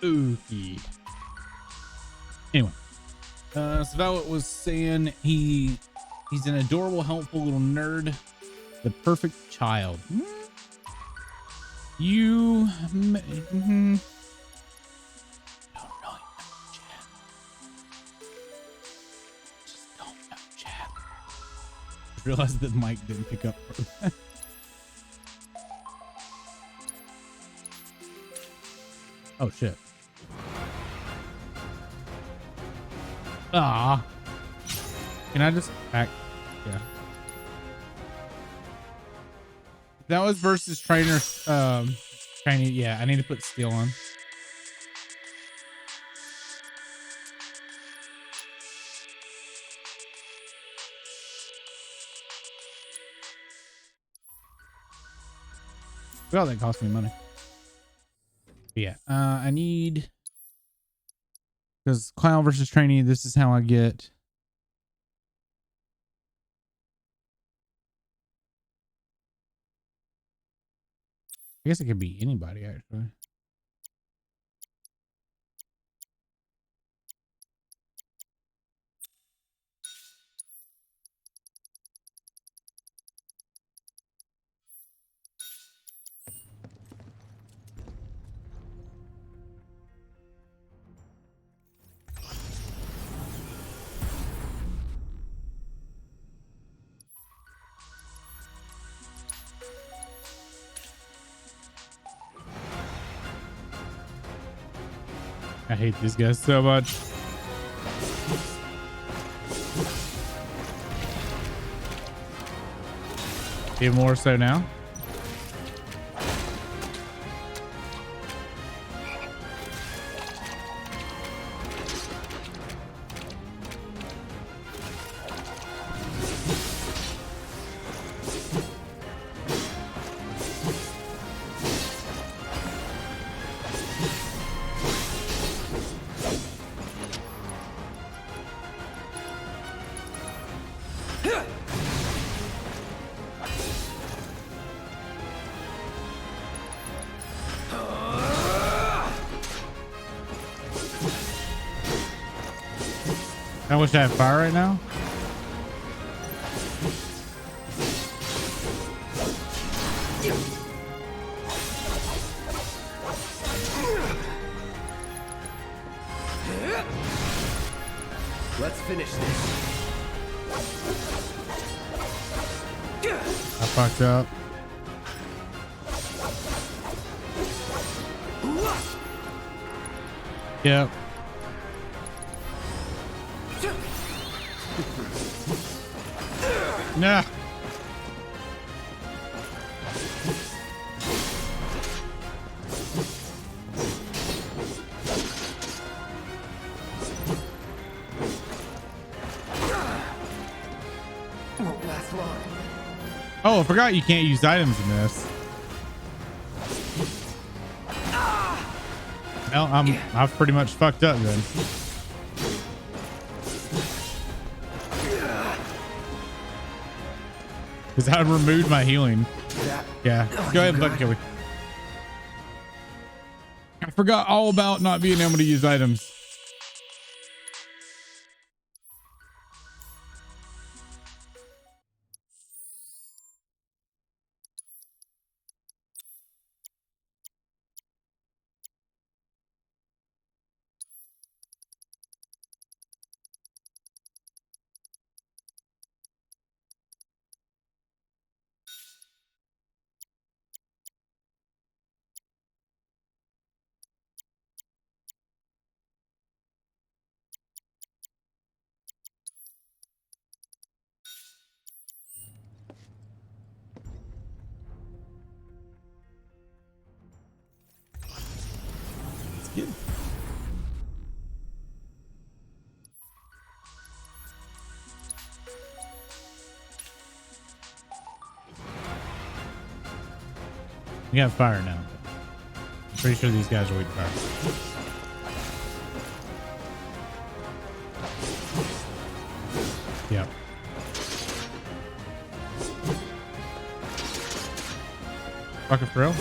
Okay. Anyway, so Violet was saying he's an adorable, helpful little nerd, the perfect child. You don't know Chad. Just don't know Chad. I realized that Mike didn't pick up for that. Oh shit. Ah. Can I just back? Yeah. That was versus trainer. Training. Yeah, I need to put steel on. Well, that cost me money. But yeah, I need, because clown versus trainee. This is how I get. I guess it could be anybody actually. I hate these guys so much. Even more so now. I wish I had fire right now. Let's finish this. I fucked up. Yep. Nah. Won't last long. Oh, I forgot you can't use items in this. Well, I've pretty much fucked up then. Because I removed my healing. Yeah. Go ahead and button kill me. I forgot all about not being able to use items. Good. We got fire now. I'm pretty sure these guys are weak fire. Yep. Fucking for real?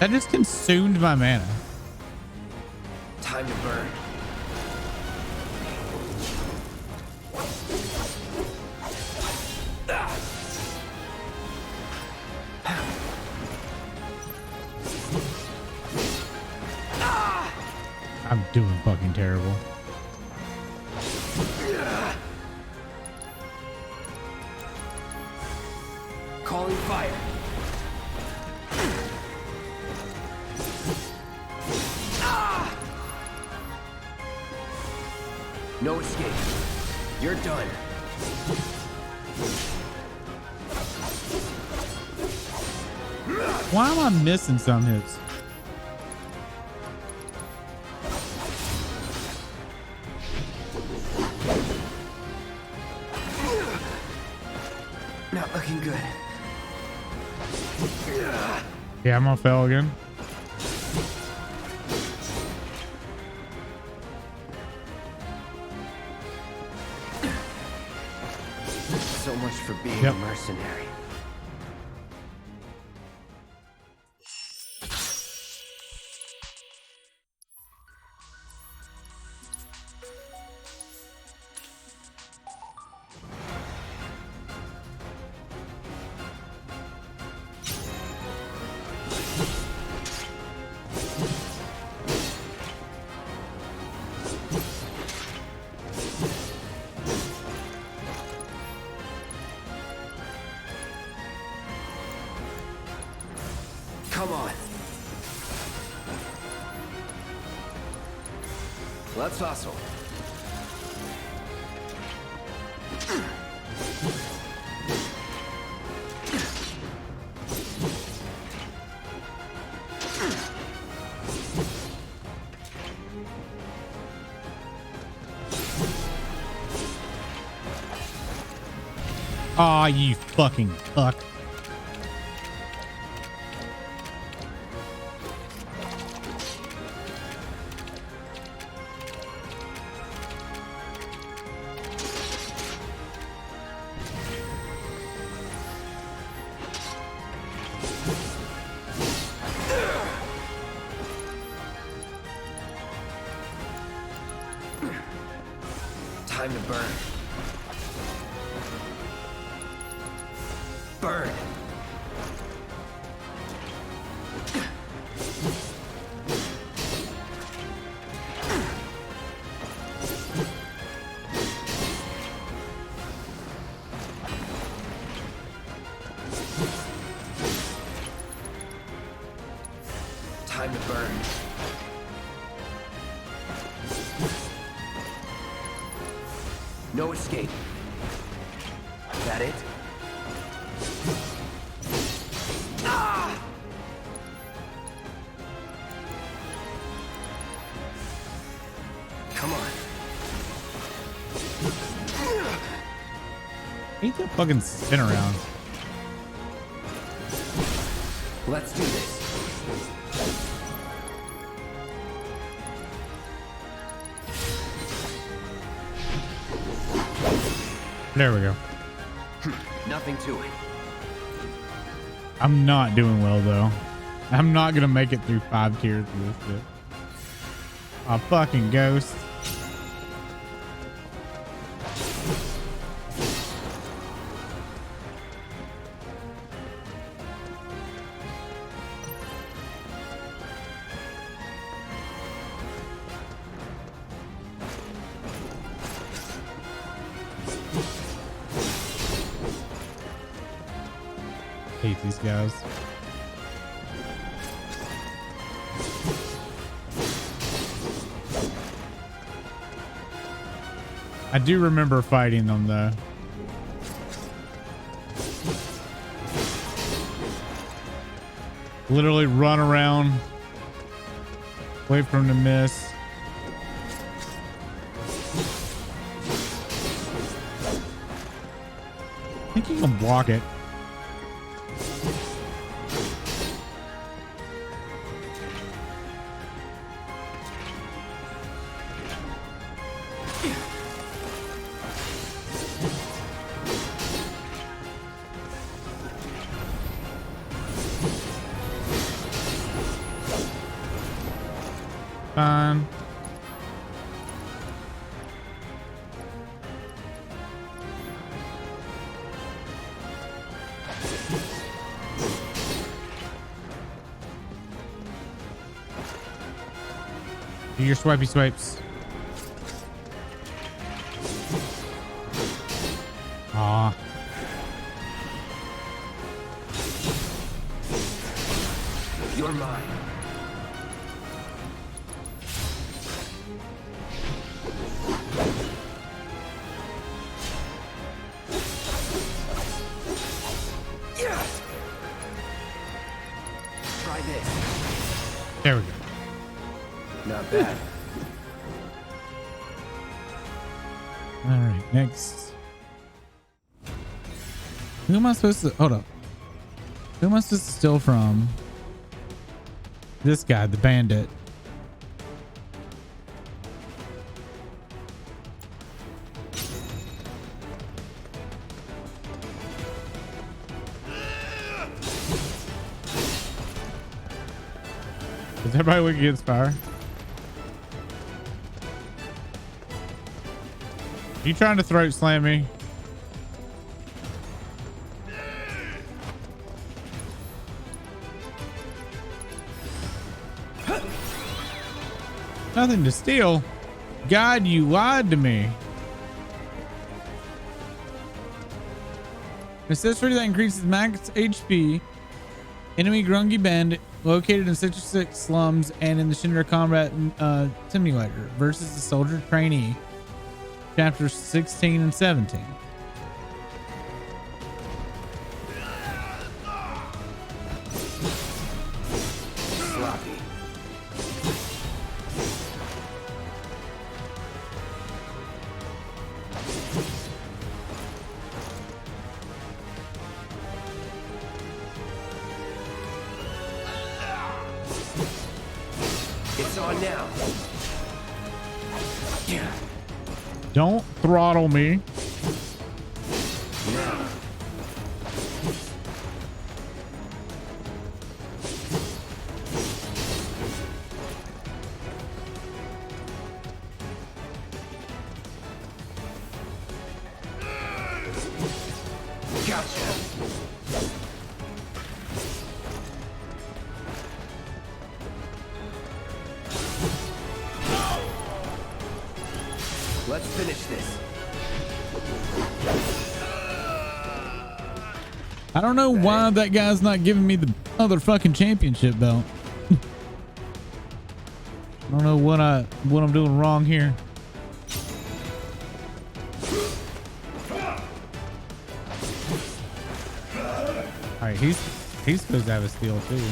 That just consumed my mana. Time to burn. I'm doing fucking terrible. Calling fire. No escape. You're done. Why am I missing some hits? Not looking good. Yeah, I'm gonna fail again. So much for being a mercenary. Come on. Let's hustle. Aw, you fucking fuck. Time to burn. Burn. Time to burn. No escape. That it? Ah! Come on. Ain't that fucking spin around? Let's do this. There we go. Nothing to it. I'm not doing well though. I'm not gonna make it through 5 tiers of this shit. A fucking ghost. Hate these guys. I do remember fighting them though. Literally run around, wait for him to miss. I think you can block it. Fine. Do your swipey swipes. Aw. You're mine. Yes. Try this. There we go. Not bad. All right, next. Who am I supposed to? Hold up. Who am I supposed to steal from? This guy, the bandit. Is everybody weak against fire? You trying to throat slam me? Nothing to steal. God, you lied to me. Accessory that increases max HP. Enemy Grungy Bend located in Sector 6 slums and in the Shinra Combat Simulator versus the Soldier Trainee. Chapters 16 and 17. Sloppy. It's on now. Yeah. Don't throttle me. Now. Gotcha. Let's finish this. I don't know why that guy's not giving me the motherfucking championship belt. I don't know what I'm doing wrong here. All right, he's supposed to have a steal too.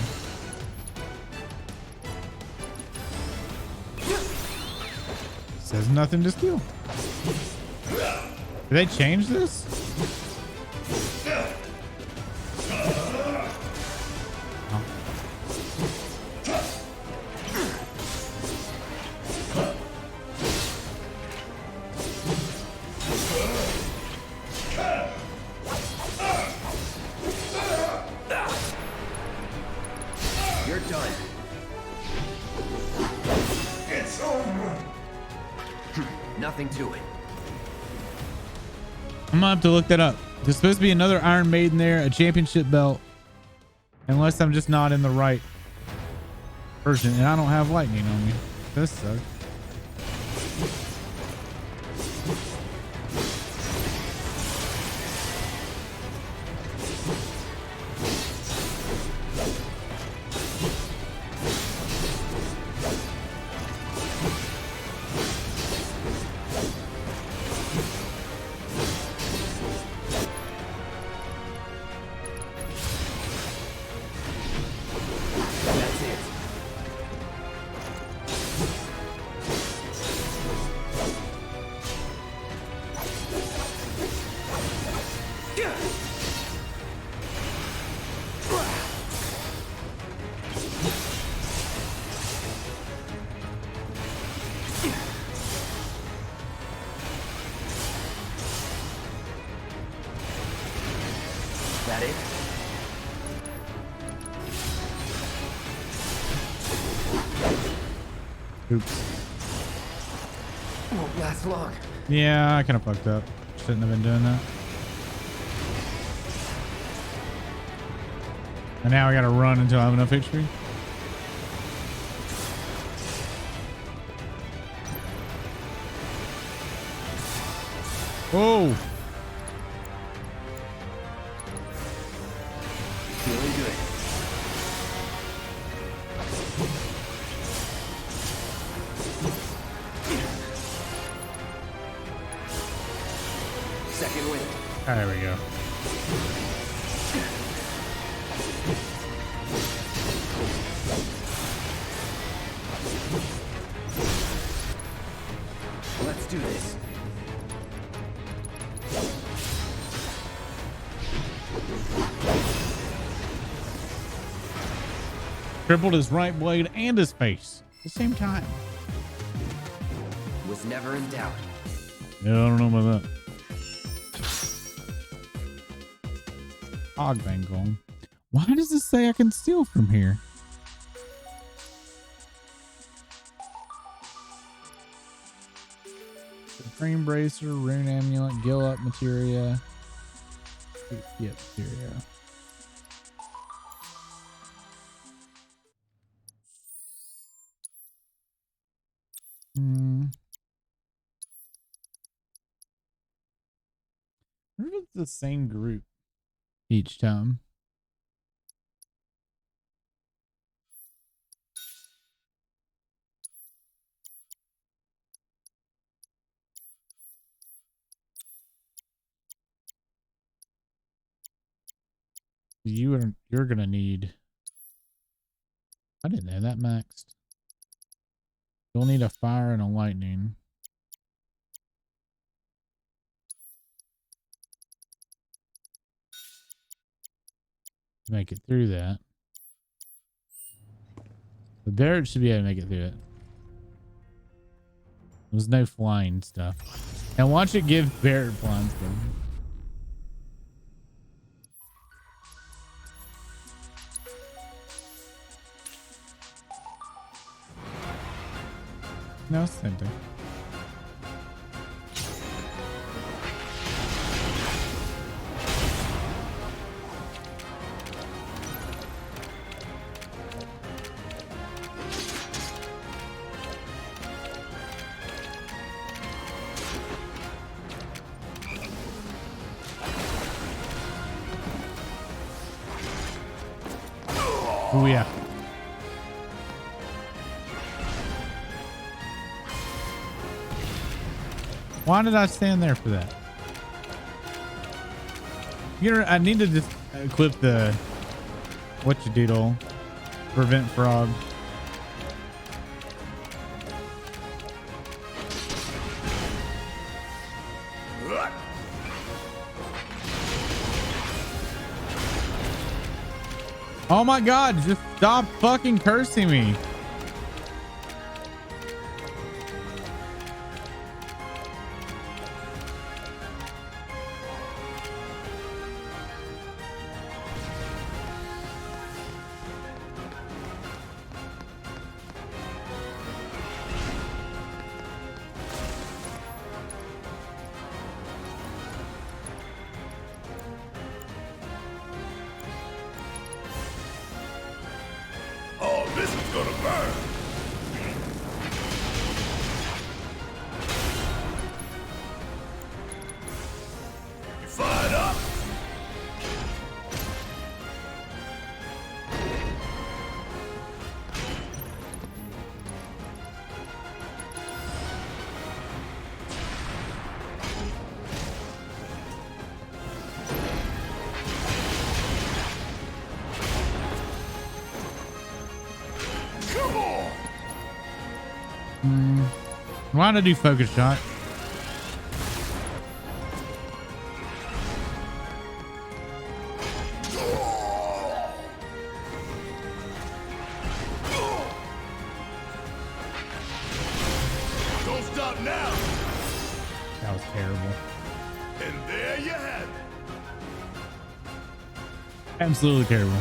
Says nothing to steal. Did they change this? Oh. You're done. It's over. Nothing to it. I'm gonna have to look that up. There's supposed to be another Iron Maiden there, a championship belt. Unless I'm just not in the right version, and I don't have lightning on me. This sucks. That's it. Oops. Won't last long. Yeah, I kind of fucked up. Shouldn't have been doing that. And now I gotta run until I have enough HP. Whoa! Feeling good. Second wind. There we go. Let's do this. Crippled his right blade and his face at the same time. Was never in doubt. Yeah, I don't know about that. Ogbangle. Why does it say I can steal from here? Supreme Bracer, Rune Amulet, Gill Up Materia. Yep, Materia. I wonder if it's the same group each time. You're gonna need. I didn't have that maxed. You'll need a fire and a lightning. To make it through that. The Barrett should be able to make it through it. There's no flying stuff. And watch it give Barrett flying stuff. No, it's the same thing. Oh yeah. Why did I stand there for that? I need to just equip the whatchadoodle, prevent frog. Oh my god, just stop fucking cursing me. Oh, this is gonna burn! You fired up? Come on! Why did I do focus shot? Don't stop now! That was terrible. And there you have it. Absolutely terrible.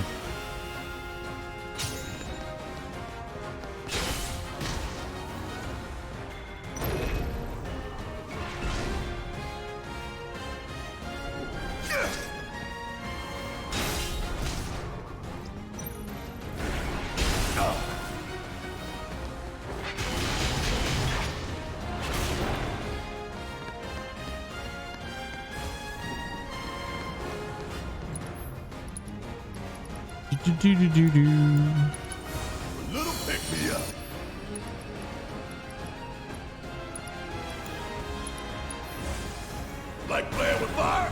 Little pick me up. Like playing with fire?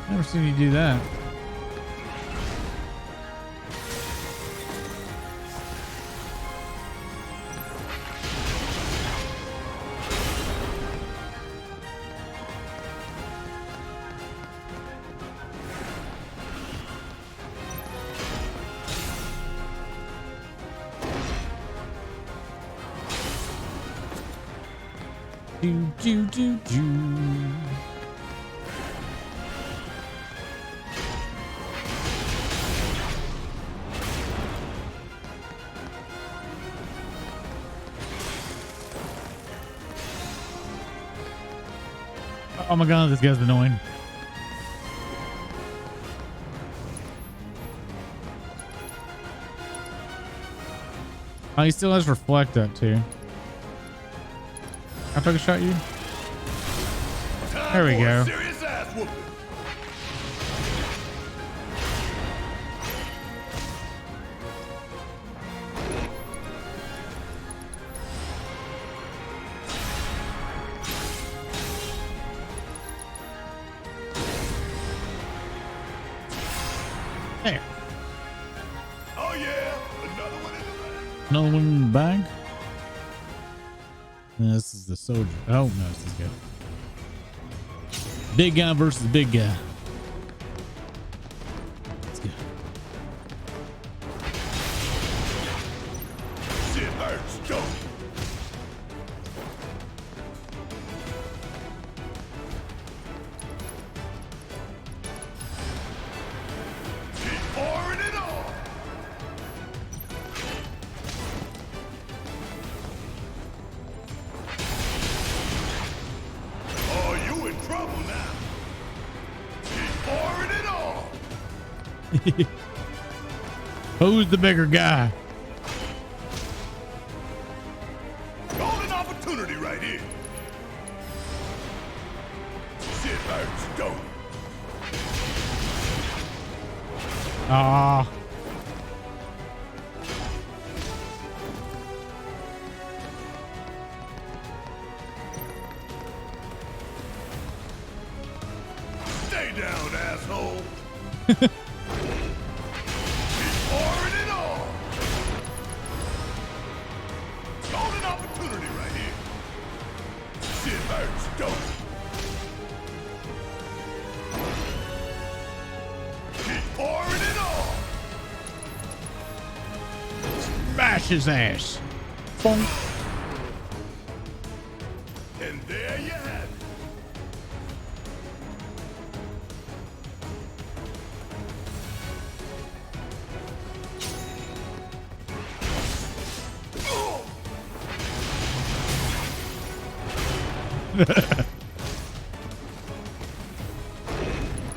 Never seen you do that. Do. Oh my god, this guy's annoying. Oh, he still has reflect up too. I took a shot you. There we go. Serious ass whooping. There. Oh yeah, another one in the bag. Another one in the bag. And this is the soldier. Oh no, this is good. Big guy versus big guy. Let's go. Shit hurts, don't it? Keep pouring it on. Oh, you in trouble now. Keep pouring it on. Who's the bigger guy? Golden opportunity right here. Shit hurts, don't it? Ah. Stay down, asshole. Keep pouring it on. Golden opportunity right here. Shit hurts, don't it? Keep pouring it on. Smash his ass. Bonk. And there you have it.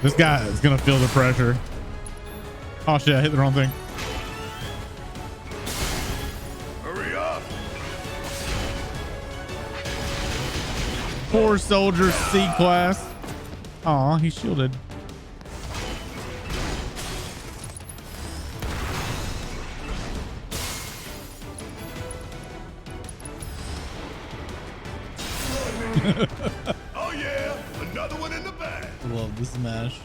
This guy is gonna feel the pressure. Oh shit, I hit the wrong thing. Hurry up. Poor soldier, C-class. Aw, he's shielded. Oh yeah, another one in the bag. Love the smash.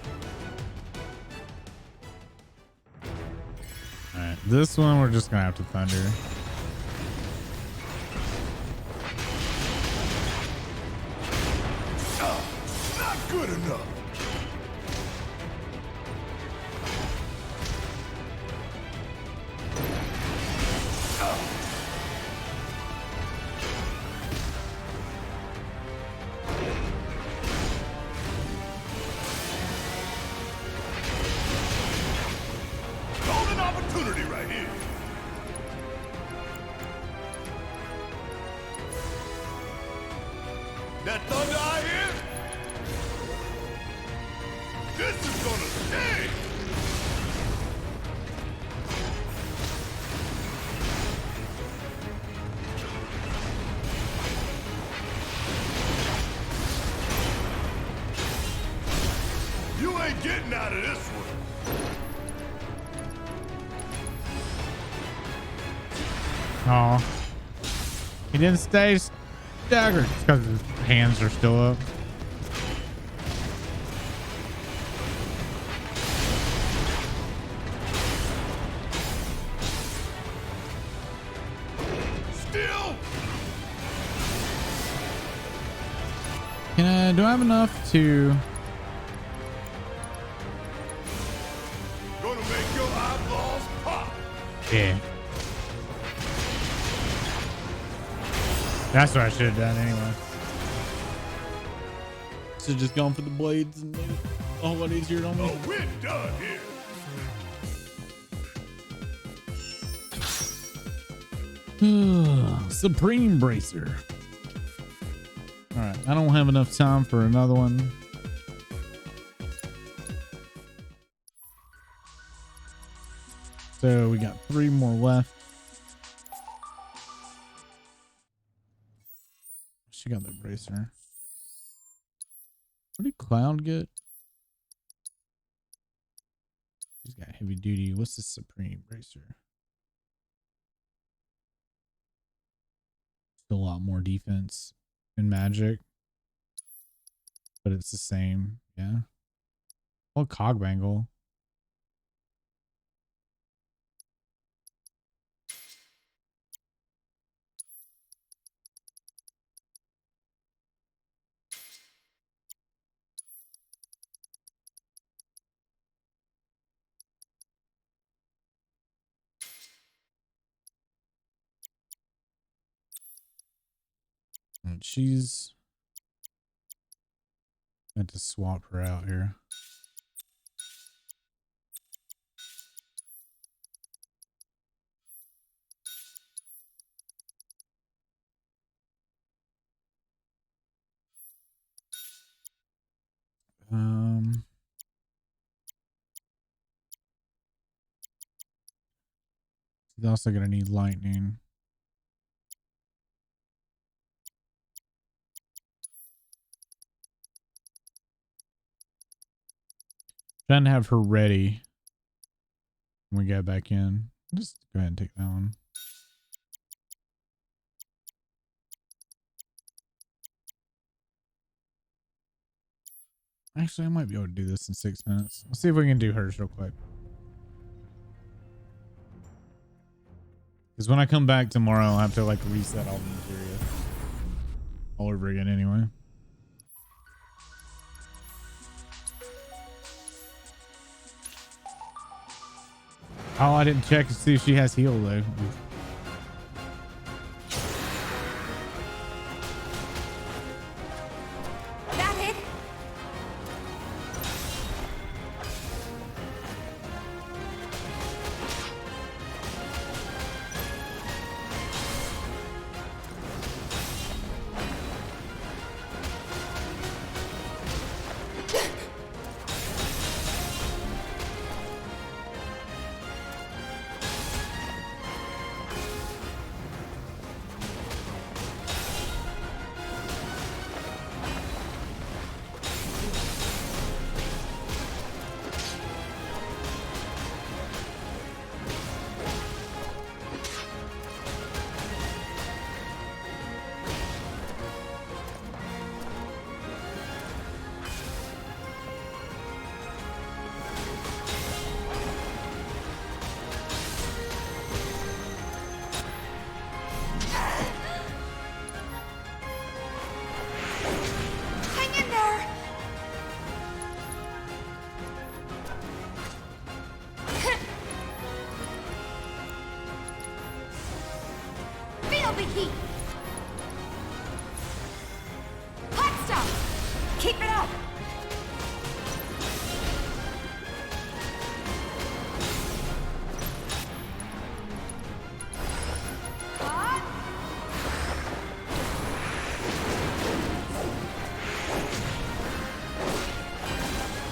Alright, this one we're just gonna have to thunder. Not good enough. Golden opportunity right here. That thunder I hear? This is gonna sting! ain't getting out of this one. Oh, he didn't stay staggered because his hands are still up. Still. Do I have enough to? Gonna make your eyeballs pop. Yeah. That's what I should have done anyway. Should have just gone for the blades and made it a whole lot easier on me. Oh, we're done here. Supreme Bracer. All right, I don't have enough time for another one. So we got 3 more left. She got that bracer. What did Cloud get? She's got heavy duty. What's the Supreme Bracer? Still a lot more defense and magic, but it's the same. Yeah. Well, Cogbangle. And she's had to swap her out here. She's also gonna need lightning. Trying to have her ready when we get back in. Just go ahead and take that one. Actually, I might be able to do this in 6 minutes. Let's see if we can do hers real quick. Because when I come back tomorrow, I'll have to like reset all the materia all over again anyway. Oh, I didn't check to see if she has heal though. That hit.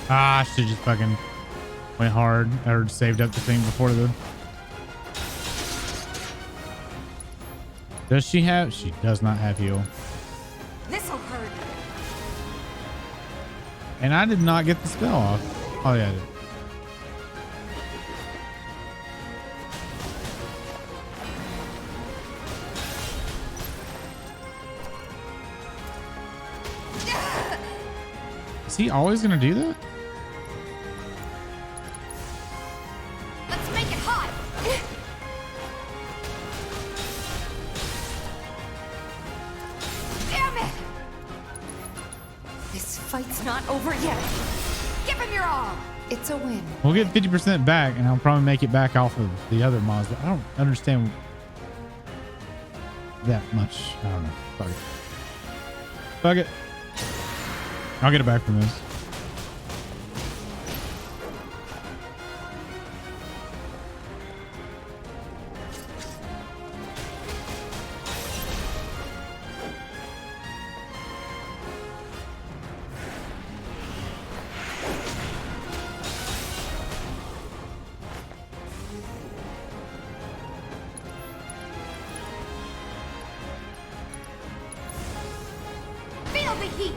Ah, I should just fucking went hard or saved up the thing before the. Does she have? She does not have heal. This'll hurt. And I did not get the spell off. Oh yeah, I did. Is he always gonna do that? Let's make it hot. Damn it! This fight's not over yet. Give him your all. It's a win. We'll get 50% back, and I'll probably make it back off of the other mods. But I don't understand that much. I don't know. Fuck it. Fuck it. I'll get it back from this. Feel the heat.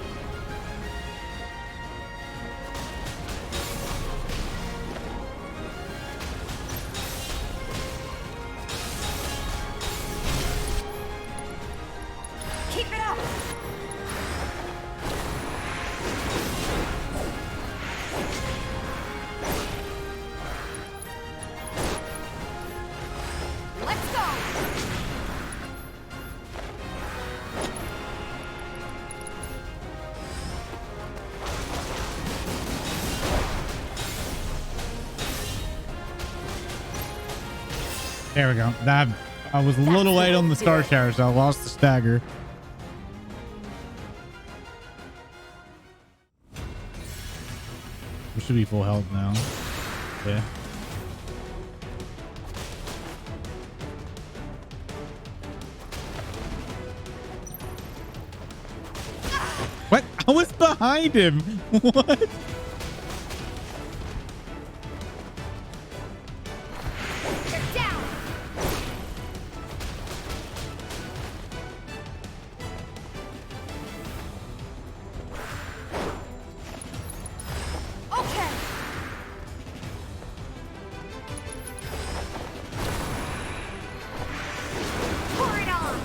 Keep it up. Let's go. There we go. That I was a little late on the star shower, so I lost the stagger. We should be full health now. Yeah. What? I was behind him. What? You're down. Okay. Pour it on.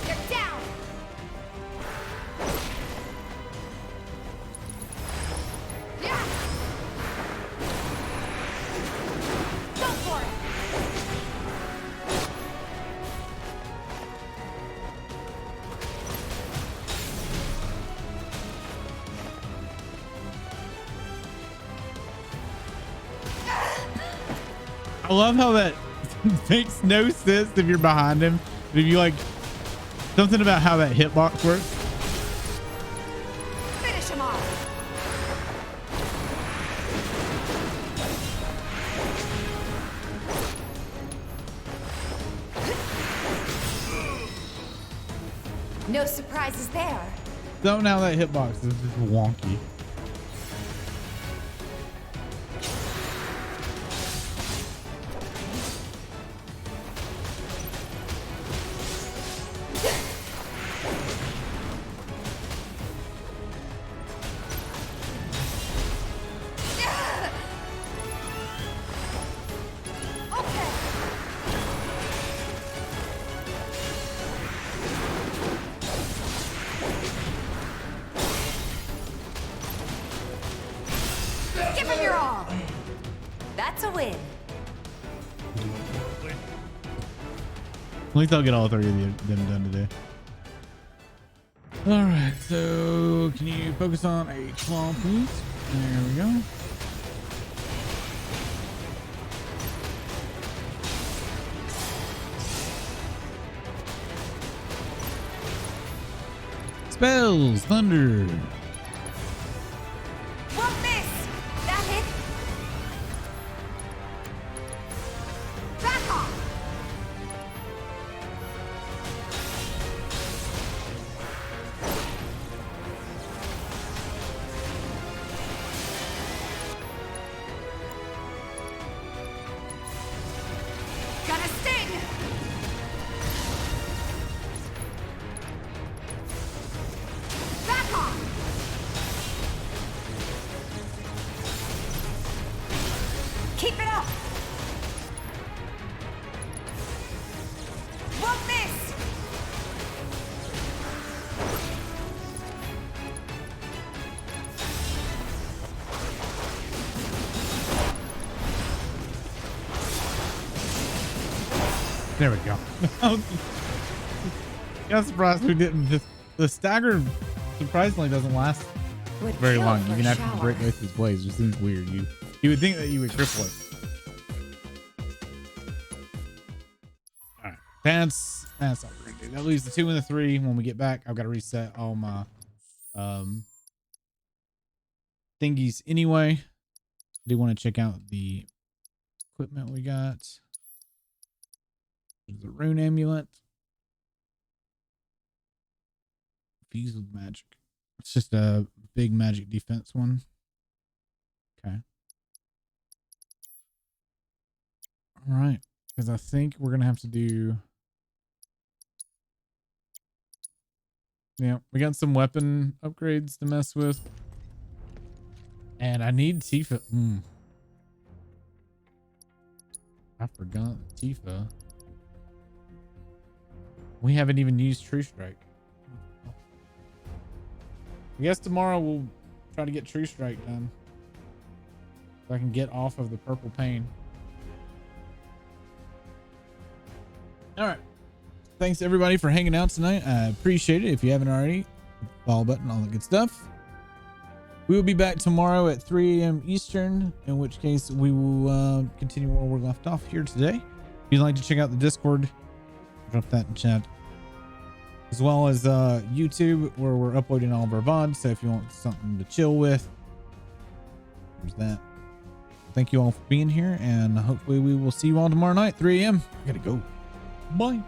You're down. Yeah. Go for it. I love how that makes no sense if you're behind him. But if you like something about how that hitbox works. Finish him off. No surprises there. Something how that hitbox is just wonky. Okay. Give him your all. That's a win. At least I'll get all three of them done today. All right, so can you focus on a claw, please? There we go. Spells, thunder. Won't miss. That hit. Back off. Gonna sting. There we go. I'm surprised we didn't just. The stagger surprisingly doesn't last very long. You're gonna have to break both these blades. It just seems weird. You would think that you would cripple it. All right, that's all we're gonna do. That leaves the 2 and the 3. When we get back, I've got to reset all my thingies anyway. I do want to check out the equipment we got. There's the rune amulet. Fuse with magic. It's just a big magic defense one. Okay. All right. Because I think we're going to have to do... Yeah, we got some weapon upgrades to mess with. And I need Tifa. I forgot Tifa. We haven't even used True Strike. I guess tomorrow we'll try to get True Strike done. So I can get off of the purple pain. All right. Thanks everybody for hanging out tonight. I appreciate it. If you haven't already, follow button, all that good stuff. We will be back tomorrow at 3 a.m. Eastern, in which case we will continue where we're left off here today. If you'd like to check out the Discord, drop that in chat. As well as YouTube, where we're uploading all of our VODs. So if you want something to chill with, there's that. Thank you all for being here, and hopefully we will see you all tomorrow night, 3 a.m. I gotta go. Bye.